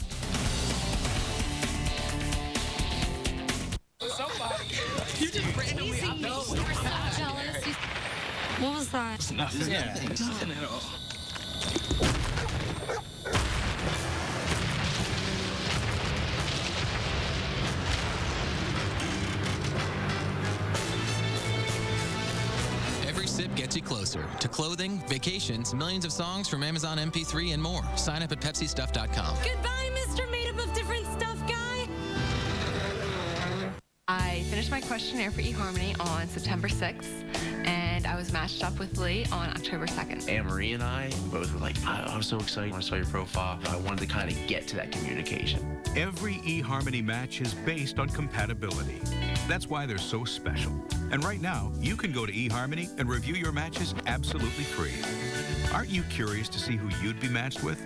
S19: Somebody. You just randomly What was that?
S1: It's nothing.
S19: Yeah.
S1: Nothing at all.
S12: Sip gets you closer to clothing, vacations, millions of songs from Amazon MP3 and more. Sign up at PepsiStuff.com.
S19: Goodbye, Mr. Made Up of Different Stuff guy.
S6: I finished my questionnaire for eHarmony on September 6th, and I was matched up with Lee on October 2nd.
S7: Anne-Marie and I both were like, I was so excited when I saw your profile. I wanted to kind of get to that communication.
S11: Every eHarmony match is based on compatibility. That's why they're so special. And right now, you can go to eHarmony and review your matches absolutely free. Aren't you curious to see who you'd be matched with?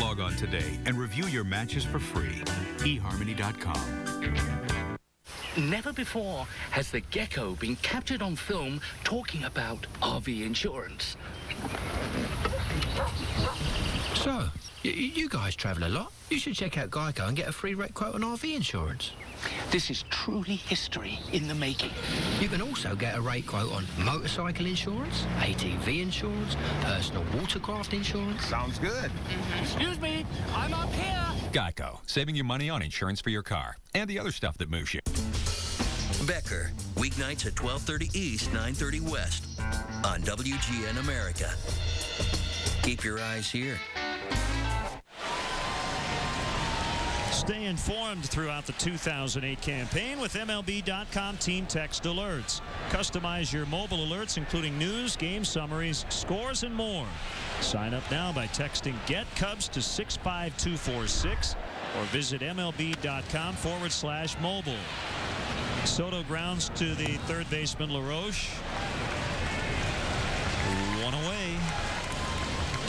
S11: Log on today and review your matches for free. eHarmony.com.
S9: Never before has the gecko been captured on film talking about RV insurance.
S4: So, you guys travel a lot. You should check out Geico and get a free rate quote on RV insurance.
S9: This is truly history in the making.
S4: You can also get a rate quote on motorcycle insurance, ATV insurance, personal watercraft insurance.
S5: Sounds good.
S9: Excuse me, I'm up here.
S10: Geico, saving you money on insurance for your car and the other stuff that moves you.
S26: Becker, weeknights at 12:30 East, 9:30 West on WGN America. Keep your eyes here.
S2: Stay informed throughout the 2008 campaign with MLB.com Team Text Alerts. Customize your mobile alerts, including news, game summaries, scores, and more. Sign up now by texting Get Cubs to 65246 or visit MLB.com/mobile. Soto grounds to the third baseman LaRoche. One away.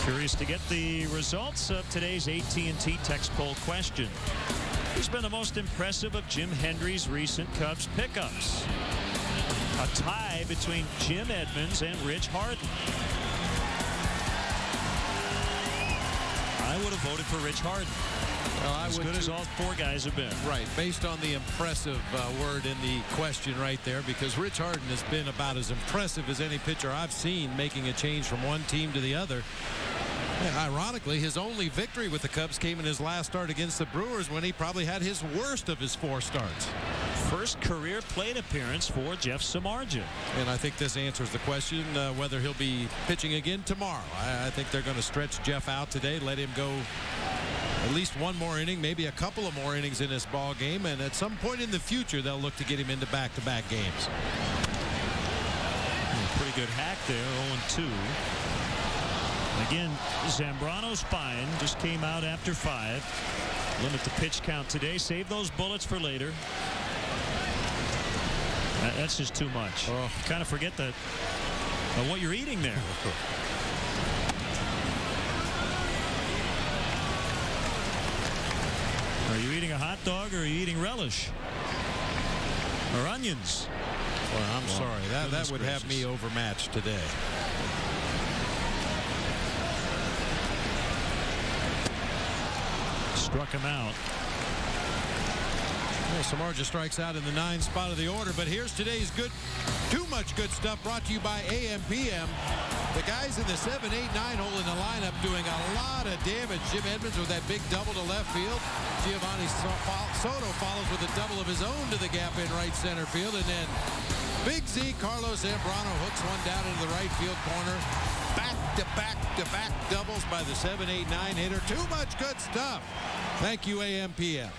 S2: Curious to get the results of today's AT&T text poll question. Who's been the most impressive of Jim Hendry's recent Cubs pickups? A tie between Jim Edmonds and Rich Harden. I would have voted for Rich Harden.
S3: Well,
S2: as good as all four guys have been.
S3: Right, based on the impressive word in the question right there, because Rich Harden has been about as impressive as any pitcher I've seen making a change from one team to the other. And ironically, his only victory with the Cubs came in his last start against the Brewers when he probably had his worst of his 4 starts.
S2: First career plate appearance for Jeff Samardzija.
S3: And I think this answers the question whether he'll be pitching again tomorrow. I think they're going to stretch Jeff out today, let him go at least one more inning, maybe a couple of more innings in this ball game, and at some point in the future they'll look to get him into back-to-back games.
S2: Pretty good hack there, 0-2. Again, Zambrano's spine just came out after 5. Limit the pitch count today. Save those bullets for later. That's just too much. Oh. You kind of forget that what you're eating there. Are you eating a hot dog or are you eating relish? Or onions?
S3: Well, I'm sorry. That would have me overmatched today.
S2: Struck him out.
S3: Well, Samardzija strikes out in the 9th spot of the order, but here's today's too much good stuff brought to you by AM/PM. The guys in the 7, 8, 9 hole in the lineup doing a lot of damage. Jim Edmonds with that big double to left field. Giovanni Soto follows with a double of his own to the gap in right center field, and then Big Z, Carlos Zambrano hooks one down into the right field corner. Back-to-back doubles by the 7, 8, 9 hitter. Too much good stuff. Thank you, AM/PM.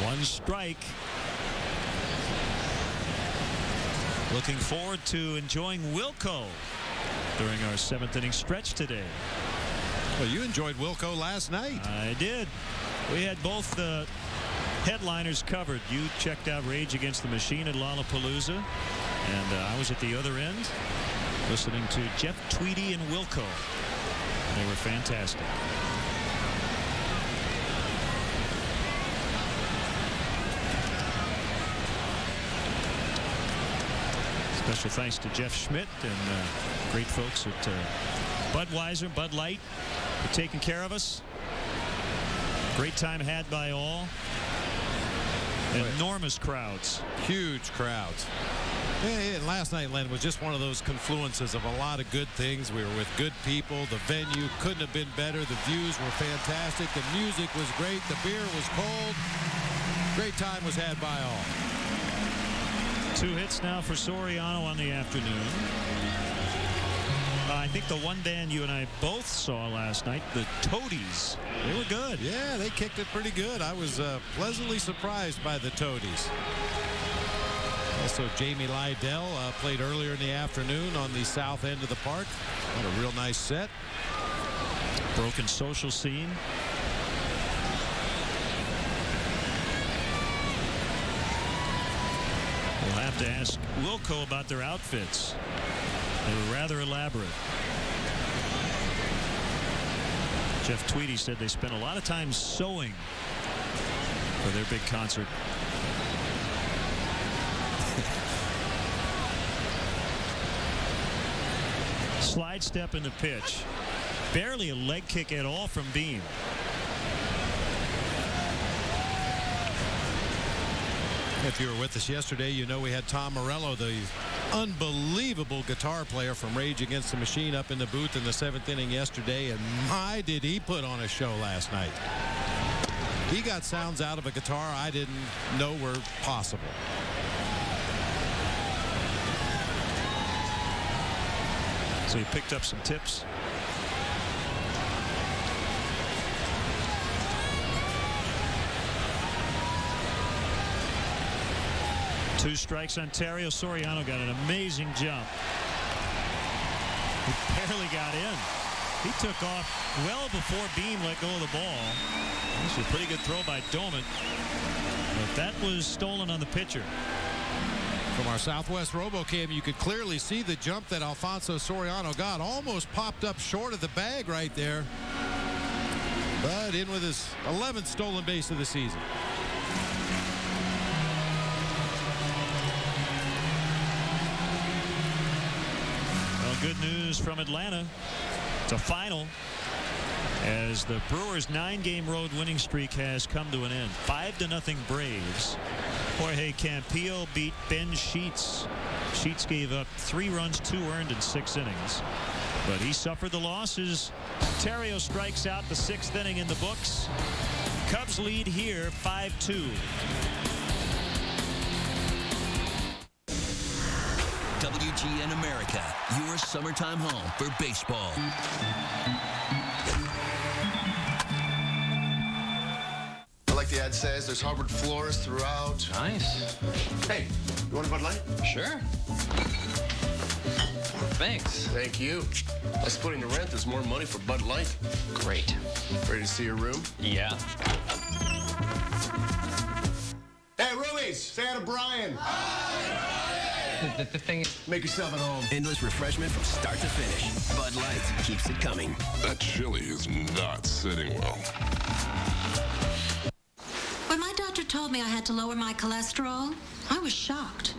S2: One strike. Looking forward to enjoying Wilco during our 7th inning stretch today.
S3: Well, you enjoyed Wilco last night.
S2: I did. We had both the headliners covered. You checked out Rage Against the Machine at Lollapalooza, and I was at the other end listening to Jeff Tweedy and Wilco. They were fantastic. Special thanks to Jeff Schmidt and great folks at Budweiser, Bud Light, for taking care of us. Great time had by all. Enormous crowds.
S3: Huge crowds. And last night, Len, was just one of those confluences of a lot of good things. We were with good people. The venue couldn't have been better. The views were fantastic. The music was great. The beer was cold. Great time was had by all.
S2: 2 hits now for Soriano on the afternoon. I think the one band you and I both saw last night, the Toadies, they were good.
S3: Yeah, they kicked it pretty good. I was pleasantly surprised by the Toadies. Also, Jamie Lydell played earlier in the afternoon on the south end of the park. Had a real nice set.
S2: Broken social scene. We'll have to ask Wilco about their outfits. They were rather elaborate. Jeff Tweedy said they spent a lot of time sewing for their big concert. Slide step in the pitch. Barely a leg kick at all from Beam.
S3: If you were with us yesterday, you know we had Tom Morello, the unbelievable guitar player from Rage Against the Machine, up in the booth in the 7th inning yesterday, and my, did he put on a show last night. He got sounds out of a guitar I didn't know were possible.
S2: So he picked up some tips. Two strikes. Ontario. Soriano got an amazing jump. He barely got in. He took off well before Beam let go of the ball. This was a pretty good throw by Doman. But that was stolen on the pitcher.
S3: From our Southwest RoboCam, you could clearly see the jump that Alfonso Soriano got. Almost popped up short of the bag right there. But in with his 11th stolen base of the season.
S2: Well, good news from Atlanta. It's a final as the Brewers' 9-game road winning streak has come to an end. 5-0 Braves. Jorge Campillo beat Ben Sheets. Sheets gave up 3 runs, 2 earned in 6 innings. But he suffered the losses. Ontario strikes out, the 6th inning in the books. Cubs lead here 5-2.
S26: WGN America, your summertime home for baseball.
S5: Like the ad says, there's hardwood floors throughout.
S13: Nice.
S5: Hey, you want a Bud Light?
S13: Sure. Thanks.
S5: Thank you. By splitting the rent, there's more money for Bud Light.
S13: Great.
S5: Ready to see your room?
S13: Yeah.
S5: Hey, roomies, say hi to Brian.
S13: The thing is,
S5: make yourself at home.
S26: Endless refreshment from start to finish. Bud Light keeps it coming.
S29: That chili is not sitting well.
S15: When my doctor told me I had to lower my cholesterol, I was shocked.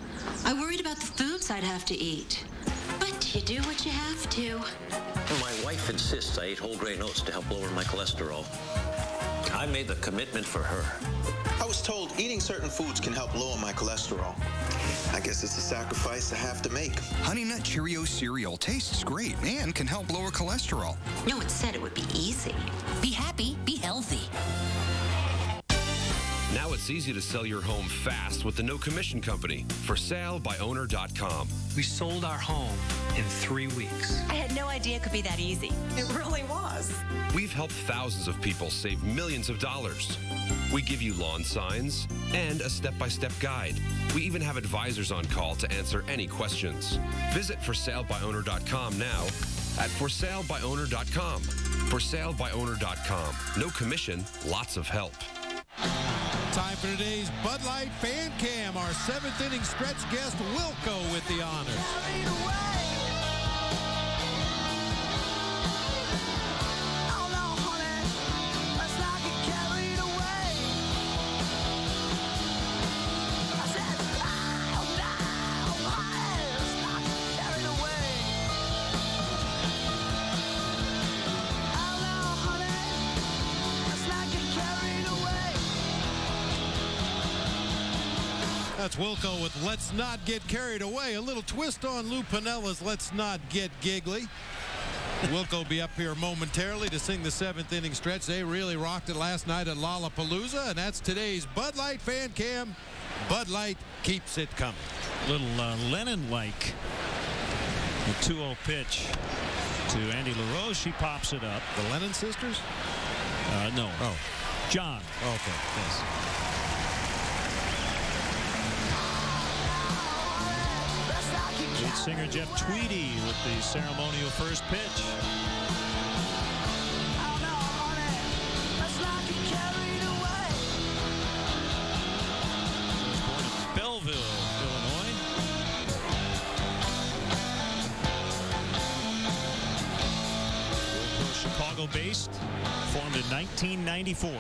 S15: I worried about the foods I'd have to eat. But you do what you have to.
S16: My wife insists I eat whole grain oats to help lower my cholesterol. I made the commitment for her.
S21: I was told eating certain foods can help lower my cholesterol. I guess it's a sacrifice I have to make.
S22: Honey Nut Cheerio cereal tastes great and can help lower cholesterol.
S15: No one said it would be easy. Be happy, be healthy.
S23: Now it's easy to sell your home fast with the no commission company. ForSaleByOwner.com.
S18: We sold our home in 3 weeks.
S19: I had no idea it could be that easy. It really was.
S23: We've helped thousands of people save millions of dollars. We give you lawn signs and a step-by-step guide. We even have advisors on call to answer any questions. Visit ForSaleByOwner.com now at ForSaleByOwner.com. ForSaleByOwner.com. No commission, lots of help.
S3: Time for today's Bud Light Fan Cam. Our 7th inning stretch guest, Wilco, with the honors. That's Wilco with Let's Not Get Carried Away. A little twist on Lou Pinella's Let's Not Get Giggly. Wilco will be up here momentarily to sing the 7th inning stretch. They really rocked it last night at Lollapalooza, and that's today's Bud Light Fan Cam. Bud Light keeps it coming.
S2: Little Lennon-like. The 2-0 pitch to Andy LaRose. She pops it up.
S3: The Lennon sisters?
S2: No.
S3: Oh.
S2: John.
S3: Okay.
S2: Yes. Lead singer Jeff Tweedy with the ceremonial first pitch. He was born in Belleville, Illinois. Chicago Chicago-based, formed in 1994.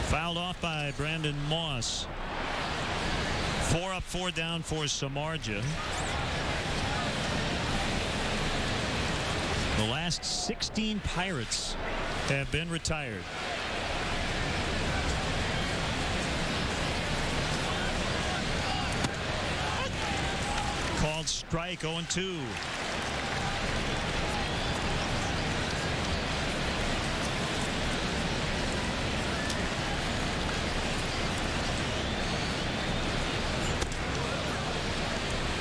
S2: Fouled off by Brandon Moss. 4 up, 4 down for Samardzija. The last 16 Pirates have been retired. Called strike, 0-2.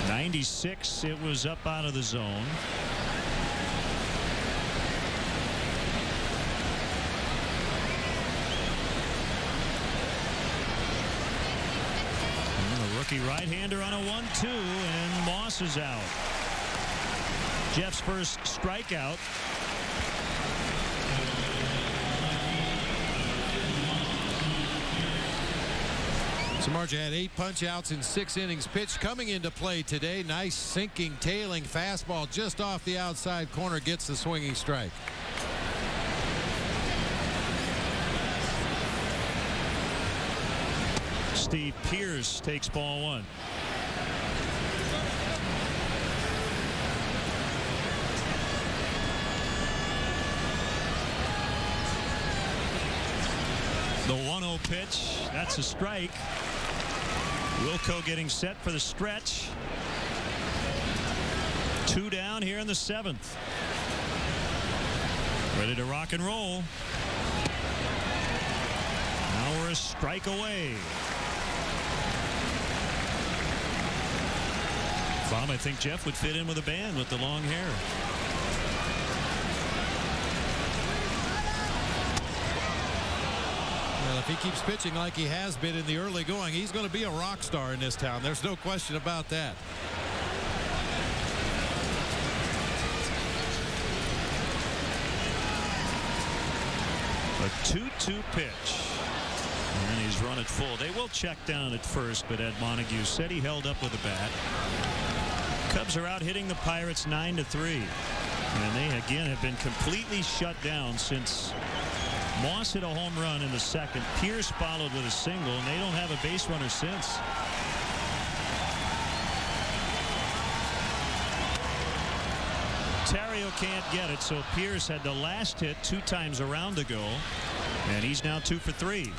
S2: '96, it was up out of the zone. Rookie right-hander on a 1-2, and Moss is out. Jeff's first strikeout.
S3: Samardzija had 8 punch-outs in 6 innings pitched. Coming into play today, nice sinking, tailing fastball just off the outside corner, gets the swinging strike.
S2: Steve Pearce takes ball 1. The 1-0 pitch, that's a strike. Wilco getting set for the stretch. 2 down here in the 7th. Ready to rock and roll. Now we're a strike away. Bob, I think Jeff would fit in with a band with the long hair.
S3: Well, if he keeps pitching like he has been in the early going, he's going to be a rock star in this town. There's no question about that.
S2: A 2-2 pitch. And he's run it full. They will check down at first, but Ed Montague said he held up with the bat. Cubs are out hitting the Pirates 9-3. And they again have been completely shut down since Moss hit a home run in the 2nd. Pearce followed with a single, and they don't have a base runner since. Terrio can't get it, so Pearce had the last hit 2 times around to go, and he's now 2 for 3.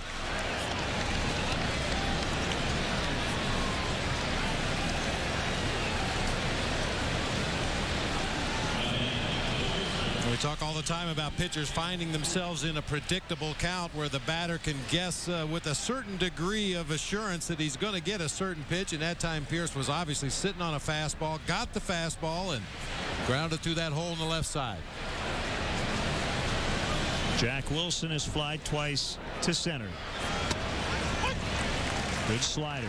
S3: We talk all the time about pitchers finding themselves in a predictable count where the batter can guess with a certain degree of assurance that he's going to get a certain pitch, and that time Pearce was obviously sitting on a fastball, got the fastball, and grounded through that hole in the left side.
S2: Jack Wilson has flied twice to center. Good slider.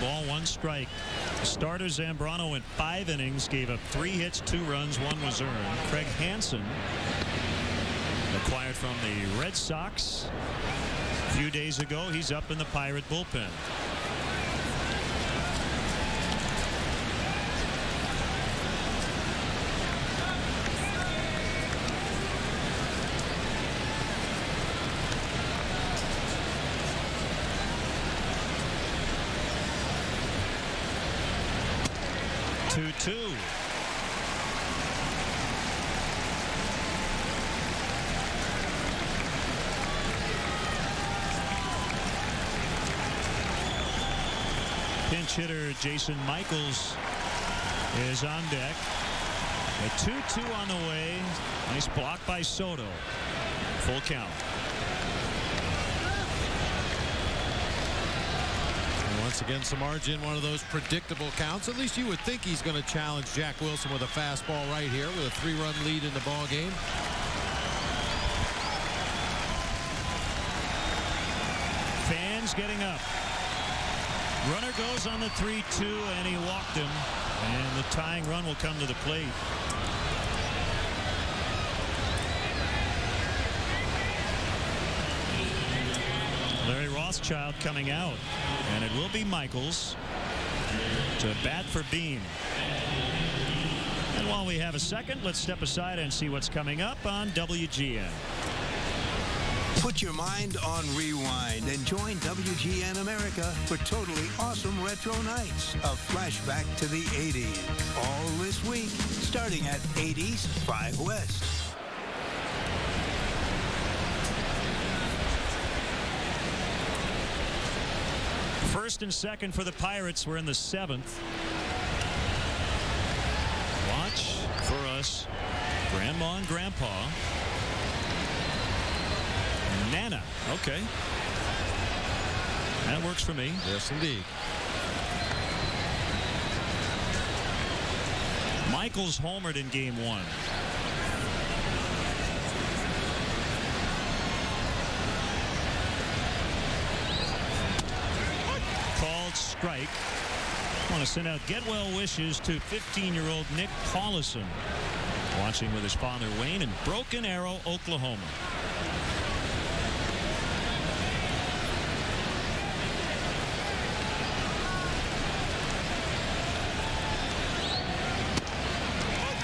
S2: Ball, 1 strike. The starter Zambrano went 5 innings, gave up 3 hits, 2 runs, 1 was earned. Craig Hansen, acquired from the Red Sox a few days ago, he's up in the Pirate bullpen. Two. Pinch hitter Jason Michaels is on deck. A 2-2 on the way. Nice block by Soto. Full count.
S3: Once again, Samardzija in one of those predictable counts. At least you would think he's going to challenge Jack Wilson with a fastball right here with a 3-run lead in the ball game.
S2: Fans getting up. Runner goes on the 3-2, and he walked him. And the tying run will come to the plate. child coming out. And it will be Michaels to bat for Bean. And while we have a second, let's step aside and see what's coming up on WGN.
S1: Put your mind on rewind and join WGN America for totally awesome retro nights. A flashback to the 80s. All this week, starting at 8 East, 5 West.
S2: First and second for the Pirates. We're in the 7th. Watch for us, Grandma and Grandpa. Nana. Okay. That works for me.
S3: Yes, indeed.
S2: Michaels homered in game 1. Called strike. I want to send out get well wishes to 15-year-old Nick Paulison, watching with his father Wayne in Broken Arrow, Oklahoma.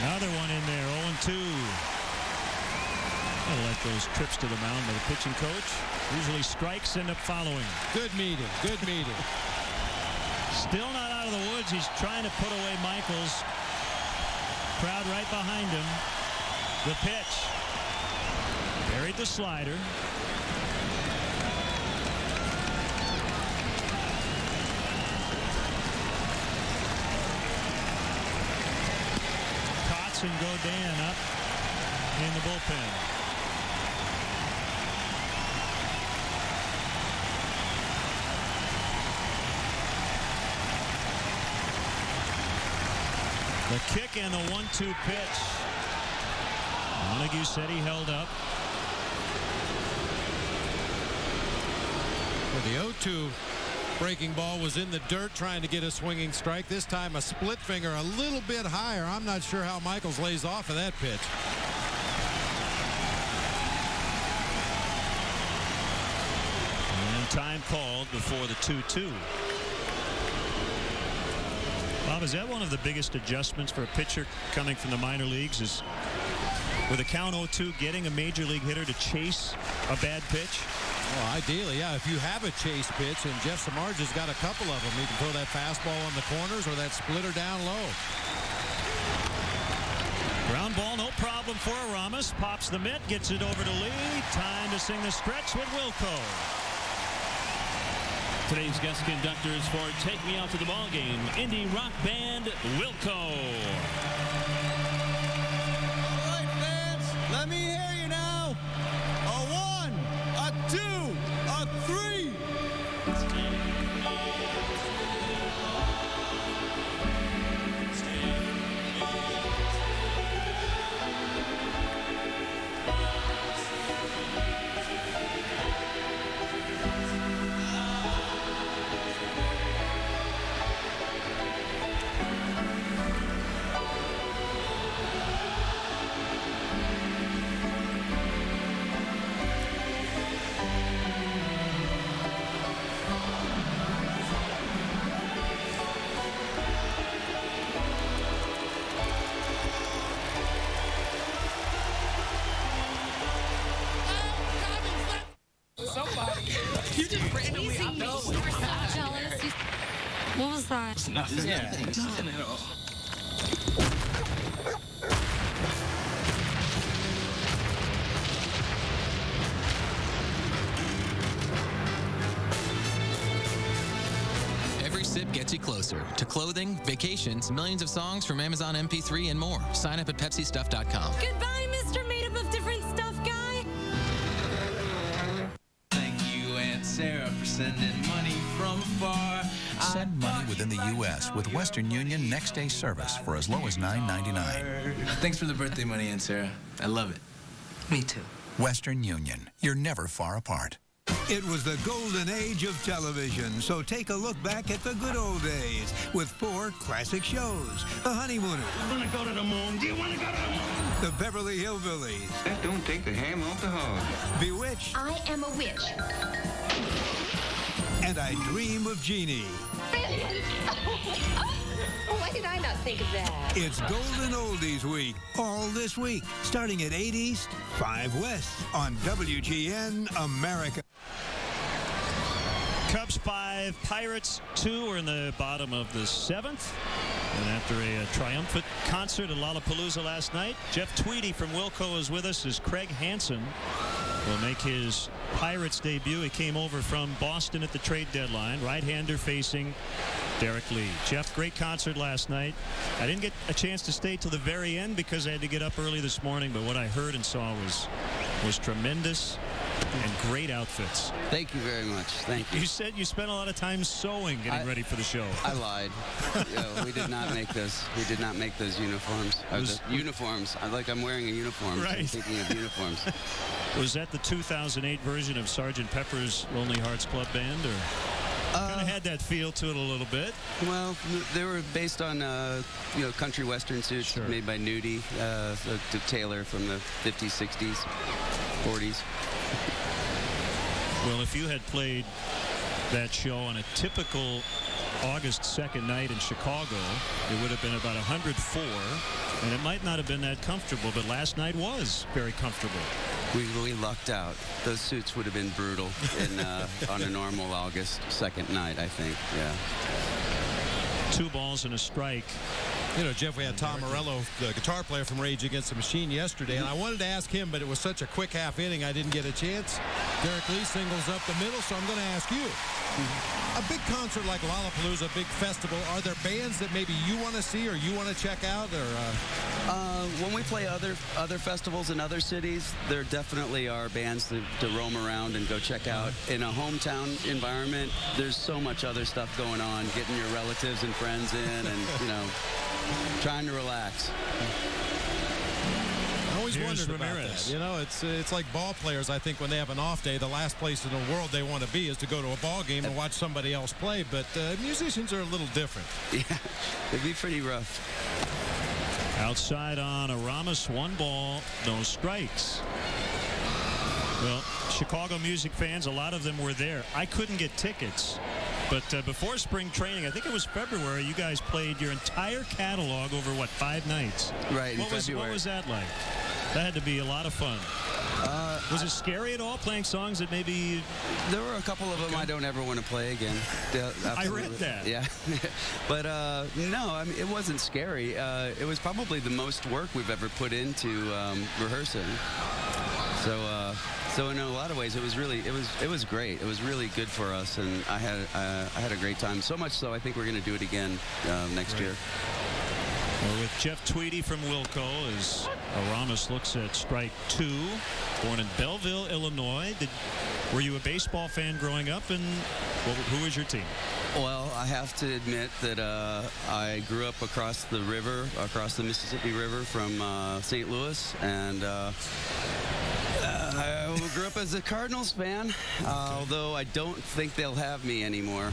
S2: Another one in there, 0-2. I like those trips to the mound by the pitching coach. Usually strikes end up following.
S3: Good meeting, good meeting.
S2: Still not out of the woods. He's trying to put away Michaels. Crowd right behind him. The pitch. Buried the slider. And Godin up in the bullpen. The kick and the 1-2 pitch. Montague said he held up.
S3: Well, the 0-2 breaking ball was in the dirt trying to get a swinging strike. This time a split finger a little bit higher. I'm not sure how Michaels lays off of that pitch.
S2: And time called before the 2-2. Bob, is that one of the biggest adjustments for a pitcher coming from the minor leagues, is with a count 0-2 getting a major league hitter to chase a bad pitch?
S3: Well, ideally, yeah, if you have a chase pitch, and Jeff Samardzich's got a couple of them. He can throw that fastball on the corners or that splitter down low.
S2: Ground ball, no problem for Aramis. Pops the mitt, gets it over to Lee. Time to sing the stretch with Wilco.
S8: Today's guest conductors for Take Me Out to the Ball Game, indie rock band Wilco.
S14: All right, fans, let me hear you now. A 1, a 2, a 3.
S19: What was that?
S14: It's nothing.
S19: Yeah.
S14: Nothing at all.
S12: Every sip gets you closer to clothing, vacations, millions of songs from Amazon MP3 and more. Sign up at PepsiStuff.com.
S19: Goodbye, Mr. Made Up of Different Stuff guy.
S14: Thank you, Aunt Sarah, for sending money from far.
S17: Send money within the U.S. with Western Union next day service for as low as $9.99.
S14: Thanks for the birthday money, Aunt Sarah. I love it.
S18: Me too.
S17: Western Union. You're never far apart.
S1: It was the golden age of television, so take a look back at the good old days with 4 classic shows. The Honeymooners.
S14: I want to go to the moon. Do you want to go to the moon?
S1: The Beverly Hillbillies.
S14: That don't take the ham off the hog.
S1: Bewitched.
S20: I am a witch.
S1: and I Dream of Jeannie.
S4: Why did I not think of that?
S1: It's Golden Oldies Week, all this week, starting at 8 East, 5 West on WGN America.
S2: Cubs 5, Pirates 2 are in the bottom of the 7th. And after a triumphant concert at Lollapalooza last night, Jeff Tweedy from Wilco is with us as Craig Hansen will make his Pirates debut. He came over from Boston at the trade deadline, right-hander facing Derek Lee. Jeff, great concert last night. I didn't get a chance to stay till the very end because I had to get up early this morning, but what I heard and saw was tremendous and great outfits.
S6: Thank you very much. Thank you.
S2: You said you spent a lot of time sewing getting ready for the show.
S6: I lied. We did not make those. We did not make those uniforms. Uniforms. I'm wearing a uniform.
S2: Right.
S6: So I'm thinking of uniforms.
S2: Was that the 2008 version of Sgt. Pepper's Lonely Hearts Club Band, or? Kind of had that feel to it a little bit.
S6: Well, they were based on country western suits made by Nudie, the tailor from the 50s, 60s, 40s.
S2: Well, if you had played that show on a typical August 2nd night in Chicago, it would have been about 104, and it might not have been that comfortable, but last night was very comfortable.
S6: We lucked out. Those suits would have been brutal on a normal August 2nd night, I think. Yeah.
S2: 2 balls and a strike.
S3: You know, Jeff, we had Tom Morello, the guitar player from Rage Against the Machine, yesterday, and I wanted to ask him, but it was such a quick half inning, I didn't get a chance. Derek Lee singles up the middle, so I'm going to ask you. A big concert like Lollapalooza, a big festival, are there bands that maybe you want to see or you want to check out? Or
S6: when we play other festivals in other cities, there definitely are bands to roam around and go check out. In a hometown environment, there's so much other stuff going on, getting your relatives and friends in and, trying to relax.
S3: I always wondered about that. You know, it's like ball players. I think when they have an off day, the last place in the world they want to be is to go to a ball game and watch somebody else play. But musicians are a little different.
S6: Yeah, it'd be pretty rough.
S2: Outside on Aramis, 1 ball, no strikes. Well, Chicago music fans, a lot of them were there. I couldn't get tickets. But before spring training, I think it was February, you guys played your entire catalog over, 5 nights?
S6: Right, in
S2: February. What was that like? That had to be a lot of fun. Was it scary at all, playing songs that maybe...
S6: There were a couple of them I don't ever want to play again.
S2: I read that.
S6: Yeah. But, no, I mean, it wasn't scary. It was probably the most work we've ever put into rehearsing. So in a lot of ways, it was great. It was really good for us, and I had a great time. So much so, I think we're going to do it again next year.
S2: We're with Jeff Tweedy from Wilco as Aramis looks at strike 2. Born in Belleville, Illinois. Were you a baseball fan growing up, and who was your team?
S6: Well, I have to admit that I grew up across the river, Mississippi River from St. Louis, and I grew up as a Cardinals fan, although I don't think they'll have me anymore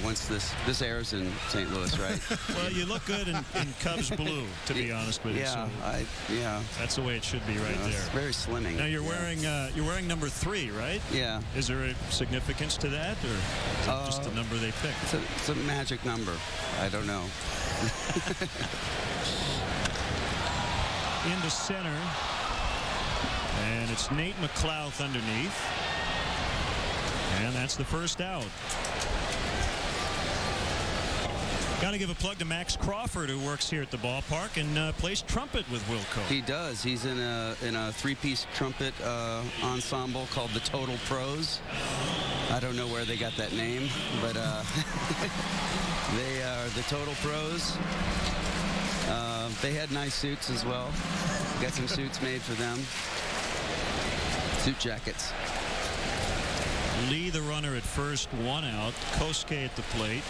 S6: once this airs in St. Louis, right?
S2: Well, you look good in Cubs blue, to be honest with you.
S6: Yeah,
S2: so that's the way it should be right there.
S6: It's very slimming.
S2: Now you're wearing number 3, right?
S6: Yeah.
S2: Is there a significance to that, or is it just the number they picked?
S6: It's a magic number. I don't know.
S2: Into center. And it's Nate McLouth underneath. And that's the first out. Got to give a plug to Max Crawford, who works here at the ballpark and plays trumpet with Wilco.
S6: He does. He's in a 3-piece trumpet ensemble called the Total Pros. I don't know where they got that name, but they are the Total Pros. They had nice suits as well. Got some suits made for them. Suit jackets.
S2: Lee, the runner at first, 1 out. Kosuke at the plate.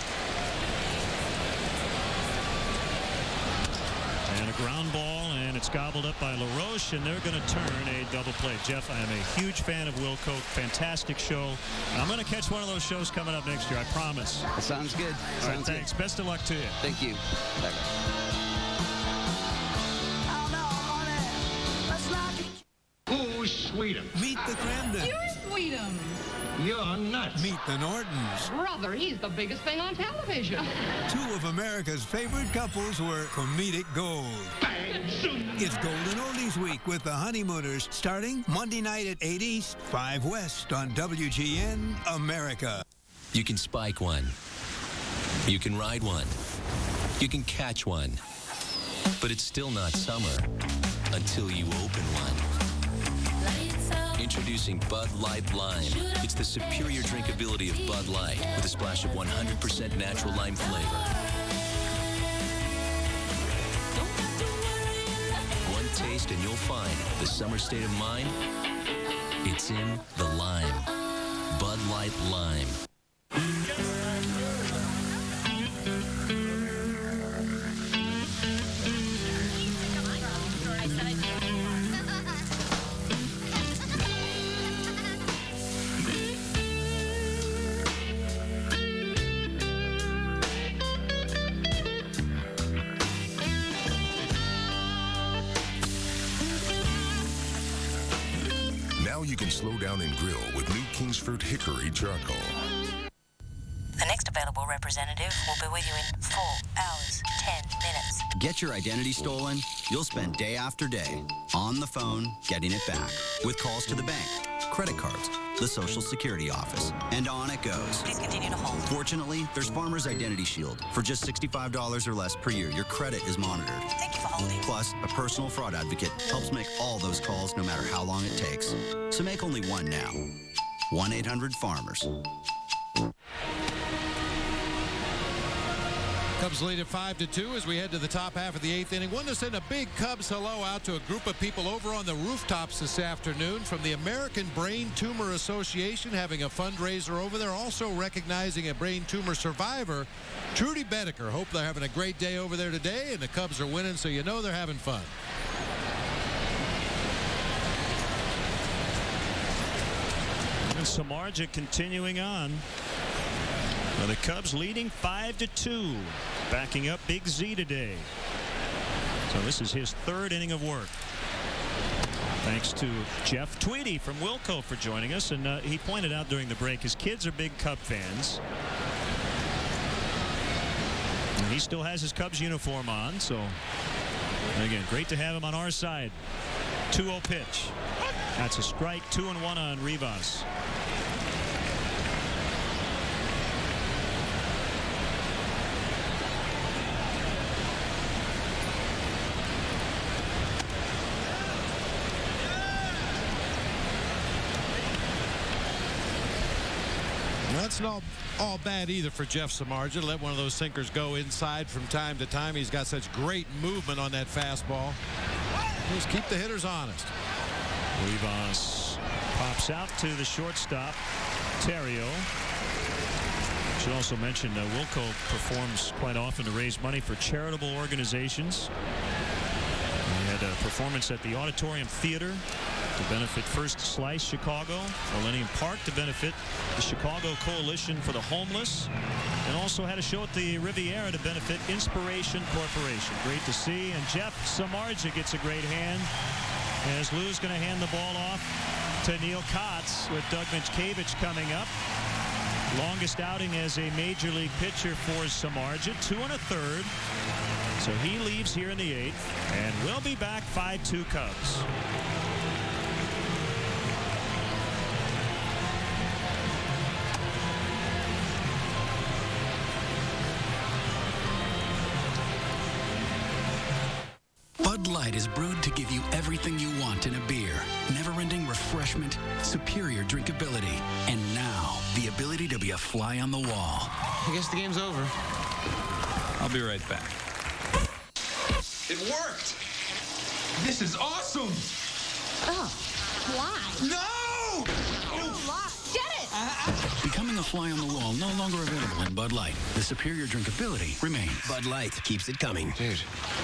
S2: And a ground ball, and it's gobbled up by LaRoche, and they're going to turn a double play. Jeff, I am a huge fan of Wilco. Fantastic show. I'm going to catch one of those shows coming up next year, I promise.
S6: That sounds good.
S2: All right, thanks. Best of luck to you.
S6: Thank you. Bye-bye.
S7: Whoosh. Sweetums.
S1: Meet the Cremdens.
S9: You're Sweetums.
S7: You're nuts.
S1: Meet the Nortons.
S9: Brother, he's the biggest thing on television.
S1: Two of America's favorite couples were comedic gold. It's Golden Oldies Week with the Honeymooners, starting Monday night at 8 East, 5 West on WGN America.
S10: You can spike one. You can ride one. You can catch one. But it's still not summer until you open one. Introducing Bud Light Lime. It's the superior drinkability of Bud Light with a splash of 100% natural lime flavor. One taste and you'll find the summer state of mind. It's in the lime. Bud Light Lime.
S11: Now you can slow down and grill with new Kingsford Hickory Charcoal.
S20: The next available representative will be with you in 4 hours, 10 minutes.
S24: Get your identity stolen? You'll spend day after day on the phone getting it back with calls to the bank, credit cards, the Social Security office, and on it goes.
S20: Please continue to hold.
S24: Fortunately, there's Farmers Identity Shield. For just $65 or less per year, your credit is monitored.
S20: Thank you for holding.
S24: Plus, a personal fraud advocate helps make all those calls no matter how long it takes. So make only one now. 1-800-FARMERS.
S3: Cubs lead at 5-2 as we head to the top half of the 8th inning. Want to send a big Cubs hello out to a group of people over on the rooftops this afternoon from the American Brain Tumor Association, having a fundraiser over there, also recognizing a brain tumor survivor, Trudy Bedecker. Hope they're having a great day over there today, and the Cubs are winning, so you know they're having fun.
S2: And Samardzija continuing on. Well, the Cubs leading 5-2, backing up Big Z today. So this is his third inning of work. Thanks to Jeff Tweedy from Wilco for joining us, and he pointed out during the break his kids are big Cub fans. And he still has his Cubs uniform on, so again, great to have him on our side. 2-0 pitch. That's a strike. 2-1 on Rivas.
S3: That's not all bad either for Jeff Samardzija. Let one of those sinkers go inside from time to time. He's got such great movement on that fastball. Just keep the hitters honest.
S2: Rivas pops out to the shortstop, Terrio. Should also mention Wilco performs quite often to raise money for charitable organizations. He had a performance at the Auditorium Theater to benefit First Slice Chicago, Millennium Park to benefit the Chicago Coalition for the Homeless, and also had a show at the Riviera to benefit Inspiration Corporation. Great to see. And Jeff Samardzija gets a great hand as Lou's going to hand the ball off to Neil Kotz with Doug Michkiewicz coming up. Longest outing as a major league pitcher for Samardzija, 2 1/3. So he leaves here in the 8th, and we'll be back 5-2 Cubs.
S25: Bud Light is brewed to give you everything you want in a beer. Never-ending refreshment, superior drinkability, and now the ability to be a fly on the wall.
S27: I guess the game's over.
S28: I'll be right back.
S7: It worked! This is awesome!
S9: Oh, why?
S7: No!
S9: Get it!
S25: Becoming a fly on the wall no longer available in Bud Light. The superior drinkability remains.
S27: Bud Light keeps it coming.
S28: Dude,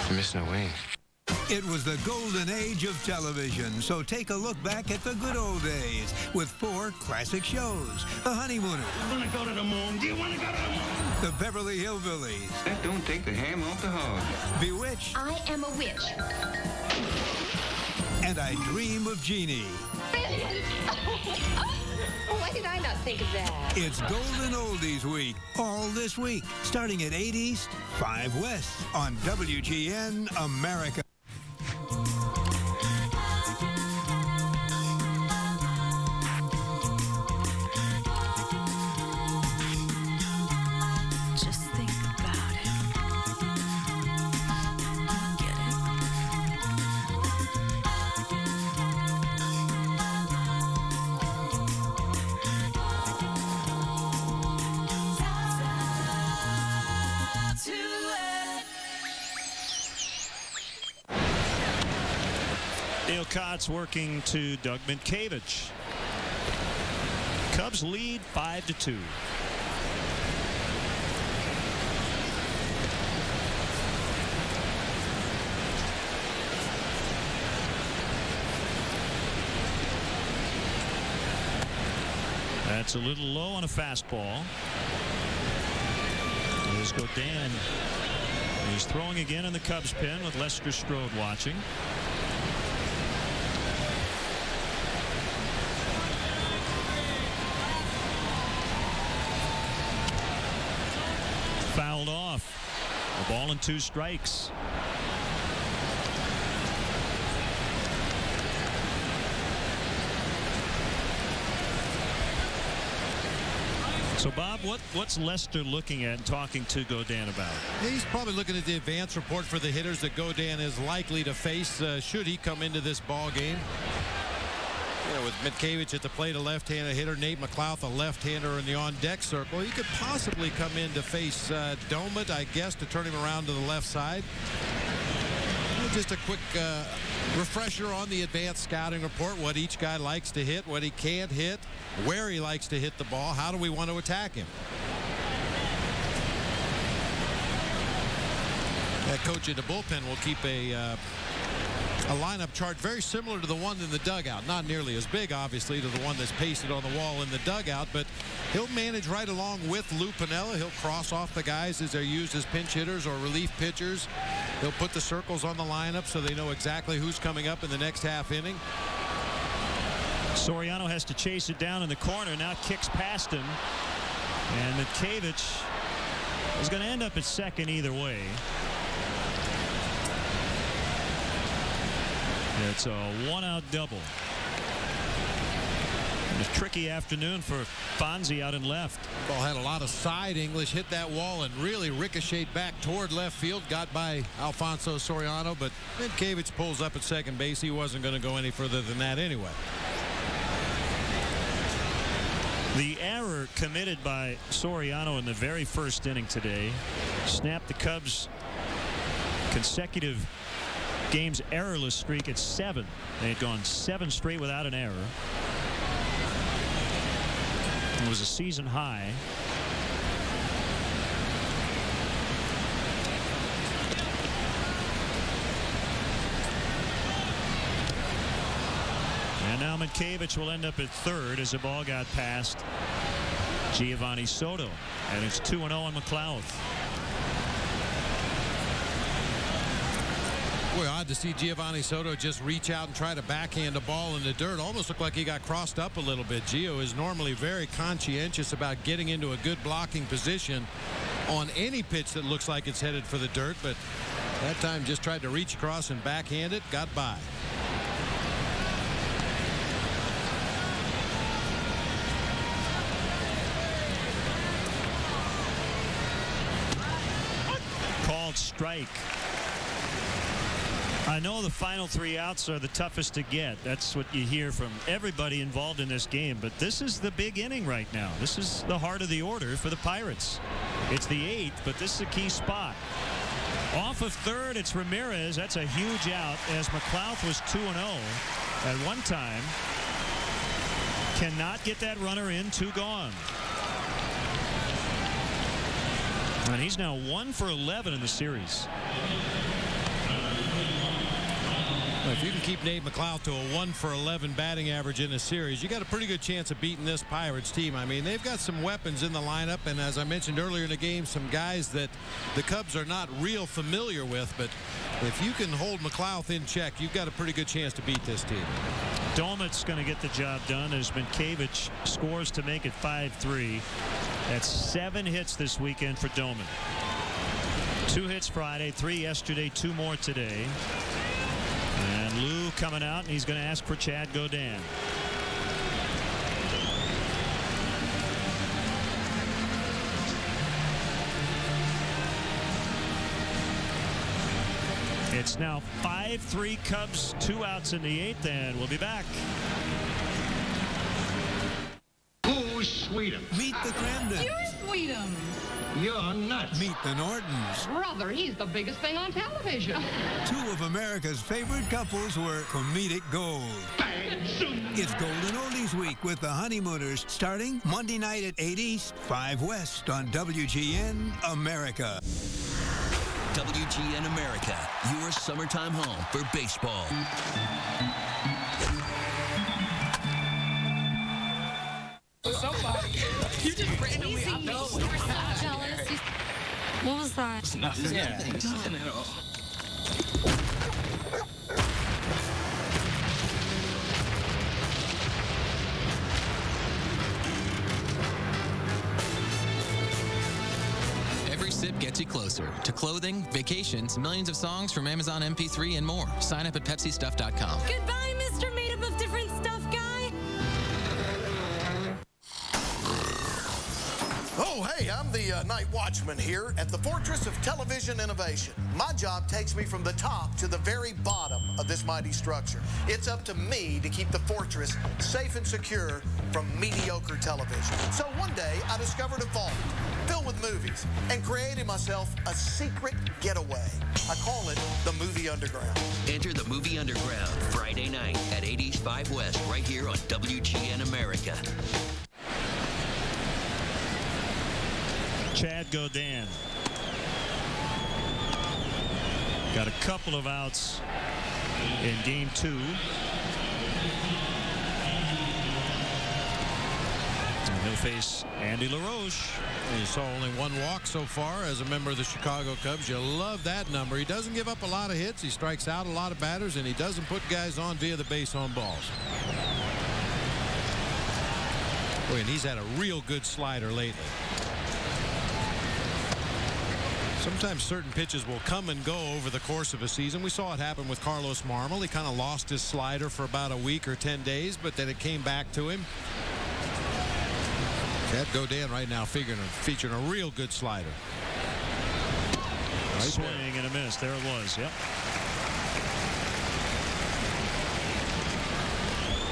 S28: you're missing a wing.
S1: It was the golden age of television, so take a look back at the good old days with 4 classic shows. The Honeymooners.
S7: You want to go to the moon? Do you want to go to the moon?
S1: The Beverly Hillbillies.
S28: That don't take the ham off the hog.
S1: Bewitched.
S4: I am a witch.
S1: And I Dream of Jeannie.
S4: Why did I not think of that?
S1: It's Golden Oldies Week, all this week, starting at 8 East, 5 West on WGN America.
S5: Just think about it. Get it?
S2: Neil Cott's working to Doug Minkiewicz. Cubs lead 5-2. That's a little low on a fastball. Here's Godin. He's throwing again in the Cubs pen with Lester Strode watching. Fouled off. A ball and 2 strikes. So, Bob, what's Lester looking at and talking to Godin about?
S3: He's probably looking at the advance report for the hitters that Godin is likely to face should he come into this ball game. Yeah, with Minkiewicz at the plate, a left-handed hitter, Nate McLouth, a left-hander in the on-deck circle. He could possibly come in to face Domit, I guess, to turn him around to the left side. Just a quick refresher on the advanced scouting report, what each guy likes to hit, what he can't hit, where he likes to hit the ball, how do we want to attack him. That coach in the bullpen will keep a lineup chart very similar to the one in the dugout. Not nearly as big, obviously, to the one that's pasted on the wall in the dugout, but he'll manage right along with Lou Piniella. He'll cross off the guys as they're used as pinch hitters or relief pitchers. He'll put the circles on the lineup so they know exactly who's coming up in the next half inning.
S2: Soriano has to chase it down in the corner. Now kicks past him. And Minkiewicz is going to end up at second either way. It's a one-out double. And a tricky afternoon for Fonzie out in left.
S3: Ball had a lot of side English, hit that wall and really ricocheted back toward left field. Got by Alfonso Soriano, but Minkiewicz pulls up at second base. He wasn't going to go any further than that anyway.
S2: The error committed by Soriano in the very first inning today snapped the Cubs' consecutive games errorless streak at 7. They had gone 7 straight without an error. It was a season high. And now Minkiewicz will end up at third as the ball got past Giovanni Soto. And it's 2-0 on McLouth.
S3: Boy, odd to see Giovanni Soto just reach out and try to backhand the ball in the dirt. Almost looked like he got crossed up a little bit. Gio is normally very conscientious about getting into a good blocking position on any pitch that looks like it's headed for the dirt, but that time just tried to reach across and backhand it, got by.
S2: Called strike. I know the final 3 outs are the toughest to get. That's what you hear from everybody involved in this game. But this is the big inning right now. This is the heart of the order for the Pirates. It's the 8th, but this is a key spot. Off of third, it's Ramirez. That's a huge out as McLouth was 2-0 at one time. Cannot get that runner in. 2 gone. And he's now 1 for 11 in the series.
S3: If you can keep Nate McLouth to a 1 for 11 batting average in a series, you got a pretty good chance of beating this Pirates team. I mean, they've got some weapons in the lineup, and as I mentioned earlier in the game, some guys that the Cubs are not real familiar with, but If you can hold McLouth in check, you've got a pretty good chance to beat this team.
S2: Domit's going to get the job done as Minkiewicz scores to make it 5-3. That's 7 hits this weekend for Domin. 2 hits Friday, 3 yesterday, 2 more today. And Lou coming out, and he's going to ask for Chad Godin. It's now 5-3 Cubs, 2 outs in the 8th, and we'll be back.
S7: Who's Sweetum?
S1: Meet the Crandons.
S9: You're Sweetum.
S7: You're nuts.
S1: Meet the Nortons.
S9: Brother, he's the biggest thing on television.
S1: 2 of America's favorite couples were comedic gold. It's Golden Oldies Week with the Honeymooners, starting Monday night at 8 East, 5 West on WGN America.
S10: WGN America, your summertime home for baseball.
S19: Somebody. You just randomly out there. You were so jealous. What was that?
S28: It's nothing.
S19: Yeah,
S28: Nothing at all.
S12: Every sip gets you closer to clothing, vacations, millions of songs from Amazon MP3 and more. Sign up at PepsiStuff.com.
S19: Goodbye, Mr. Made Up of Different Stuff guy.
S8: Oh, hey, I'm the night watchman here at the Fortress of Television Innovation. My job takes me from the top to the very bottom of this mighty structure. It's up to me to keep the fortress safe and secure from mediocre television. So one day, I discovered a vault filled with movies and created myself a secret getaway. I call it the Movie Underground.
S10: Enter the Movie Underground Friday night at 8 East 5 West right here on WGN America.
S2: Chad Godin. Got a couple of outs in game 2. And he'll face Andy LaRoche.
S3: He saw only 1 walk so far as a member of the Chicago Cubs. You love that number. He doesn't give up a lot of hits. He strikes out a lot of batters, and he doesn't put guys on via the base on balls. Boy, and he's had a real good slider lately. Sometimes certain pitches will come and go over the course of a season. We saw it happen with Carlos Marmol. He kind of lost his slider for about a week or 10 days, but then it came back to him. Chad Godin right now featuring a real good slider.
S2: Right swing there. And a miss. There it was. Yep.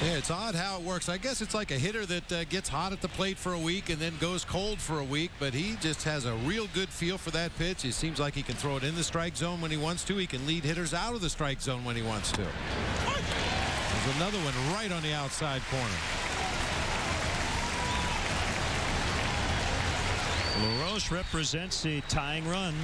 S3: Yeah, it's odd how it works. I guess it's like a hitter that gets hot at the plate for a week and then goes cold for a week, but he just has a real good feel for that pitch. It seems like he can throw it in the strike zone when he wants to. He can lead hitters out of the strike zone when he wants to. There's another one right on the outside corner.
S2: LaRoche represents the tying run.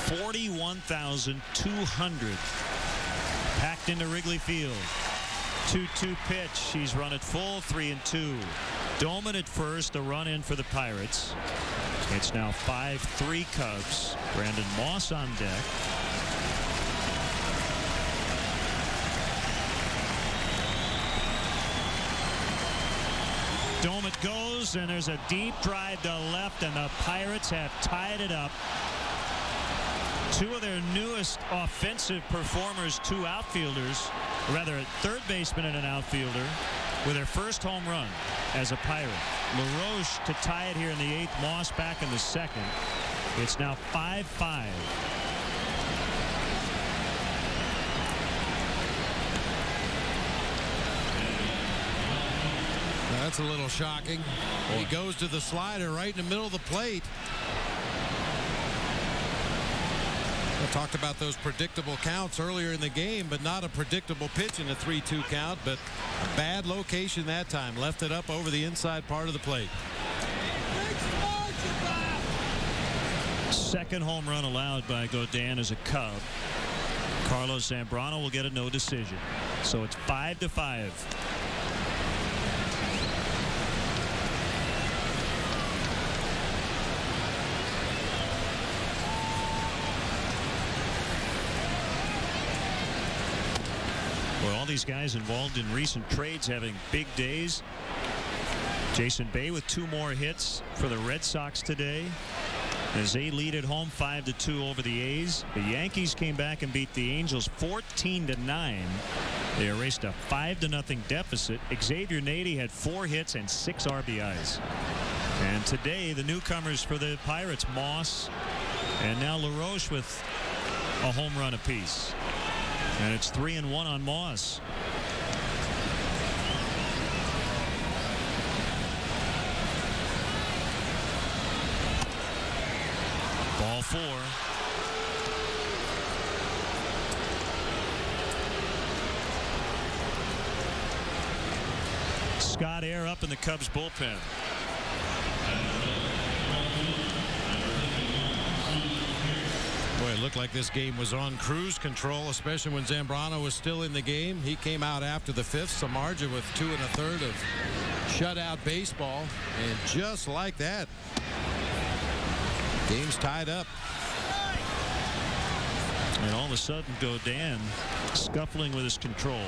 S2: $41,200 packed into Wrigley Field. 2-2 pitch. He's run it full, 3-2. Domin at first, a run in for the Pirates. It's now 5-3 Cubs. Brandon Moss on deck. Domin goes, and there's a deep drive to left, and the Pirates have tied it up. 2 of their newest offensive performers, 2 outfielders, rather a third baseman and an outfielder, with their first home run as a Pirate. LaRoche to tie it here in the 8th, Moss back in the 2nd. It's now 5-5.
S3: That's a little shocking. He goes to the slider right in the middle of the plate. I talked about those predictable counts earlier in the game, but not a predictable pitch in a 3-2 count, but a bad location that time. Left it up over the inside part of the plate.
S2: Second home run allowed by Godin as a Cub. Carlos Zambrano will get a no decision. So it's 5-5. Well, all these guys involved in recent trades having big days. Jason Bay with 2 more hits for the Red Sox today, as they lead at home 5-2 over the A's. The Yankees came back and beat the Angels 14-9. They erased a 5-0 deficit. Xavier Nady had 4 hits and 6 RBIs. And today, the newcomers for the Pirates, Moss and now LaRoche with a home run apiece. And it's 3-1 on Moss. Ball 4. Scott Air up in the Cubs bullpen.
S3: Boy, it looked like this game was on cruise control, especially when Zambrano was still in the game. He came out after the 5th. Samardzija with 2 1/3 of shutout baseball. And just like that, game's tied up.
S2: And all of a sudden, Godin scuffling with his control.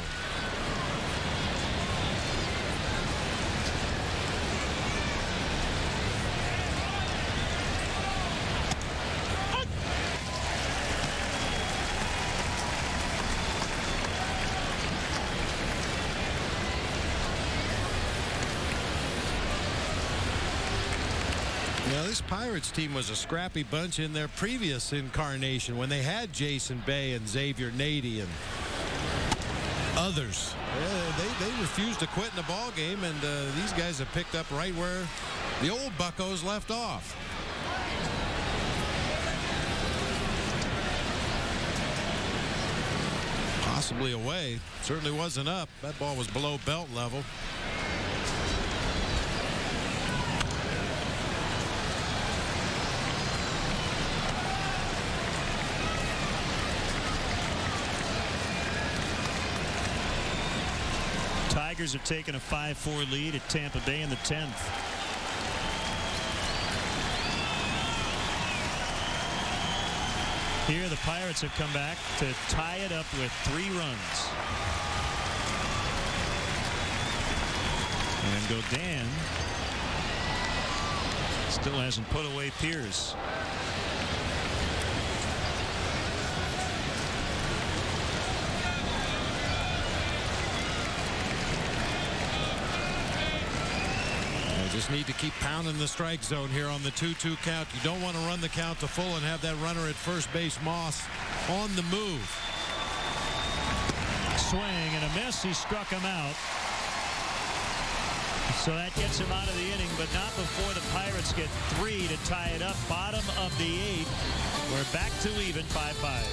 S3: This Pirates team was a scrappy bunch in their previous incarnation when they had Jason Bay and Xavier Nady and others. They refused to quit in the ball game, and these guys have picked up right where the old buccos left off. Possibly away. Certainly wasn't up. That ball was below belt level.
S2: Tigers have taken a 5-4 lead at Tampa Bay in the 10th. Here the Pirates have come back to tie it up with 3 runs. And Godin still hasn't put away Pierce.
S3: Just need to keep pounding the strike zone here on the 2-2 count. You don't want to run the count to full and have that runner at first base, Moss, on the move.
S2: Swing and a miss. He struck him out. So that gets him out of the inning, but not before the Pirates get 3 to tie it up. Bottom of the 8th. We're back to even, 5-5.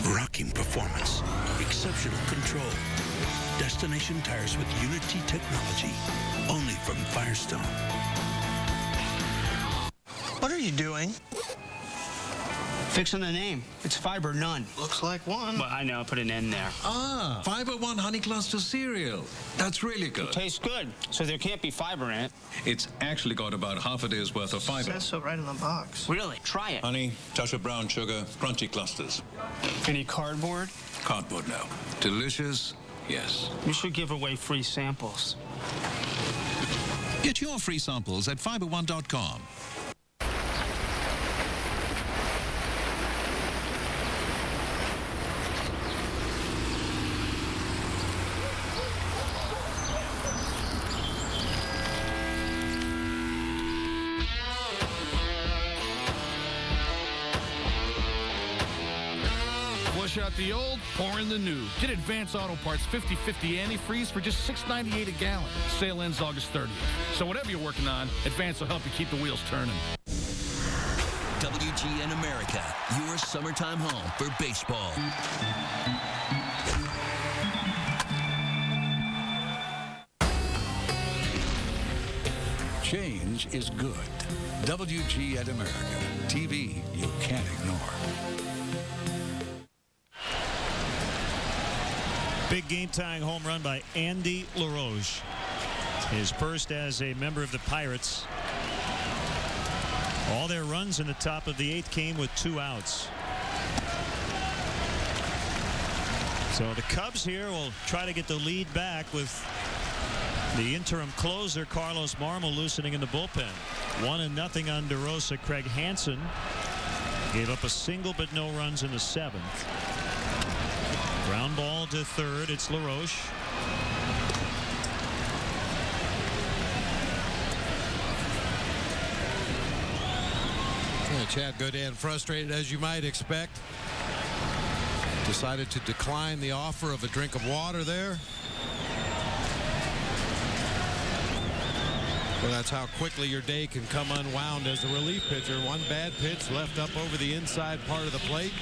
S13: Rocking performance, exceptional control. Destination tires with Unity technology, only from Firestone.
S15: What are you doing? Fixing the name. It's fiber none.
S27: Looks like one.
S15: But I know, I put an N there.
S27: Ah, Fiber One Honey Cluster cereal. That's really good.
S15: It tastes good, so there can't be fiber in it.
S27: It's actually got about half a day's worth of fiber.
S15: It says so right in the box. Really? Try it.
S27: Honey, touch of brown sugar, crunchy clusters.
S15: Any cardboard?
S27: Cardboard now. Delicious, yes.
S15: You should give away free samples.
S25: Get your free samples at fiberone.com.
S14: out the old, pour in the new. Get Advance Auto Parts 50/50 antifreeze for just $6.98 a gallon. Sale ends August 30th. So whatever you're working on, Advance will help you keep the wheels turning.
S10: WGN America, your summertime home for baseball.
S25: Change is good. WGN America. TV you can't ignore.
S2: Big game-tying home run by Andy LaRoche. His first as a member of the Pirates. All their runs in the top of the 8th came with 2 outs. So the Cubs here will try to get the lead back with the interim closer, Carlos Marmol, loosening in the bullpen. 1-0 on DeRosa. Craig Hansen gave up a single but no runs in the 7th. Ground ball to third. It's LaRoche.
S3: Chad Godin, frustrated as you might expect, decided to decline the offer of a drink of water there. Well, that's how quickly your day can come unwound as a relief pitcher. One bad pitch left up over the inside part of the plate.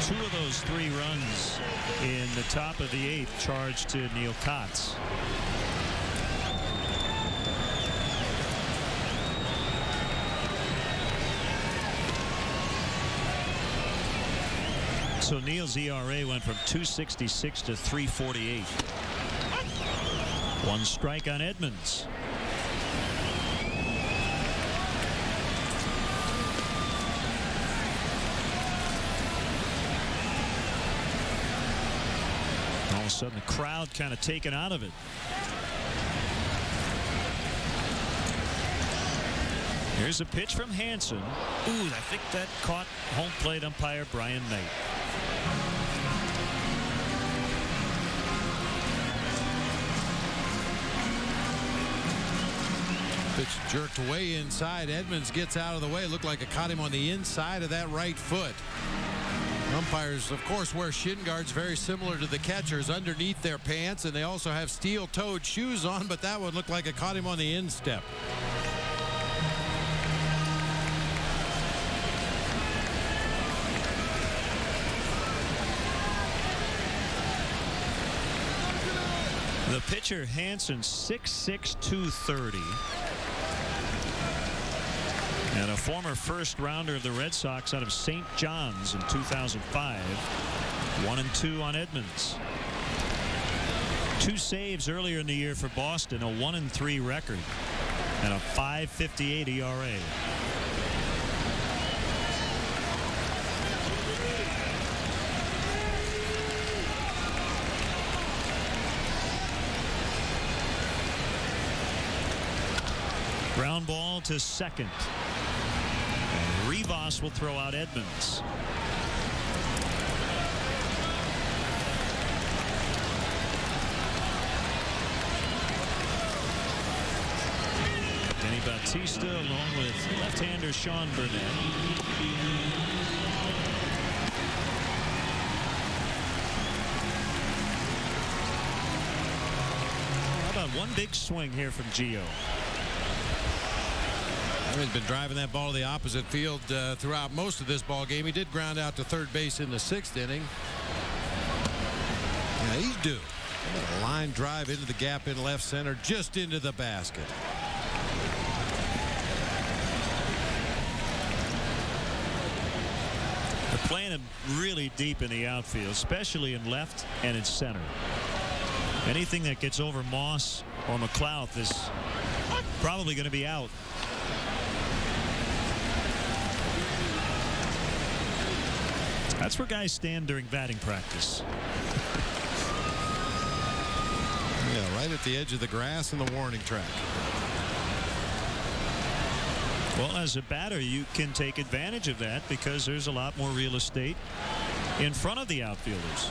S2: 2 of those 3 runs in the top of the 8th charged to Neil Kotz. So Neil's ERA went from 2.66 to 3.48. 1 strike on Edmonds. All of a sudden the crowd kind of taken out of it. Here's a pitch from Hansen. Ooh, I think that caught home plate umpire Brian Knight.
S3: Pitch jerked way inside. Edmonds gets out of the way. Looked like it caught him on the inside of that right foot. Umpires, of course, wear shin guards very similar to the catchers underneath their pants, and they also have steel-toed shoes on, but that one looked like it caught him on the instep.
S2: The pitcher, Hansen, 6'6", 230. And a former first rounder of the Red Sox out of St. John's in 2005. 1-2 on Edmonds. 2 saves earlier in the year for Boston, a 1-3 record, and a 5.58 ERA. Ground ball to second. And Rivas will throw out Edmonds. Denny Bautista along with left-hander Sean Burnett. How about one big swing here from Gio?
S3: He's been driving that ball to the opposite field throughout most of this ball game. He did ground out to third base in the 6th inning. Yeah, he's due. A line drive into the gap in left center, just into the basket.
S2: They're playing him really deep in the outfield, especially in left and in center. Anything that gets over Moss or McLeod is probably going to be out. That's where guys stand during batting practice.
S3: Yeah, right at the edge of the grass and the warning track.
S2: Well, as a batter, you can take advantage of that because there's a lot more real estate in front of the outfielders.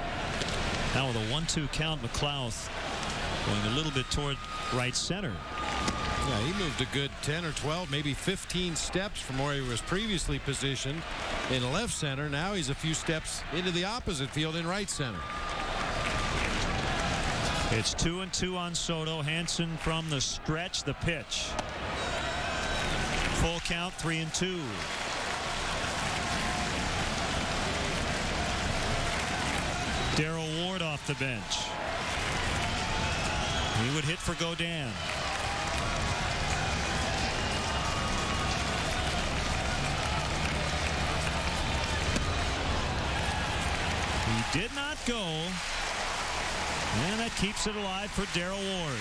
S2: Now with a 1-2 count, McLeod going a little bit toward right center.
S3: Yeah, he moved a good 10 or 12, maybe 15 steps from where he was previously positioned in left center. Now he's a few steps into the opposite field in right center.
S2: It's 2-2 on Soto. Hansen from the stretch, the pitch. Full count, 3-2. Darryl Ward off the bench. He would hit for Godin. He did not go. And that keeps it alive for Darryl Ward.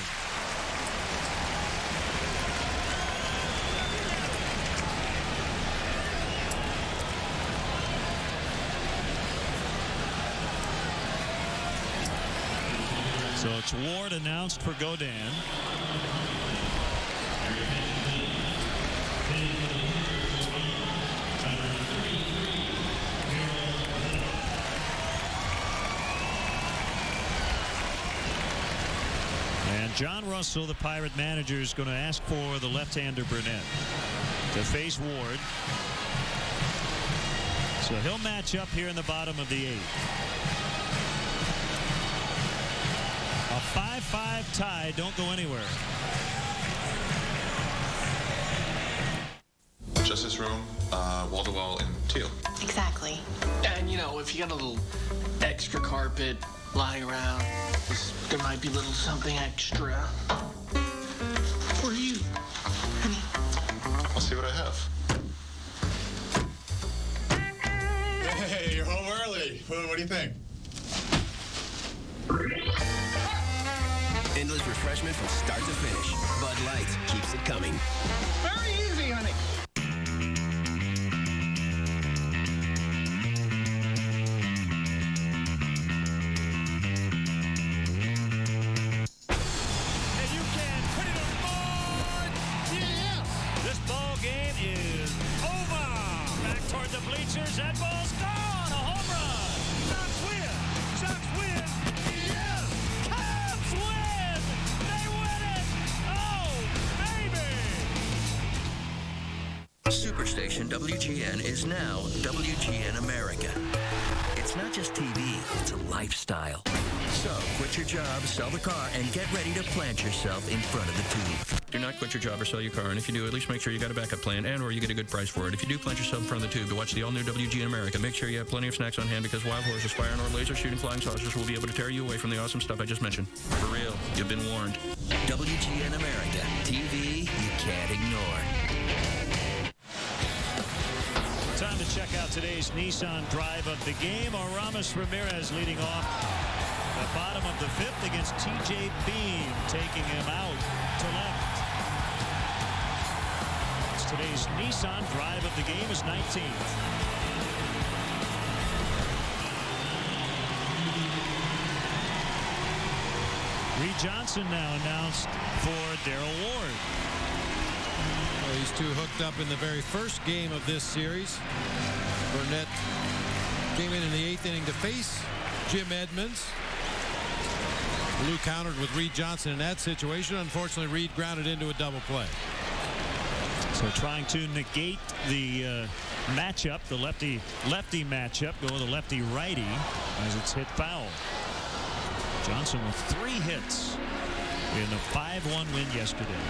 S2: So it's Ward announced for Godin. And John Russell, the Pirate manager, is going to ask for the left-hander Burnett to face Ward. So he'll match up here in the bottom of the 8th. A 5-5 tie. Don't go anywhere.
S6: Justice room, wall-to-wall in teal.
S16: Exactly. And, you know, if you got a little extra carpet lying around, there might be a little something extra for you, honey.
S6: I'll see what I have.
S17: Hey, you're home early. What do you think?
S18: Endless refreshment from start to finish. Bud Light keeps it coming.
S17: Very easy, honey.
S2: And you can put it on the board. Yes! This ball game is over. Back toward the bleachers. That ball's gone. A home run. Sox win. Sox win. Yes! Cubs win. They win it. Oh, baby.
S13: Superstation WGN is now WGN America. It's not just TV, it's a lifestyle. So quit your job, sell the car, and get ready to plant yourself in front of the tube.
S28: Do not quit your job or sell your car, and if you do, at least make sure you got a backup plan and or you get a good price for it. If you do plant yourself in front of the tube to watch the all-new WGN America, make sure you have plenty of snacks on hand because wild horses, fire and or laser shooting flying saucers will be able to tear you away from the awesome stuff I just mentioned. For real, you've been warned.
S13: WGN America, TV you can't ignore.
S2: Time to check out today's Nissan drive of the game. Aramis Ramirez leading off the bottom of the 5th against TJ Beam, taking him out to left. Today's Nissan drive of the game is 19th. Reed Johnson now announced for Darryl Ward.
S3: Well, these two hooked up in the very first game of this series. Burnett came in the 8th inning to face Jim Edmonds. Lou countered with Reed Johnson in that situation. Unfortunately, Reed grounded into a double play.
S2: So trying to negate the matchup, the lefty-lefty matchup, go with the lefty-righty as it's hit foul. Johnson with 3 hits in a 5-1 win yesterday.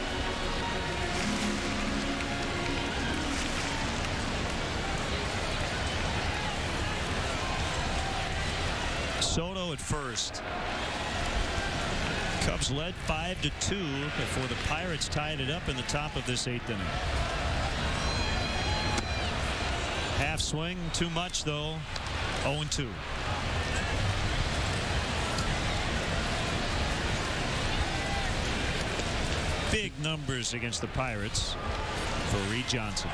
S2: Soto at first. Cubs led 5-2 before the Pirates tied it up in the top of this 8th inning. Half swing, too much though. 0-2. Big numbers against the Pirates for Reed Johnson.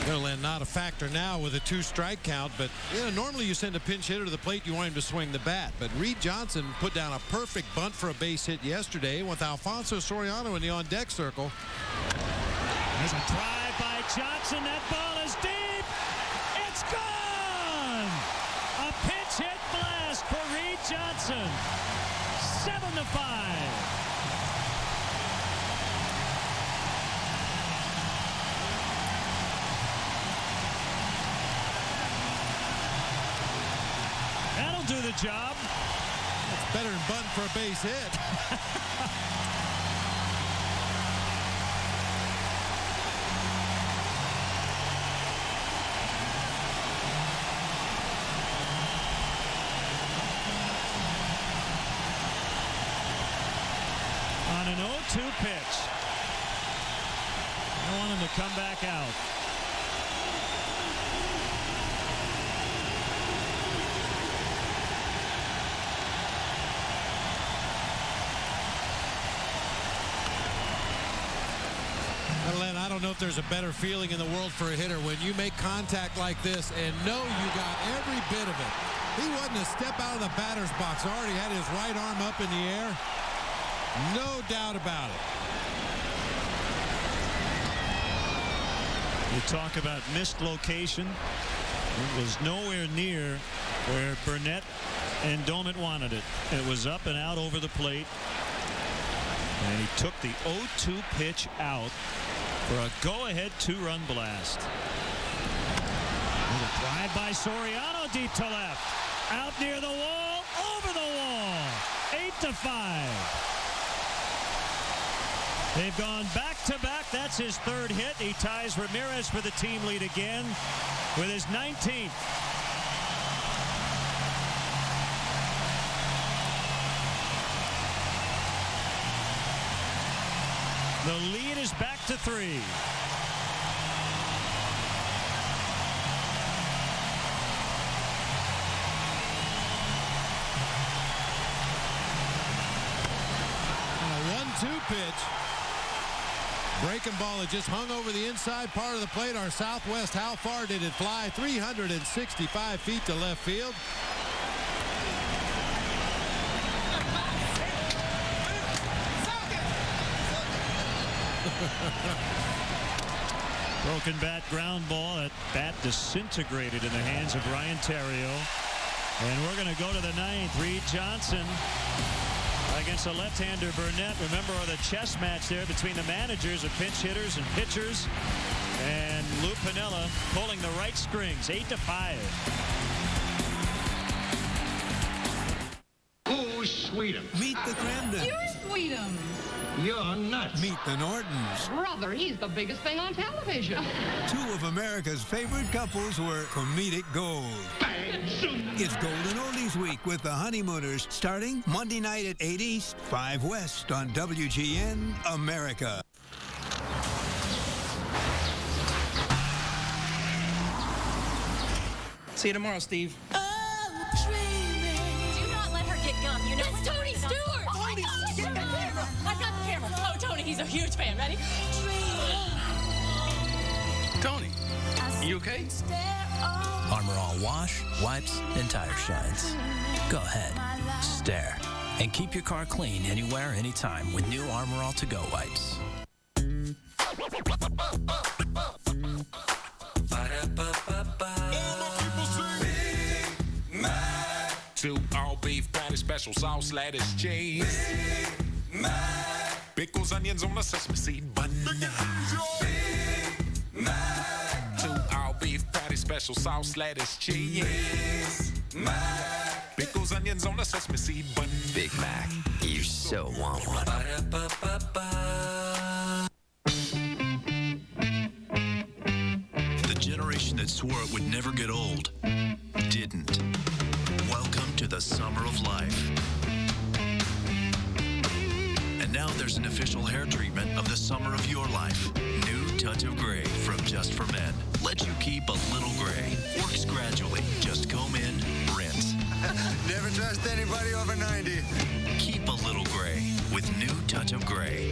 S3: Gilliland not a factor now with a 2-strike count, but you know, normally you send a pinch hitter to the plate, you want him to swing the bat. But Reed Johnson put down a perfect bunt for a base hit yesterday with Alfonso Soriano in the on-deck circle.
S2: There's a drive by Johnson. That ball is deep. It's gone. A pinch hit blast for Reed Johnson. 7-5. do the job.
S3: It's better than bunting for a base hit.
S2: On an 0-2 pitch. I want him to come back out.
S3: Len, I don't know if there's a better feeling in the world for a hitter when you make contact like this and know you got every bit of it. He wasn't a step out of the batter's box. Already had his right arm up in the air. No doubt about it.
S2: You talk about missed location. It was nowhere near where Burnett and Domet wanted it. It was up and out over the plate. And he took the 0-2 pitch out for a go-ahead two-run blast. With a drive by Soriano deep to left. Out near the wall, over the wall. 8-5. They've gone back-to-back. That's his third hit. He ties Ramirez for the team lead again with his 19th. The lead is back to 3.
S3: A 1-2 pitch. Breaking ball had just hung over the inside part of the plate. Our Southwest, how far did it fly? 365 feet to left field.
S2: Broken bat ground ball. That bat disintegrated in the hands of Ryan Terrio. And we're going to go to the 9th. Reed Johnson against a left-hander Burnett. Remember the chess match there between the managers of pinch hitters and pitchers. And Lou Piniella pulling the right strings. 8-5.
S7: Who's Sweetum?
S1: Meet the Crandons.
S9: You're Sweetum.
S7: You're nuts.
S1: Meet the Nortons.
S9: Brother, he's the biggest thing on television.
S1: Two of America's favorite couples were comedic gold. It's Golden Oldies Week with the Honeymooners, starting Monday night at 8 East, 5 West on WGN America.
S18: See you tomorrow, Steve.
S19: Do not let her get gum. You know it's Tony Stewart. Tony, get the camera. I've got the camera. Oh, Tony, he's a huge fan. Ready?
S18: Tony, you okay?
S12: Armor All wash, wipes, and tire shines. Go ahead, stare, and keep your car clean anywhere, anytime with new Armor All To-Go wipes.
S4: Two all beef patty, special sauce, lettuce, cheese. Big Mac. Pickles, onions on a sesame seed bun. Big Mac. Two all beef patty, special sauce, lettuce, cheese. Mac. Pickles, onions on a sesame seed bun.
S18: Big Mac. You so want one.
S11: The generation that swore it would never get old didn't. Welcome to the summer of life. And now there's an official hair treatment of the summer of your life. New Touch of Gray from Just for Men. Lets you keep a little gray. Works gradually. Just comb in, rinse.
S17: Never trust anybody over 90.
S11: Keep a little gray with New Touch of Gray.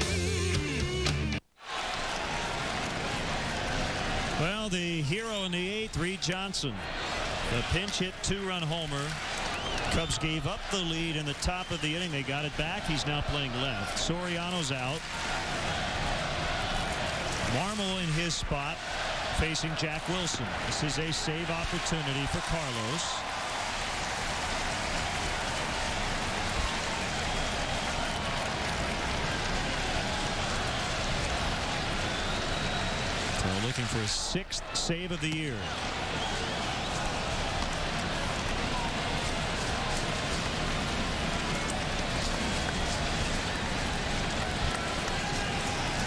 S2: Well, the hero in the 8th, Reed Johnson. The pinch hit two-run homer. Cubs gave up the lead in the top of the inning. They got it back. He's now playing left. Soriano's out. Marmol in his spot, facing Jack Wilson. This is a save opportunity for Carlos. So looking for his 6th save of the year.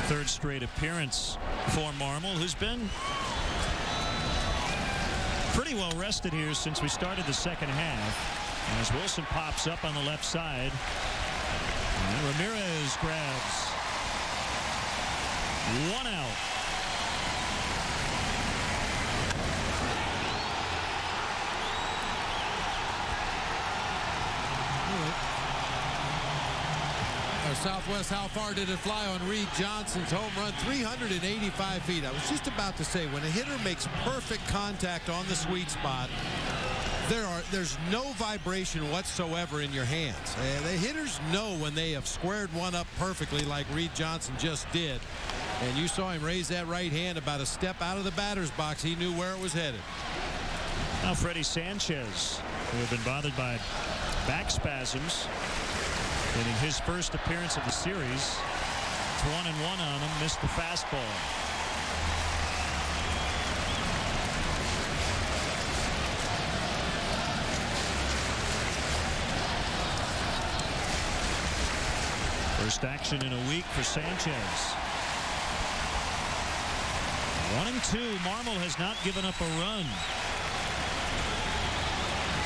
S2: Third straight appearance for Marmol, who's been pretty well rested here since we started the second half. As Wilson pops up on the left side. And Ramirez grabs one out.
S3: Southwest, how far did it fly on Reed Johnson's home run? 385 feet. I was just about to say, when a hitter makes perfect contact on the sweet spot, there's no vibration whatsoever in your hands. The hitters know when they have squared one up perfectly like Reed Johnson just did. And you saw him raise that right hand about a step out of the batter's box. He knew where it was headed.
S2: Now Freddie Sanchez, who had been bothered by back spasms, getting his first appearance of the series. It's 1-1 on him. Missed the fastball. First action in a week for Sanchez. 1-2. Marmol has not given up a run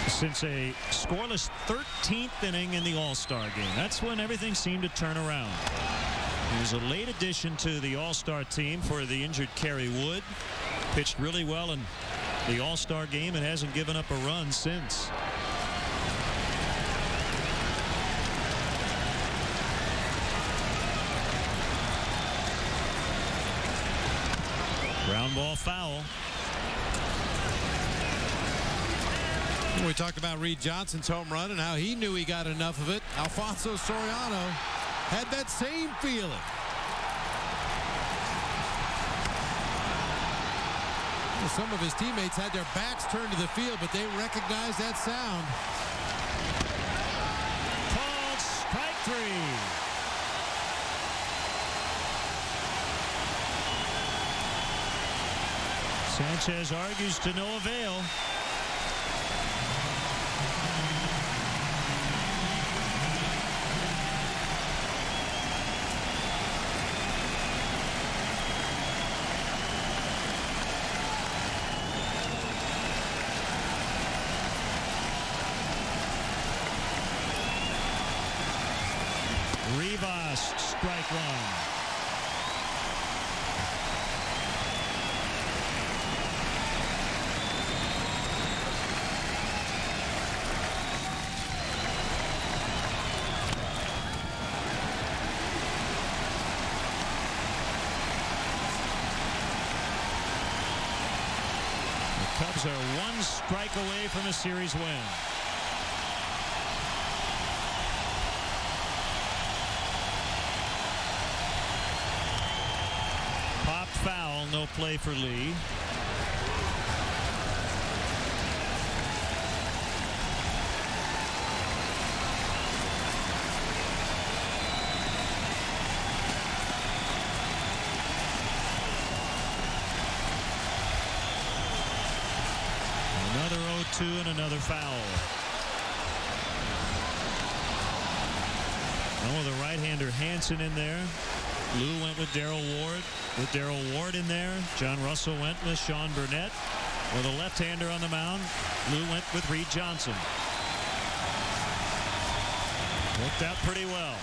S2: since a scoreless 13th inning in the All-Star game. That's when everything seemed to turn around. He was a late addition to the All-Star team for the injured Kerry Wood. Pitched really well in the All-Star game and hasn't given up a run since. Ground ball foul.
S3: We talked about Reed Johnson's home run and how he knew he got enough of it. Alfonso Soriano had that same feeling. Well, some of his teammates had their backs turned to the field, but they recognized that sound.
S2: Called strike three. Sanchez argues to no avail. Rivas, strike one. The Cubs are one strike away from a series win. Foul, no play for Lee. Another 0-2 and another foul. Oh, the right-hander Hansen in there. Lou went with Darrell Ward. With Darrell Ward in there, John Russell went with Sean Burnett. With a left-hander on the mound, Lou went with Reed Johnson. Worked out pretty well.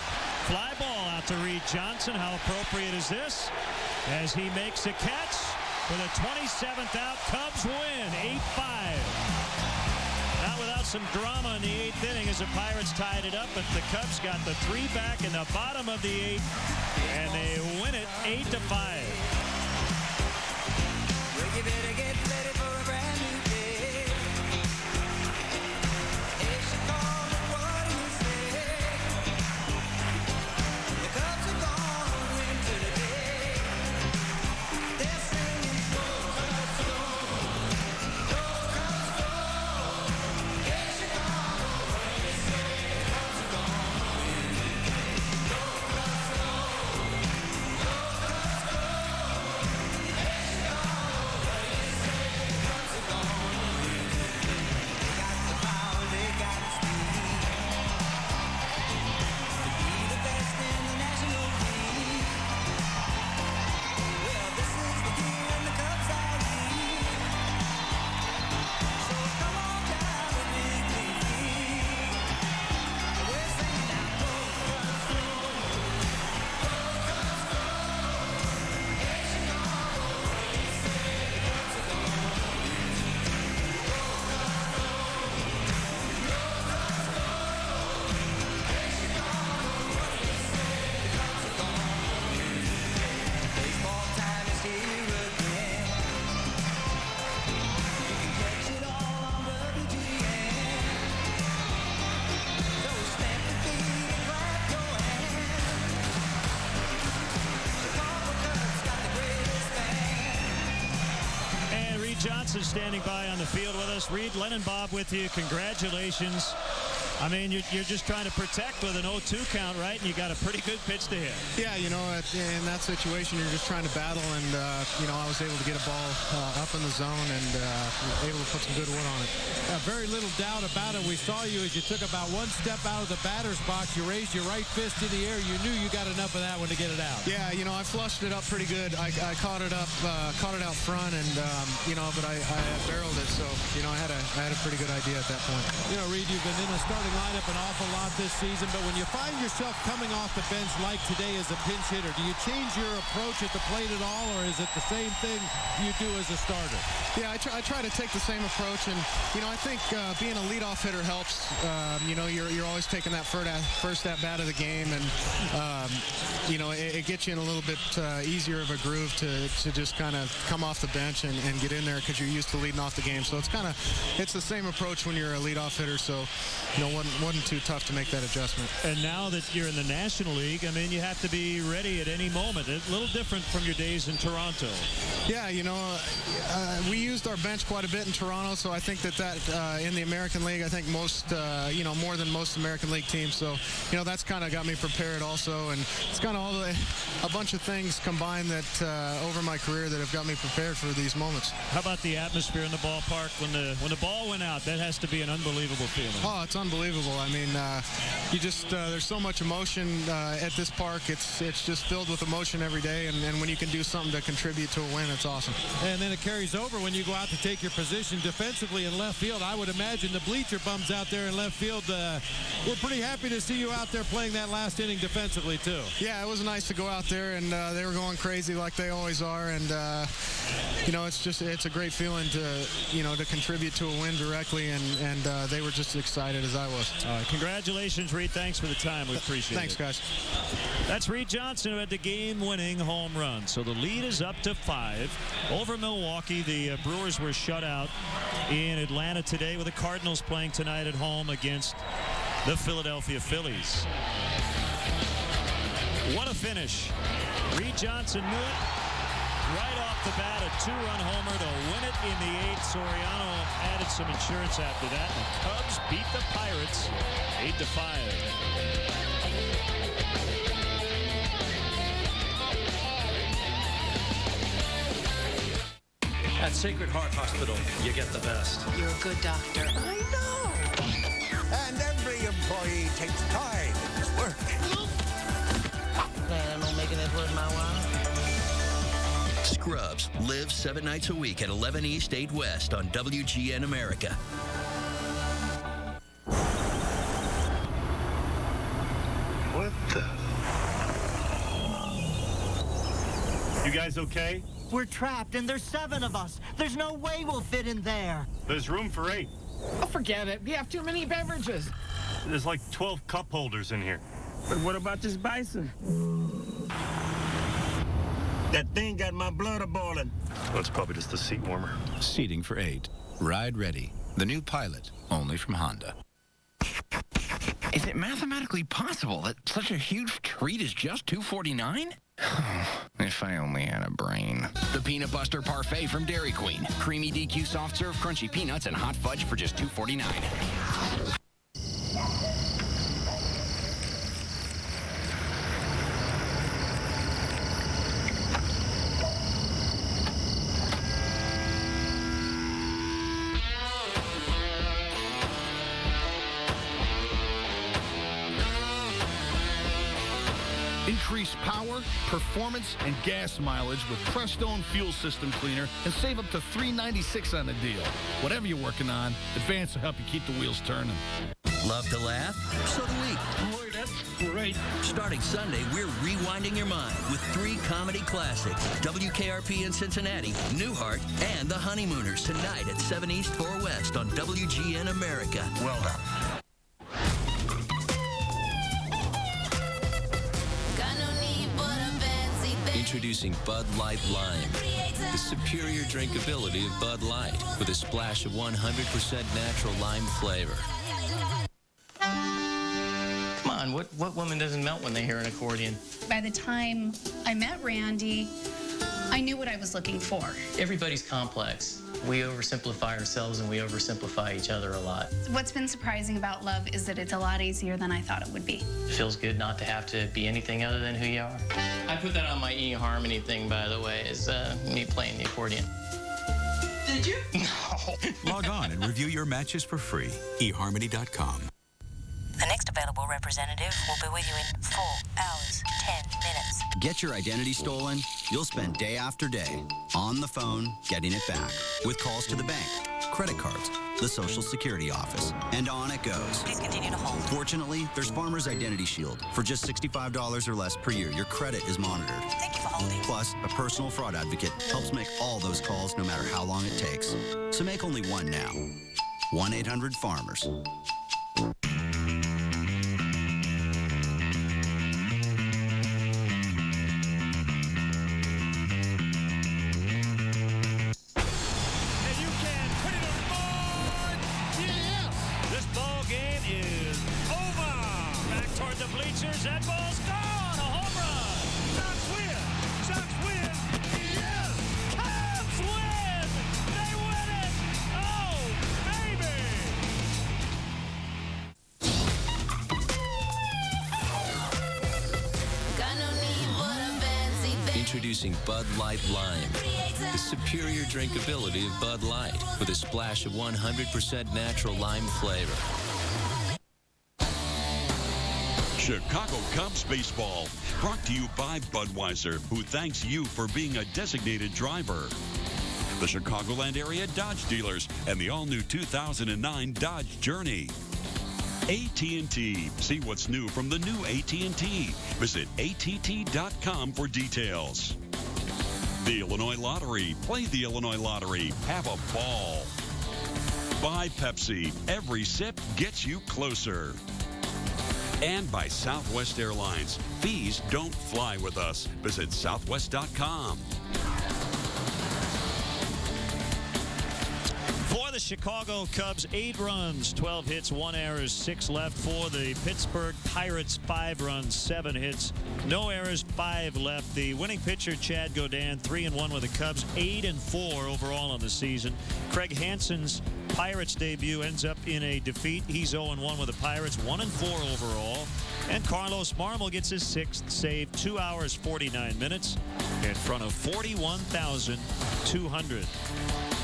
S2: Fly ball out to Reed Johnson. How appropriate is this? As he makes a catch for the 27th out, Cubs win 8-5. Not without some drama in the 8th inning as the Pirates tied it up, but the Cubs got the 3 back in the bottom of the 8th, and they win it 8-5.
S5: You better get ready for a brand new day. It's a call, what do you say? The Cubs are gonna win today. They're singing, go Cubs, go. Go Cubs, go. In Chicago, when they say the Cubs are gonna win today. Go Cubs, go. Go Cubs, go.
S2: Johnson standing by on the field with us. Reed, Len and Bob with you. Congratulations. I mean, you're just trying to protect with an 0-2 count, right? And you got a pretty good pitch to hit.
S8: Yeah, you know, in that situation, you're just trying to battle. And, you know, I was able to get a ball up in the zone and able to put some good wood on it.
S3: Very little doubt about it. We saw you as you took about one step out of the batter's box. You raised your right fist in the air. You knew you got enough of that one to get it out.
S8: Yeah, you know, I flushed it up pretty good. I caught it up, caught it out front, and, you know, but I barreled it. So, you know, I had a pretty good idea at that point.
S3: You know, Reed, you've been in the starting lineup an awful lot this season, but when you find yourself coming off the bench like today as a pinch hitter, do you change your approach at the plate at all, or is it the same thing you do as a starter?
S8: Yeah, I try to take the same approach, and, you know, I think being a leadoff hitter helps. You know, you're always taking that first at-bat of the game, and, you know, it gets you in a little bit easier of a groove to just kind of come off the bench and get in there because you're used to leading off the game. So it's the same approach when you're a leadoff hitter, so, you know, wasn't too tough to make that adjustment.
S2: And now that you're in the National League, I mean, you have to be ready at any moment. A little different from your days in Toronto.
S8: Yeah, you know, we used our bench quite a bit in Toronto, so I think that in the American League, I think most, you know, more than most American League teams. So, you know, that's kind of got me prepared also, and it's kind of a bunch of things combined that over my career that have got me prepared for these moments.
S2: How about the atmosphere in the ballpark when the ball went out? That has to be an unbelievable feeling.
S8: Oh, it's unbelievable. I mean, you just there's so much emotion at this park. It's just filled with emotion every day, and when you can do something to contribute to a win, it's awesome.
S3: And then it carries over when you go out to take your position defensively in left field. I would imagine the bleacher bums out there in left field we're pretty happy to see you out there playing that last inning defensively too.
S8: Yeah, it was nice to go out there, and they were going crazy like they always are, and you know, it's a great feeling to contribute to a win directly, and they were just as excited as I was.
S2: Congratulations, Reed. Thanks for the time. We appreciate
S8: Thanks,
S2: it.
S8: guys.
S2: That's Reed Johnson, who had the game-winning home run. So the lead is up to 5 over Milwaukee. The Brewers were shut out in Atlanta today, with the Cardinals playing tonight at home against the Philadelphia Phillies. What a finish. Reed Johnson knew it. Right off the bat, a 2-run homer to win it in the 8th. Soriano added some insurance after that. The Cubs beat the Pirates 8-5.
S12: At Sacred Heart Hospital, you get the best.
S9: You're a good doctor.
S5: I know. And every employee takes pride in his work.
S9: Planning on making it worth my while?
S13: Scrubs, live 7 nights a week at 11 East, 8 West on WGN America.
S5: What the?
S20: You guys okay?
S21: We're trapped, and there's 7 of us. There's no way we'll fit in there.
S20: There's room for 8.
S9: Oh, forget it. We have too many beverages.
S20: There's like 12 cup holders in here.
S9: But what about this bison?
S20: That thing got my blood a-boiling. Well, it's probably just the seat warmer.
S22: Seating for 8. Ride Ready. The new Pilot, only from Honda.
S18: Is it mathematically possible that such a huge treat is just $2.49? If I only had a brain. The Peanut Buster Parfait from Dairy Queen. Creamy DQ soft serve, crunchy peanuts, and hot fudge for just $2.49.
S14: Increase power, performance, and gas mileage with Prestone Fuel System Cleaner and save up to $3.96 on the deal. Whatever you're working on, Advance will help you keep the wheels turning.
S13: Love to laugh? So do we.
S9: Boy, that's great.
S13: Starting Sunday, we're rewinding your mind with 3 comedy classics. WKRP in Cincinnati, Newhart, and The Honeymooners tonight at 7 East, 4 West on WGN America.
S20: Well done.
S10: Introducing Bud Light Lime, the superior drinkability of Bud Light with a splash of 100% natural lime flavor.
S21: Come on, what woman doesn't melt when they hear an accordion?
S19: By the time I met Randy, I knew what I was looking for.
S21: Everybody's complex.
S9: We oversimplify ourselves and we oversimplify each other a lot.
S6: What's been surprising about love is that it's a lot easier than I thought it would be.
S9: It feels good not to have to be anything other than who you are. I put that on my eHarmony thing, by the way, is me playing the accordion. Did you? No.
S15: Log on and review your matches for free. eHarmony.com.
S16: The next available representative will be with you in 4 hours, 10 minutes.
S23: Get your identity stolen, you'll spend day after day on the phone getting it back with calls to the bank, credit cards, the Social Security office, and on it goes.
S16: Please continue to hold.
S23: Fortunately, there's Farmers Identity Shield. For just $65 or less per year, your credit is monitored.
S16: Thank you for holding.
S23: Plus, a personal fraud advocate helps make all those calls no matter how long it takes. So make only one now. 1-800-FARMERS.
S2: That ball's gone. A home run. Sox win. Sox win. Yes. Cubs win. They win it. Oh,
S10: baby. Introducing Bud Light Lime. The superior drinkability of Bud Light with a splash of 100% natural lime flavor.
S24: Chicago Cubs baseball, brought to you by Budweiser, who thanks you for being a designated driver. The Chicagoland area Dodge dealers and the all-new 2009 Dodge Journey. AT&T. See what's new from the new AT&T. Visit att.com for details. The Illinois Lottery. Play the Illinois Lottery. Have a ball. By Pepsi. Every sip gets you closer. And by Southwest Airlines. Fees don't fly with us. Visit southwest.com.
S2: For the Chicago Cubs, 8 runs, 12 hits, 1 error, 6 left. For the Pittsburgh Pirates, 5 runs, 7 hits, no errors, 5 left. The winning pitcher, Chad Godin, 3-1 with the Cubs, 8-4 overall on the season. Craig Hansen's Pirates debut ends up in a defeat. He's 0-1 with the Pirates, 1-4 overall. And Carlos Marmol gets his 6th save, 2 hours, 49 minutes in front of 41,200.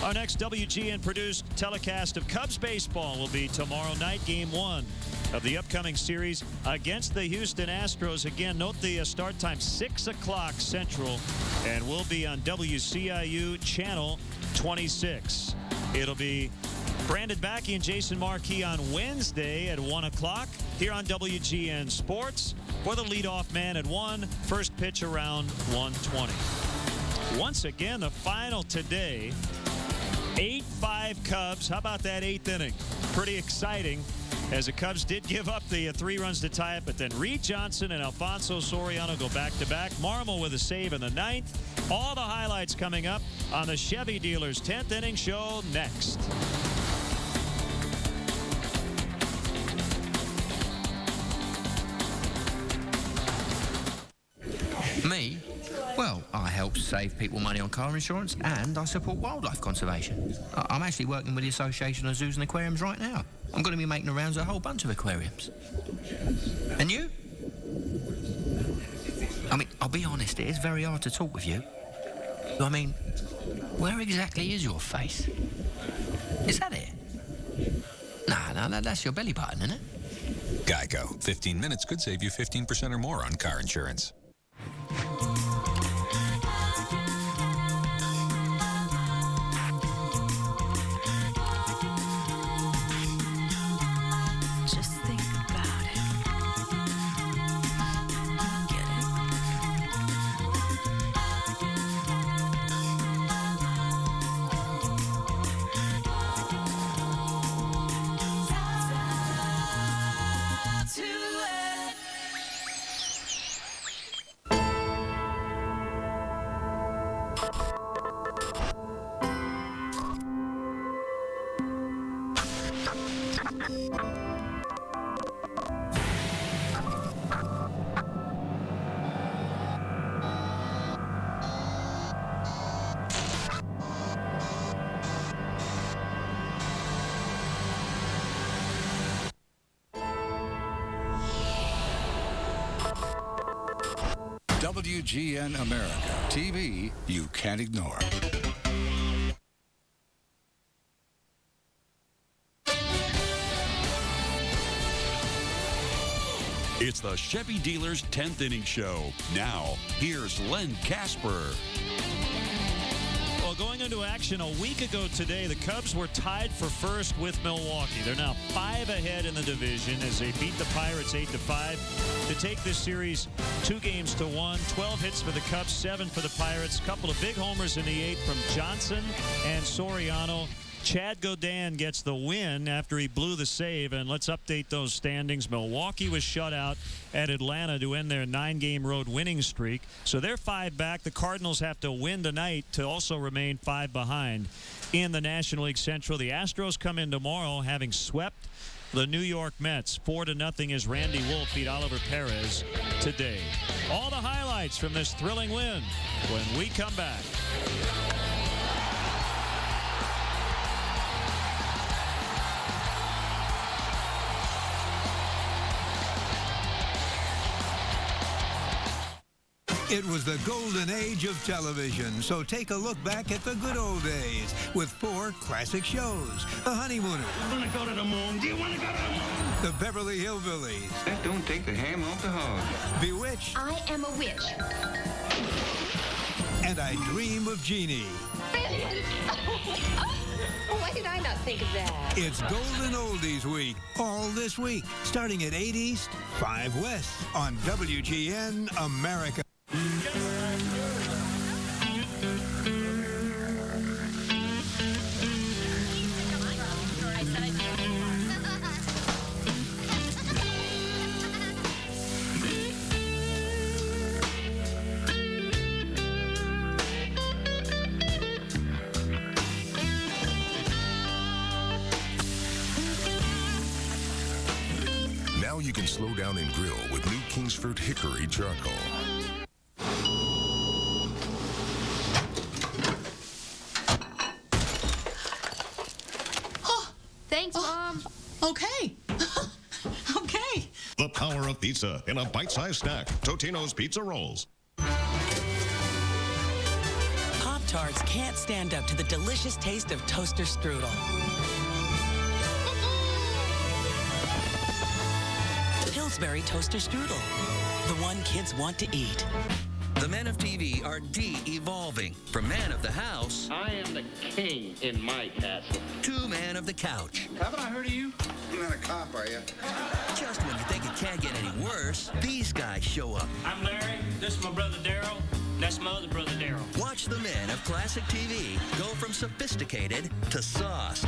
S2: Our next WGN-produced telecast of Cubs baseball will be tomorrow night, Game 1 of the upcoming series against the Houston Astros. Again, note the start time, 6 o'clock Central, and will be on WCIU Channel 26. It'll be Brandon Backey and Jason Markey on Wednesday at 1 o'clock here on WGN Sports for the leadoff man at 1, first pitch around 1:20. Once again, the final today, 8-5 Cubs. How about that 8th inning? Pretty exciting, as the Cubs did give up the 3 runs to tie it, but then Reed Johnson and Alfonso Soriano go back-to-back. Marmol with a save in the 9th. All the highlights coming up on the Chevy Dealers 10th inning show next.
S18: Me? Well, I help save people money on car insurance and I support wildlife conservation. I'm actually working with the Association of Zoos and Aquariums right now. I'm going to be making the rounds of a whole bunch of aquariums. And you? I mean, I'll be honest, it is very hard to talk with you. I mean, where exactly is your face? Is that it? Nah, that's your belly button, isn't it?
S22: Geico. 15 minutes could save you 15% or more on car insurance.
S16: Just think about it. Get it?
S15: WGN America. TV you can't ignore.
S24: It's the Chevy Dealers 10th Inning Show. Now, here's Len Casper.
S2: Well, going into action a week ago today, the Cubs were tied for first with Milwaukee. They're now 5 ahead in the division as they beat the Pirates 8-5 to take this series 2-1. 12 hits for the Cubs, 7 for the Pirates. Couple of big homers in the 8th from Johnson and Soriano. Chad Godin gets the win after he blew the save, and let's update those standings. Milwaukee was shut out at Atlanta to end their 9-game road winning streak, so they're 5 back. The Cardinals have to win tonight to also remain 5 behind in the National League Central. The Astros come in tomorrow having swept the New York Mets 4-0 as Randy Wolf beat Oliver Perez today. All the highlights from this thrilling win when we come back.
S1: It was the golden age of television, so take a look back at the good old days with 4 classic shows. The Honeymooners.
S5: You want to go to the moon? Do you want to go to the moon?
S1: The Beverly Hillbillies.
S4: That don't take the ham off the hog.
S1: Bewitched.
S7: I am a witch.
S1: And I Dream of Jeannie.
S7: Why did I not think of that?
S1: It's Golden Oldies Week, all this week, starting at 8 East, 5 West on WGN America.
S17: Now you can slow down and grill with new Kingsford Hickory Charcoal.
S7: Thanks, Mom.
S25: Okay. Okay.
S26: The power of pizza in a bite-sized snack. Totino's Pizza Rolls.
S27: Pop-Tarts can't stand up to the delicious taste of toaster strudel. Pillsbury toaster strudel. The one kids want to eat.
S13: The men of TV are de-evolving. From man of the house...
S28: I am the king in my castle.
S13: ...to man of the couch.
S28: Haven't I heard of you?
S4: You're not a cop, are you?
S13: Just when you think it can't get any worse, these guys show up.
S9: I'm Larry. This is my brother Daryl. That's my other brother Daryl.
S13: Watch the men of classic TV go from sophisticated to sauced.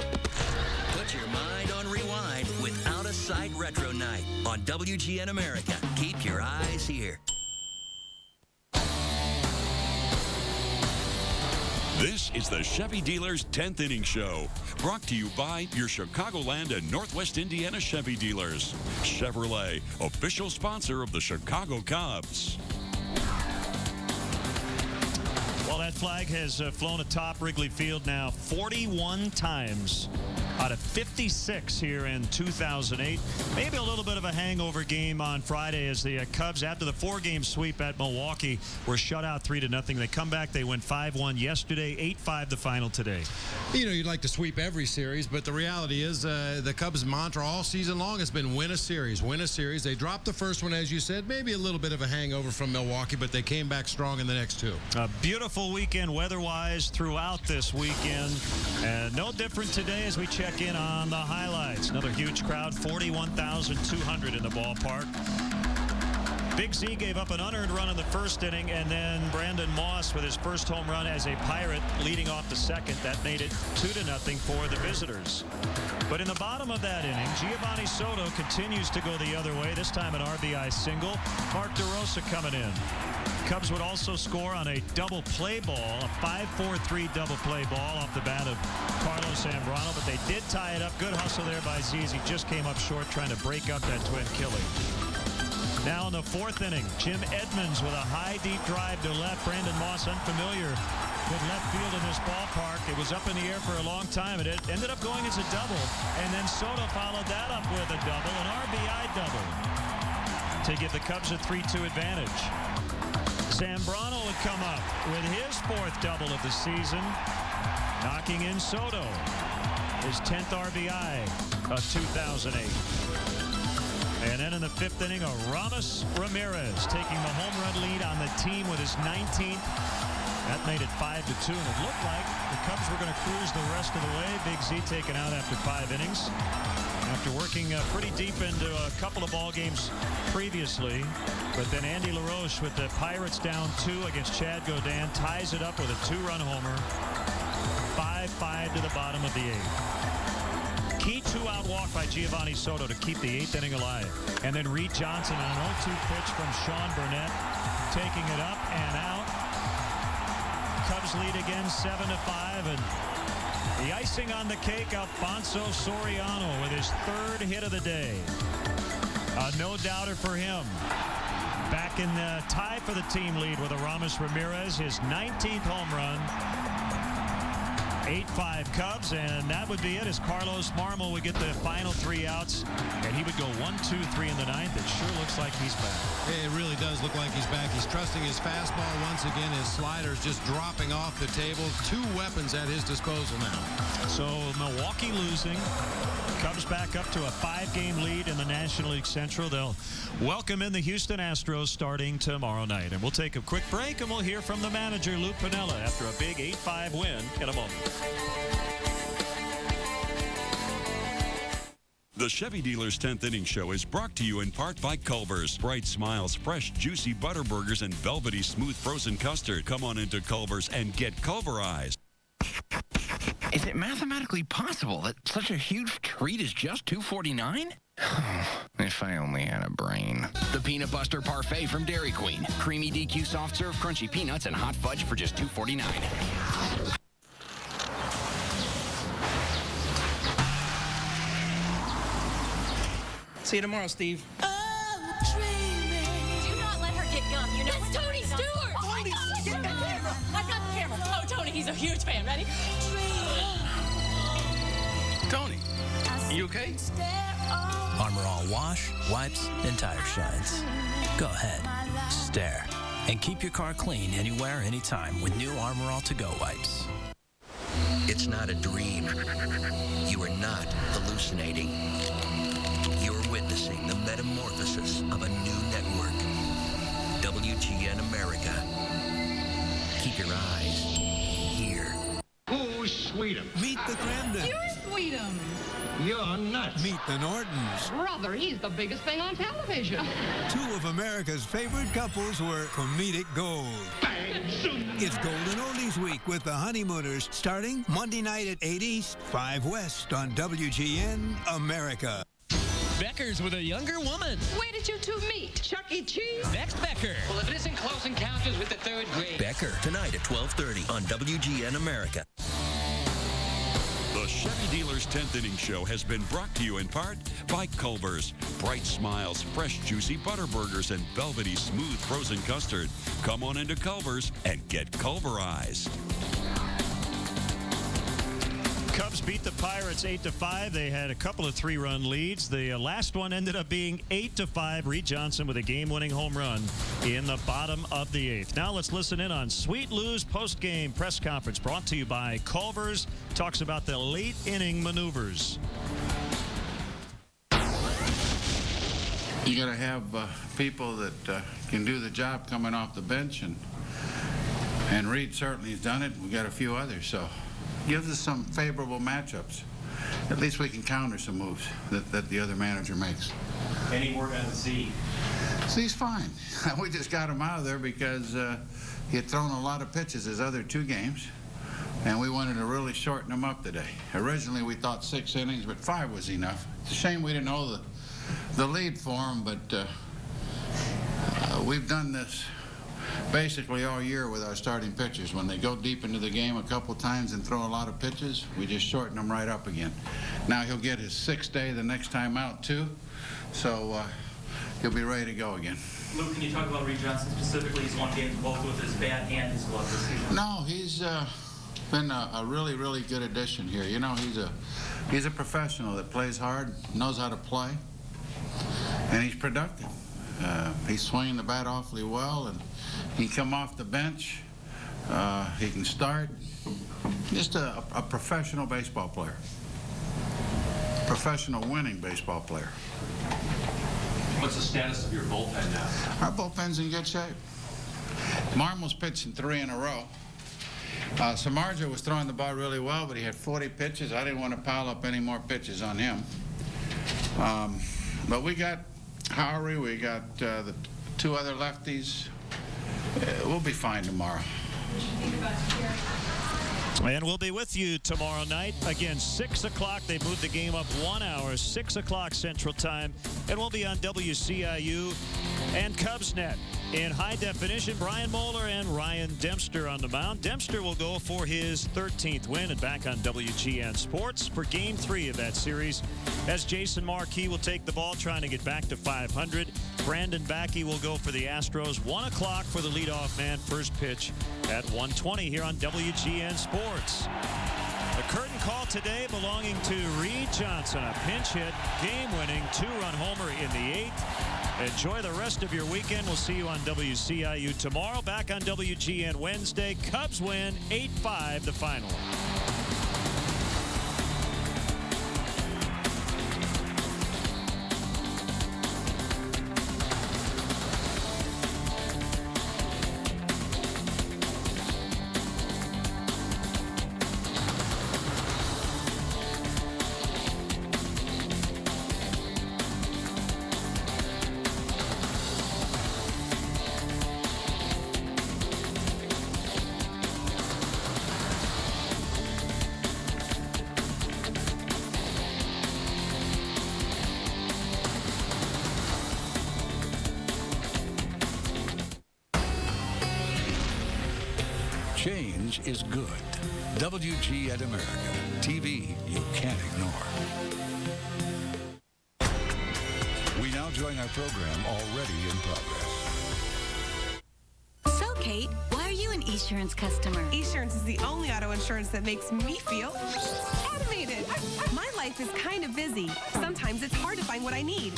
S13: Put your mind on rewind with Out of Sight Retro Night on WGN America. Keep your eyes here.
S24: This is the Chevy Dealers 10th Inning Show, brought to you by your Chicagoland and Northwest Indiana Chevy dealers. Chevrolet, official sponsor of the Chicago Cubs.
S2: Well, that flag has flown atop Wrigley Field now 41 times out of 56 here in 2008. Maybe a little bit of a hangover game on Friday as the Cubs, after the 4-game sweep at Milwaukee, were shut out 3-0. They come back, they win 5-1 yesterday, 8-5 the final today.
S3: You know, you'd like to sweep every series, but the reality is the Cubs' mantra all season long has been win a series, win a series. They dropped the first one, as you said, maybe a little bit of a hangover from Milwaukee, but they came back strong in the next 2.
S2: A beautiful weekend weather-wise throughout this weekend, and no different today as we check in on the highlights. Another huge crowd, 41,200 in the ballpark. Big Z gave up an unearned run in the first inning, and then Brandon Moss with his first home run as a Pirate leading off the second. That made it 2-0 for the visitors. But in the bottom of that inning, Giovanni Soto continues to go the other way, this time an RBI single. Mark DeRosa coming in. Cubs would also score on a double play ball, a 5-4-3 double play ball off the bat of Carlos Zambrano, but they did tie it up. Good hustle there by Zizi. Just came up short trying to break up that twin killing. Now in the 4th inning, Jim Edmonds with a high deep drive to left. Brandon Moss unfamiliar with left field in this ballpark. It was up in the air for a long time, and it ended up going as a double. And then Soto followed that up with a double, an RBI double, to give the Cubs a 3-2 advantage. Zambrano would come up with his 4th double of the season, knocking in Soto, his 10th RBI of 2008. And then in the 5th inning, Aramis Ramirez taking the home run lead on the team with his 19th. That made it 5-2, and it looked like the Cubs were going to cruise the rest of the way. Big Z taken out after 5 innings. After working pretty deep into a couple of ball games previously. But then Andy LaRoche with the Pirates down 2 against Chad Godin ties it up with a 2-run homer. 5-5 to the bottom of the 8th. Key 2-out walk by Giovanni Soto to keep the 8th inning alive. And then Reed Johnson on an 0-2 pitch from Sean Burnett, taking it up and out. Cubs lead again 7-5, and the icing on the cake, Alfonso Soriano with his 3rd hit of the day. A no-doubter for him. Back in the tie for the team lead with Aramis Ramirez, his 19th home run. 8-5 Cubs, and that would be it as Carlos Marmol would get the final 3 outs, and he would go 1-2-3 in the 9th. It sure looks like he's back.
S3: It really does look like he's back. He's trusting his fastball once again. His slider's just dropping off the table. 2 weapons at his disposal now.
S2: So Milwaukee losing. Cubs back up to a 5-game lead in the National League Central. They'll welcome in the Houston Astros starting tomorrow night. And we'll take a quick break, and we'll hear from the manager, Lou Piniella, after a big 8-5 win in a moment.
S24: The Chevy Dealer's 10th Inning Show is brought to you in part by Culver's. Bright smiles, fresh, juicy butter burgers, and velvety smooth frozen custard. Come on into Culver's and get Culverized.
S18: Is it mathematically possible that such a huge treat is just $2.49? If I only had a brain. The Peanut Buster Parfait from Dairy Queen. Creamy DQ soft serve, crunchy peanuts, and hot fudge for just $2.49.
S6: See you tomorrow, Steve.
S27: Do not let her get gum. You know it's Tony Stewart.
S6: Tony, get the camera.
S27: I've got the camera. Oh, Tony, he's a huge fan. Ready?
S6: Tony, you okay?
S8: Armor All wash, wipes, and tire shines. Go ahead, stare, and keep your car clean anywhere, anytime with new Armor All To Go wipes.
S13: It's not a dream. You are not hallucinating. You're witnessing the metamorphosis of a new network. WGN America. Keep your eyes here.
S28: Who's Sweetum?
S1: Meet the Cramdens.
S28: You're Sweetum. You're nuts.
S1: Meet the Nortons.
S28: Brother, he's the biggest thing on television.
S1: 2 of America's favorite couples were comedic gold. It's Golden Oldies Week with the Honeymooners, starting Monday night at 8 East, 5 West on WGN America.
S11: Becker's with a younger woman.
S28: Where did you 2 meet? Chuck E. Cheese?
S11: Next Becker.
S28: Well, if it isn't Close Encounters with the Third Grade.
S13: Becker, tonight at 12:30 on WGN America.
S24: The Chevy Dealer's 10th Inning Show has been brought to you in part by Culver's. Bright smiles, fresh, juicy butter burgers, and velvety smooth frozen custard. Come on into Culver's and get Culverized.
S2: Cubs beat the Pirates 8-5. They had a couple of 3-run leads. The last one ended up being 8-5. Reed Johnson with a game-winning home run in the bottom of the 8th. Now let's listen in on Sweet Lou's post-game press conference brought to you by Culver's. Talks about the late inning maneuvers.
S12: You got to have people that can do the job coming off the bench, and Reed certainly has done it. We got a few others, so gives us some favorable matchups. At least we can counter some moves that the other manager makes.
S14: Any word on Z?
S12: Z's fine. We just got him out of there because he had thrown a lot of pitches his other 2 games, and we wanted to really shorten him up today. Originally, we thought 6 innings, but 5 was enough. It's a shame we didn't hold the lead for him, but we've done this basically all year with our starting pitchers. When they go deep into the game a couple times and throw a lot of pitches, we just shorten them right up again. Now he'll get his 6th day the next time out too, so he'll be ready to go again.
S14: Luke, can you talk about Reed Johnson specifically? He's won games both with his bat and his glove this season.
S12: No, he's been a really, really good addition here. You know, he's a professional that plays hard, knows how to play, and he's productive. He's swinging the bat awfully well, and he can come off the bench. He can start. Just a professional baseball player. Professional winning baseball player.
S10: What's the status of your bullpen now?
S12: Our bullpen's in good shape. Marmol's pitching 3 in a row. Samardzija was throwing the ball really well, but he had 40 pitches. I didn't want to pile up any more pitches on him. But we got Howery, we got the 2 other lefties. We'll be fine tomorrow.
S2: And we'll be with you tomorrow night. Again, 6 o'clock. They moved the game up 1 hour, 6 o'clock Central Time. And we'll be on WCIU and Cubsnet. In high definition, Brian Moeller and Ryan Dempster on the mound. Dempster will go for his 13th win and back on WGN Sports for Game 3 of that series. As Jason Marquis will take the ball, trying to get back to 500. Brandon Backey will go for the Astros. 1 o'clock for the leadoff man. First pitch at 1:20 here on WGN Sports. The curtain call today belonging to Reed Johnson. A pinch hit, game-winning 2-run homer in the 8th. Enjoy the rest of your weekend. We'll see you on WCIU tomorrow. Back on WGN Wednesday. Cubs win 8-5 the final.
S15: Change is good. WGN America. TV you can't ignore. We now join our program already in progress.
S16: So, Kate, why are you an Esurance customer?
S19: Esurance is the only auto insurance that makes me feel animated. My life is kind of busy. Sometimes it's hard to find what I need.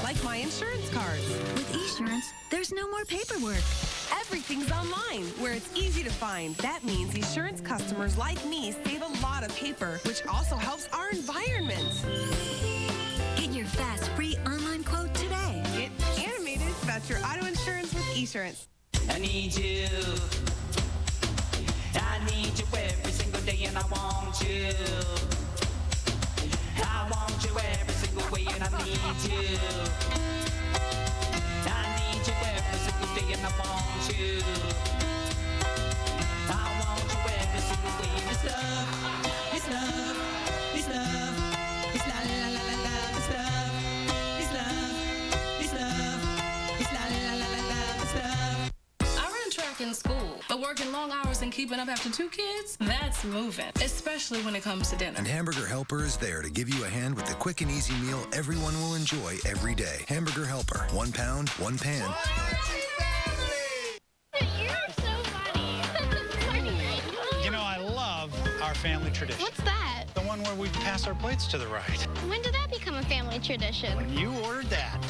S19: Like my insurance cards.
S16: With Esurance, there's no more paperwork.
S19: Everything's online, where it's easy to find. That means Esurance customers like me save a lot of paper, which also helps our environment.
S16: Get your fast, free online quote today.
S19: Get animated about your auto insurance with Esurance.
S5: I need you. I need you every single day, and I want you. I want you every single way, and I need you. I need you every single day, and I want you. I want you every single way. It's love, it's love, it's love, it's la la la la la. It's love, it's love, it's love, it's la la la la la. It's love.
S20: I ran track in school, but working long hours and keeping up after 2 kids, that's moving, especially when it comes to dinner.
S21: And Hamburger Helper is there to give you a hand with the quick and easy meal everyone will enjoy every day. Hamburger Helper. 1 pound, 1 pan.
S22: You know, I love our family tradition.
S23: What's that?
S22: The one where we pass our plates to the right.
S23: When did that become a family tradition?
S22: When you ordered that.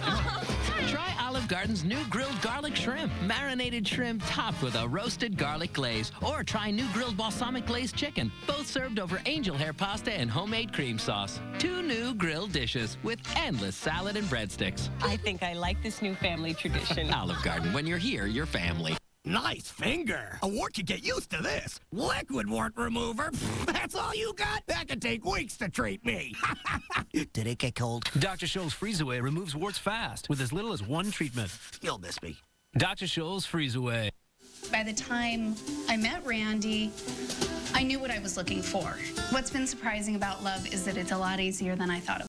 S11: Try Olive Garden's new grilled garlic shrimp. Marinated shrimp topped with a roasted garlic glaze. Or try new grilled balsamic glazed chicken. Both served over angel hair pasta and homemade cream sauce. 2 new grilled dishes with endless salad and breadsticks.
S29: I think I like this new family tradition.
S11: Olive Garden, when you're here, you're family.
S30: Nice finger. A wart could get used to this. Liquid wart remover. That's all you got? That could take weeks to treat me.
S31: Did it get cold? Dr. Scholl's Freeze Away removes warts fast with as little as 1 treatment.
S30: You'll miss me.
S31: Dr. Scholl's Freeze Away.
S32: By the time I met Randy, I knew what I was looking for. What's been surprising about love is that it's a lot easier than I thought it